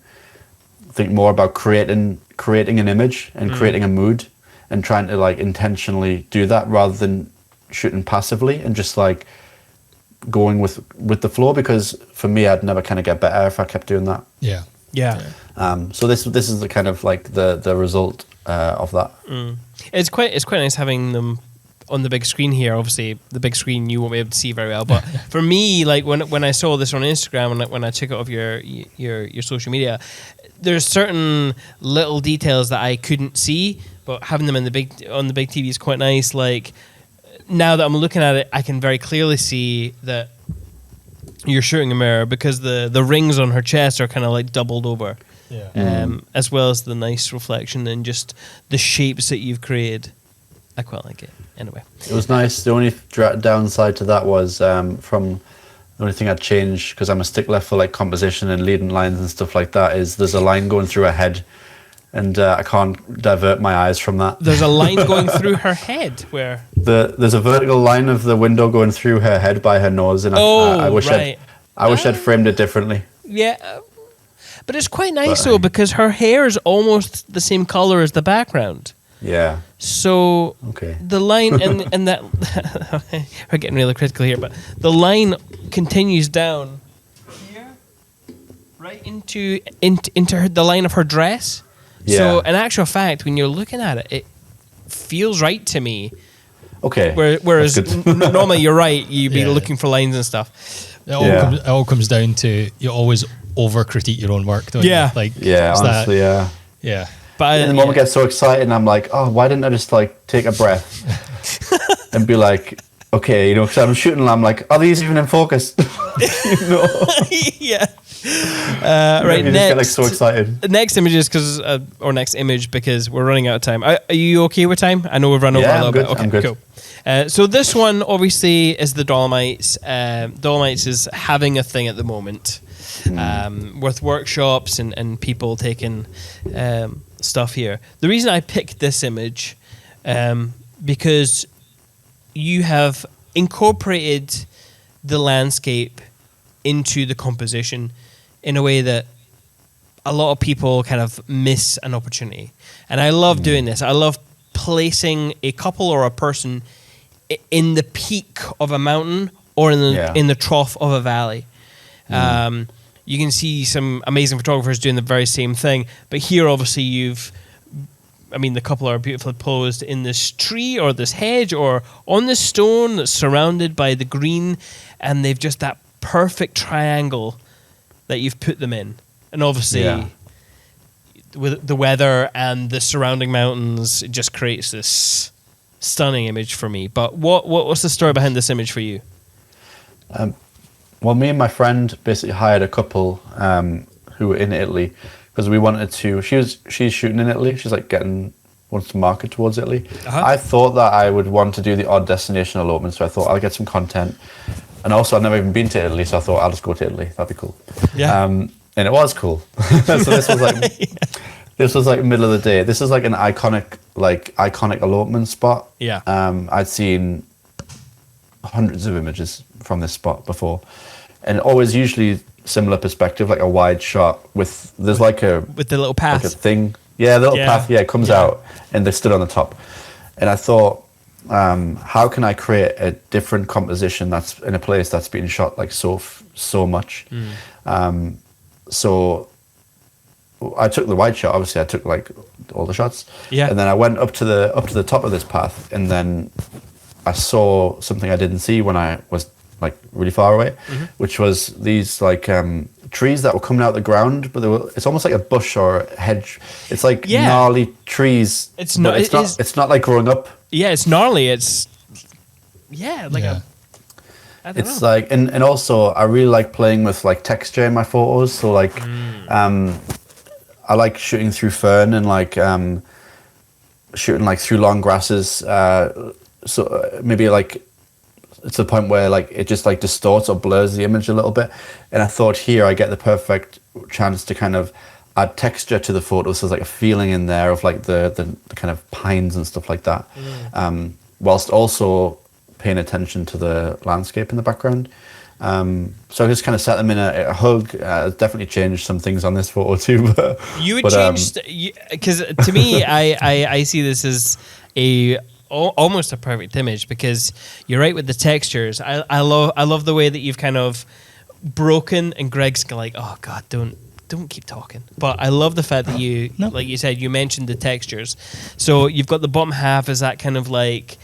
[SPEAKER 4] think more about creating an image and creating a mood, and trying to like intentionally do that rather than shooting passively and just like going with the flow, because for me I'd never kind of get better if I kept doing that. Yeah. So this is the kind of like the result of that.
[SPEAKER 2] It's quite nice having them on the big screen here. Obviously, the big screen you won't be able to see very well. But for me, like when I saw this on Instagram and when I took it off your social media, there's certain little details that I couldn't see, but having them on the big TV is quite nice. Like now that I'm looking at it, I can very clearly see that you're shooting a mirror because the rings on her chest are kind of like doubled over. Yeah. As well as the nice reflection and just the shapes that you've created. I quite like it. Anyway,
[SPEAKER 4] it was nice. The only downside to that was from the only thing I'd change, because I'm a stickler for like composition and leading lines and stuff like that, is there's a line going through her head, and I can't divert my eyes from that.
[SPEAKER 2] There's a line going through her head where
[SPEAKER 4] there's a vertical line of the window going through her head by her nose, and I wish I'd framed it differently.
[SPEAKER 2] Yeah. But it's quite nice though, because her hair is almost the same color as the background.
[SPEAKER 4] Yeah.
[SPEAKER 2] So the line and that we're getting really critical here, but the line continues down here, right into the line of her dress. Yeah. So in actual fact, when you're looking at it, it feels right to me.
[SPEAKER 4] Okay.
[SPEAKER 2] Whereas normally you're right, you'd be looking for lines and stuff.
[SPEAKER 3] It all comes down to you always over-critique your own work, don't you? Like,
[SPEAKER 4] honestly,
[SPEAKER 3] yeah.
[SPEAKER 4] But the moment I get so excited, and I'm like, oh, why didn't I just like take a breath and be like, okay, because I'm shooting, and I'm like, are these even in focus?
[SPEAKER 2] Yeah. Right.
[SPEAKER 4] You
[SPEAKER 2] next,
[SPEAKER 4] just get like so excited.
[SPEAKER 2] Next images, or next image, because we're running out of time. Are you okay with time? I know we've run over a little bit. Okay,
[SPEAKER 4] I'm good.
[SPEAKER 2] Cool. So this one obviously is the Dolomites. Dolomites is having a thing at the moment, with workshops and people taking stuff here. The reason I picked this image, because you have incorporated the landscape into the composition in a way that a lot of people kind of miss an opportunity. And I love doing this. I love placing a couple or a person in the peak of a mountain or in the trough of a valley. You can see some amazing photographers doing the very same thing. But here, obviously, the couple are beautifully posed in this tree or this hedge or on this stone that's surrounded by the green, and they've just that perfect triangle that you've put them in. And obviously, with the weather and the surrounding mountains, it just creates this stunning image for me. But what's the story behind this image for you?
[SPEAKER 4] Well, me and my friend basically hired a couple who were in Italy because we wanted to. She's shooting in Italy. She's like wants to market towards Italy. I thought that I would want to do the odd destination elopement, so I thought I'll get some content. And also, I've never even been to Italy, so I thought I'll just go to Italy. That'd be cool. Yeah. And it was cool. So this was like this was like middle of the day. This is like an iconic elopement spot. Yeah. I'd seen hundreds of images from this spot before, and always usually similar perspective, like a wide shot with the little path, like a thing. Yeah, the little path. Yeah, it comes out, and they stood on the top. And I thought, how can I create a different composition that's in a place that's been shot like so much? So I took the wide shot. Obviously, I took like all the shots. Yeah. And then I went up to the top of this path, and then I saw something I didn't see when I was like really far away, which was these like trees that were coming out of the ground, but it's almost like a bush or a hedge. It's like gnarly trees. It's not like growing up.
[SPEAKER 2] Yeah, it's gnarly. It's I don't know.
[SPEAKER 4] Like, and also I really like playing with like texture in my photos. So like, I like shooting through fern and like shooting like through long grasses. So maybe like it's the point where like it just like distorts or blurs the image a little bit. And I thought here I get the perfect chance to kind of add texture to the photo, so there's like a feeling in there of like the kind of pines and stuff like that, whilst also paying attention to the landscape in the background. So I just kind of set them in a hug. Definitely changed some things on this photo too. But
[SPEAKER 2] you would change because to me, I see this as almost a perfect image, because you're right with the textures. I love the way that you've kind of broken, and Greg's like, oh God, don't keep talking. But I love the fact that like you said, you mentioned the textures. So you've got the bottom half as that kind of like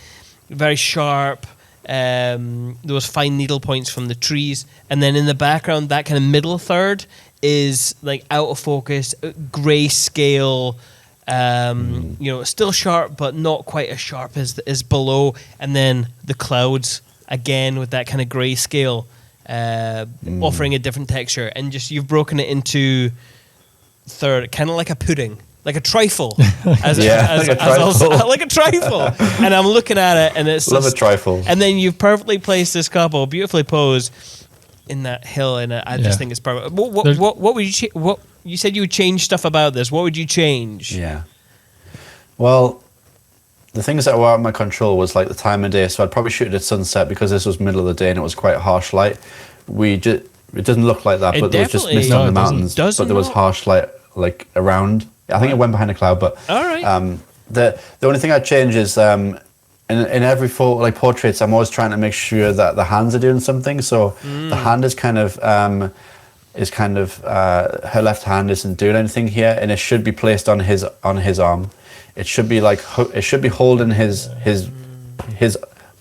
[SPEAKER 2] very sharp. Those fine needle points from the trees, and then in the background, that kind of middle third is like out of focus, grayscale. Still sharp, but not quite as sharp as below. And then the clouds again with that kind of grayscale, offering a different texture. And just you've broken it into third, kind of like a pudding. Like a trifle, like a trifle, and I'm looking at it, and it's
[SPEAKER 4] love a trifle.
[SPEAKER 2] And then you've perfectly placed this couple, beautifully posed in that hill, and I just think it's perfect. What would you what you said you would change stuff about this? What would you change?
[SPEAKER 4] Yeah, well, the things that were out of my control was like the time of day. So I'd probably shoot it at sunset because this was middle of the day and it was quite harsh light. It doesn't look like that, but there was just mist on the mountains, but there was harsh light like around. I think it went behind a cloud, but
[SPEAKER 2] all right.
[SPEAKER 4] The only thing I'd change is in every photo, like portraits, I'm always trying to make sure that the hands are doing something. So the hand is kind of her left hand isn't doing anything here, and it should be placed on his arm. It should be holding his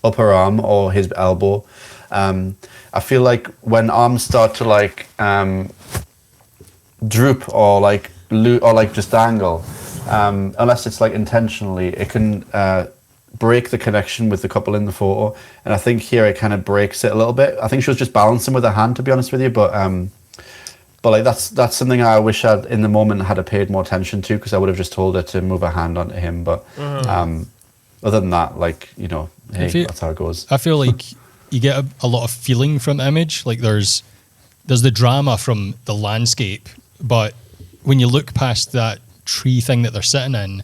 [SPEAKER 4] upper arm or his elbow. I feel like when arms start to like droop or like just angle, unless it's like intentionally, it can break the connection with the couple in the photo. And I think here it kind of breaks it a little bit. I think she was just balancing with her hand, to be honest with you, but like that's something I wish I'd in the moment had paid more attention to, because I would have just told her to move her hand onto him. But other than that, like, hey, that's how it goes.
[SPEAKER 3] I feel like you get a lot of feeling from the image. Like there's the drama from the landscape, but when you look past that tree thing that they're sitting in,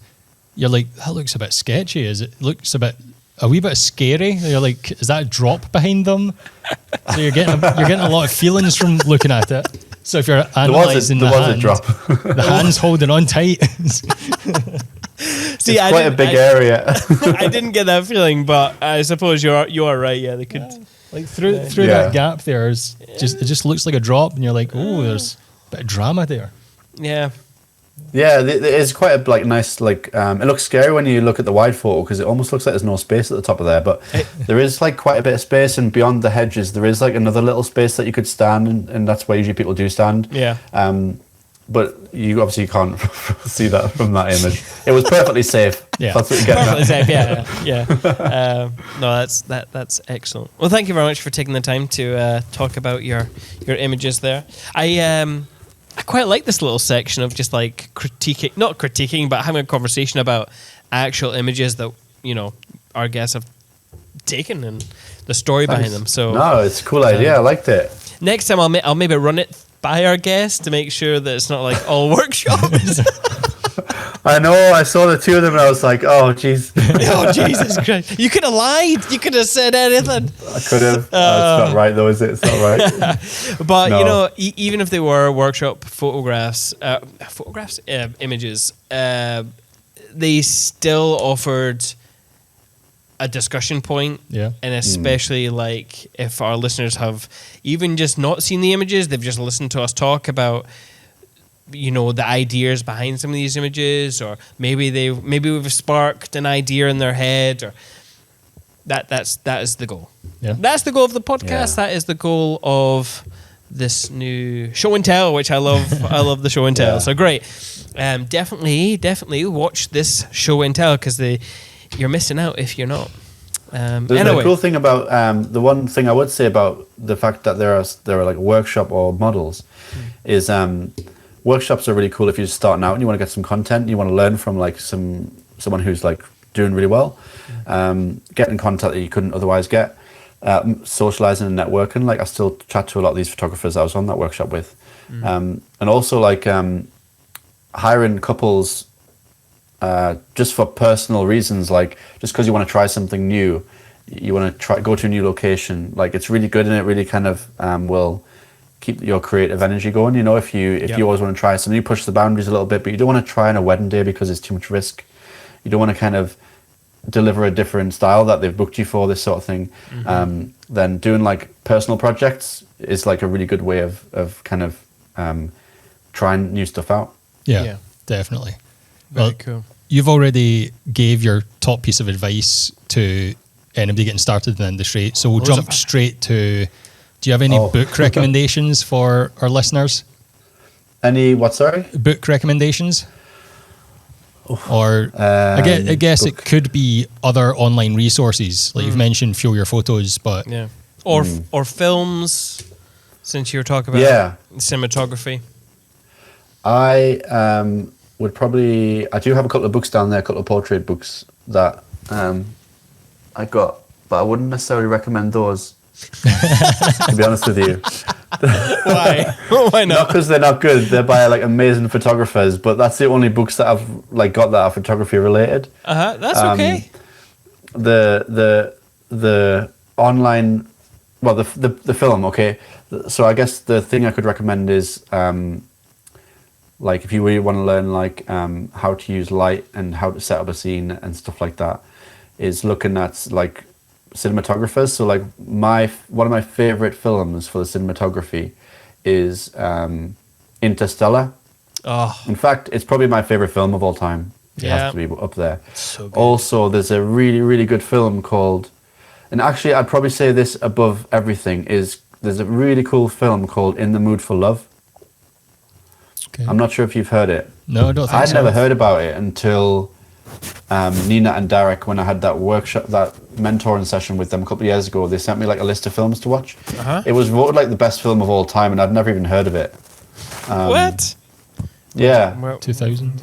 [SPEAKER 3] you're like, that looks a bit sketchy. It looks a wee bit scary. You're like, is that a drop behind them? So you're getting a lot of feelings from looking at it. So if you're analysing the hand, the hand's holding on tight.
[SPEAKER 2] See,
[SPEAKER 4] it's quite a big area.
[SPEAKER 2] I didn't get that feeling, but I suppose you are right. Yeah, they could
[SPEAKER 3] like through that gap there. It just looks like a drop, and you're like, oh, there's a bit of drama there.
[SPEAKER 2] Yeah.
[SPEAKER 4] Yeah, it's quite a nice it looks scary when you look at the wide photo because it almost looks like there's no space at the top of there, but there is quite a bit of space, and beyond the hedges there is another little space that you could stand in, and that's where usually people do stand. Yeah. But you obviously can't see that from that image. It was perfectly safe. Yeah, that's what you're getting
[SPEAKER 2] perfectly safe. Yeah. No, that's excellent. Well, thank you very much for taking the time to talk about your images there. I quite like this little section of just not critiquing, but having a conversation about actual images that our guests have taken and the story behind them. So
[SPEAKER 4] no, it's a cool idea. I liked it.
[SPEAKER 2] Next time I'll maybe run it by our guests to make sure that it's not like all workshops.
[SPEAKER 4] I know. I saw the two of them and I was like, oh, jeez.
[SPEAKER 2] Oh, Jesus Christ. You could have lied. You could have said anything.
[SPEAKER 4] I could have. It's not right, though, is it? It's not right.
[SPEAKER 2] But, no. Even if they were workshop images, they still offered a discussion point. Yeah. And especially, if our listeners have even just not seen the images, they've just listened to us talk about the ideas behind some of these images, or maybe we've sparked an idea in their head, or that is the goal. Yeah. That's the goal of the podcast. Yeah. That is the goal of this new show and tell, which I love. I love the show and tell. Yeah. So great. Definitely watch this show and tell, because you're missing out if you're not.
[SPEAKER 4] The cool thing about the one thing I would say about the fact that there are workshop or models is workshops are really cool if you're just starting out and you want to get some content, you want to learn from someone who's doing really well, getting contact that you couldn't otherwise get, socializing and networking. I still chat to a lot of these photographers I was on that workshop with, and also hiring couples just for personal reasons, just because you want to try something new, you want to go to a new location. It's really good, and it really kind of will keep your creative energy going. If you always want to try something, you push the boundaries a little bit, but you don't want to try on a wedding day because it's too much risk. You don't want to kind of deliver a different style that they've booked you for, this sort of thing. Then doing personal projects is a really good way of kind of trying new stuff out.
[SPEAKER 3] Yeah. Definitely.
[SPEAKER 2] Very cool.
[SPEAKER 3] You've already gave your top piece of advice to anybody getting started in the industry. So we'll
[SPEAKER 2] Loads
[SPEAKER 3] jump
[SPEAKER 2] of-
[SPEAKER 3] straight to, do you have any book recommendations for our listeners?
[SPEAKER 4] Any what? Sorry.
[SPEAKER 3] Book recommendations? Or I guess it could be other online resources. Like you've mentioned, Fuel Your Photos, but
[SPEAKER 2] Yeah. Or films, since you were talking about cinematography.
[SPEAKER 4] I would probably. I do have a couple of books down there, a couple of portrait books that I got, but I wouldn't necessarily recommend those. To be honest with you,
[SPEAKER 2] Why? Why
[SPEAKER 4] not
[SPEAKER 2] not?
[SPEAKER 4] because they're not good. They're by like amazing photographers, but that's the only books that I've like got that are photography related.
[SPEAKER 2] That's okay.
[SPEAKER 4] The online, well, the film. Okay, so I guess the thing I could recommend is like if you really want to learn like how to use light and how to set up a scene and stuff like that, is looking at like cinematographers. So like one of my favorite films for the cinematography is Interstellar.
[SPEAKER 2] Oh,
[SPEAKER 4] In fact, it's probably my favorite film of all time. It
[SPEAKER 2] Yeah.
[SPEAKER 4] has to be up there.
[SPEAKER 2] so good.
[SPEAKER 4] Also, there's a really, really good film called, and actually I'd probably say this above everything, there's a really cool film called In the Mood for Love.
[SPEAKER 3] okay.
[SPEAKER 4] I'm not sure if you've heard it.
[SPEAKER 3] No, I don't think
[SPEAKER 4] I'd
[SPEAKER 3] so.
[SPEAKER 4] never heard about it until Nina and Derek, when I had that workshop, that mentoring session with them a couple of years ago. They sent me like a list of films to watch. It was voted like the best film of all time, and I'd never even heard of it.
[SPEAKER 2] what?
[SPEAKER 4] Yeah,
[SPEAKER 2] Well,
[SPEAKER 3] 2000.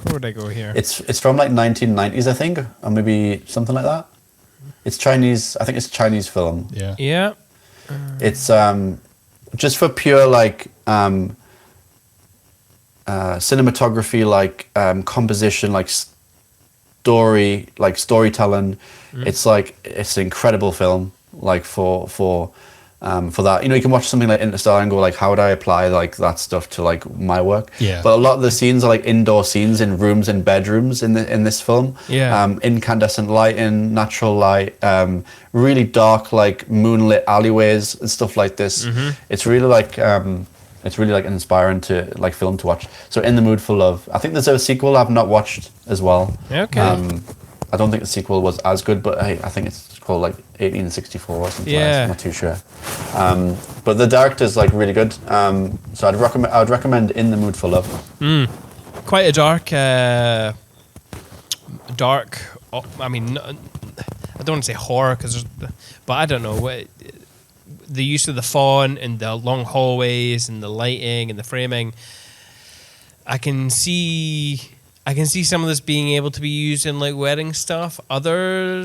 [SPEAKER 2] where would I go here?
[SPEAKER 4] it's from like 1990s, I think, or maybe something like that. It's Chinese. I think it's a Chinese film.
[SPEAKER 3] Yeah.
[SPEAKER 2] Yeah.
[SPEAKER 4] It's just for pure like cinematography, like composition, like storytelling. It's an incredible film. Like for that, you know, you can watch something like Interstellar and go like, how would I apply like that stuff to like my work?
[SPEAKER 3] Yeah.
[SPEAKER 4] But a lot of the scenes are like indoor scenes in rooms and bedrooms in this film.
[SPEAKER 2] Yeah.
[SPEAKER 4] Incandescent lighting, natural light, really dark like moonlit alleyways and stuff like this. It's really like an inspiring to like film to watch. So In the Mood for Love. I think there's a sequel I've not watched as well.
[SPEAKER 2] Okay.
[SPEAKER 4] I don't think the sequel was as good, but hey, I think it's called like 1864 or something.
[SPEAKER 2] Yeah.
[SPEAKER 4] I'm not too sure. But the director's like really good. So I'd recommend In the Mood for Love.
[SPEAKER 2] Quite a dark. I mean, I don't want to say horror but I don't know what. The use of the font and the long hallways and the lighting and the framing, I can see some of this being able to be used in like wedding stuff. Other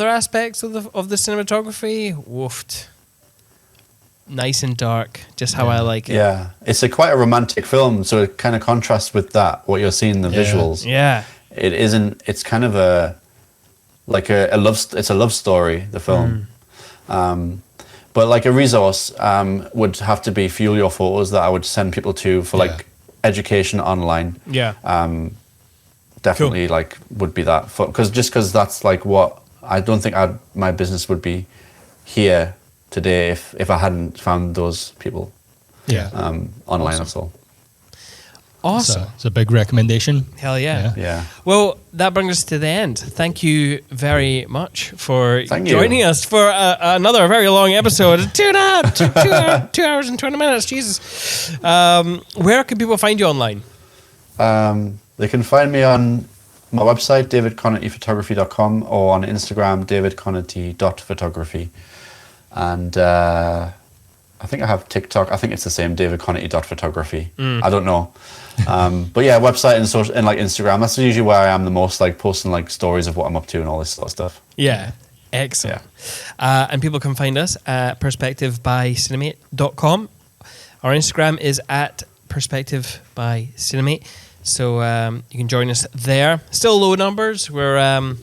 [SPEAKER 2] aspects of the cinematography, woofed. Nice and dark, just how I like it.
[SPEAKER 4] Yeah, it's quite a romantic film, so it kind of contrasts with that, what you're seeing in the visuals.
[SPEAKER 2] Yeah.
[SPEAKER 4] It isn't, it's kind of a love story, the film. But like a resource would have to be Fuel Your Photos that I would send people to for like education online.
[SPEAKER 2] Yeah.
[SPEAKER 4] Definitely like would be that, because that's like what I don't think my business would be here today if I hadn't found those people online. That's all.
[SPEAKER 2] Awesome.
[SPEAKER 3] So it's a big recommendation.
[SPEAKER 2] Hell yeah.
[SPEAKER 4] Yeah.
[SPEAKER 2] Well, that brings us to the end. Thank you very much for
[SPEAKER 4] Thank you.
[SPEAKER 2] joining us for another very long episode. 2 hours and 20 minutes. Jesus. Where can people find you online?
[SPEAKER 4] They can find me on my website, davidconatyphotography.com, or on Instagram, davidconaty.photography. And I think I have TikTok. I think it's the same, davidconaty.photography. I don't know. But yeah, website and social and like Instagram. That's usually where I am the most, like posting like stories of what I'm up to and all this sort of stuff.
[SPEAKER 2] Yeah. Excellent. And people can find us at perspectivebycinemate.com. Our Instagram is at perspectivebycinemate. So you can join us there. Still low numbers. We're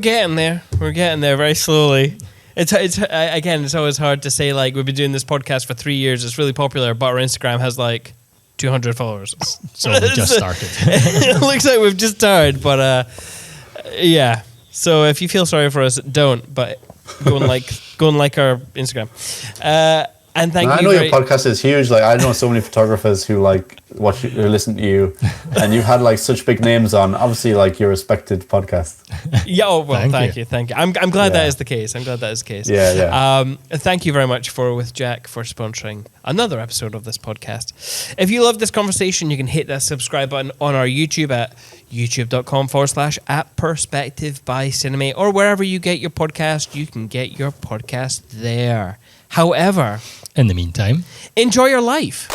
[SPEAKER 2] getting there. We're getting there very slowly. It's always hard to say, like, we've been doing this podcast for 3 years. It's really popular, but our Instagram has like 200 followers.
[SPEAKER 3] So we just started.
[SPEAKER 2] It looks like we've just started, but yeah. So if you feel sorry for us, don't. But go and like our Instagram. And thank
[SPEAKER 4] I
[SPEAKER 2] you.
[SPEAKER 4] know your podcast is huge. Like I know so many photographers who like watch you, who listen to you, and you've had like such big names on. Obviously, like your respected podcast.
[SPEAKER 2] Yeah. Oh, well, thank you. I'm glad that
[SPEAKER 4] Yeah.
[SPEAKER 2] is the case. I'm glad that is the case.
[SPEAKER 4] Yeah.
[SPEAKER 2] Thank you very much With Jack for sponsoring another episode of this podcast. If you love this conversation, you can hit that subscribe button on our YouTube at youtube.com/@perspective by Cinemate, or wherever you get your podcast. You can get your podcast there. However,
[SPEAKER 3] In the meantime,
[SPEAKER 2] enjoy your life.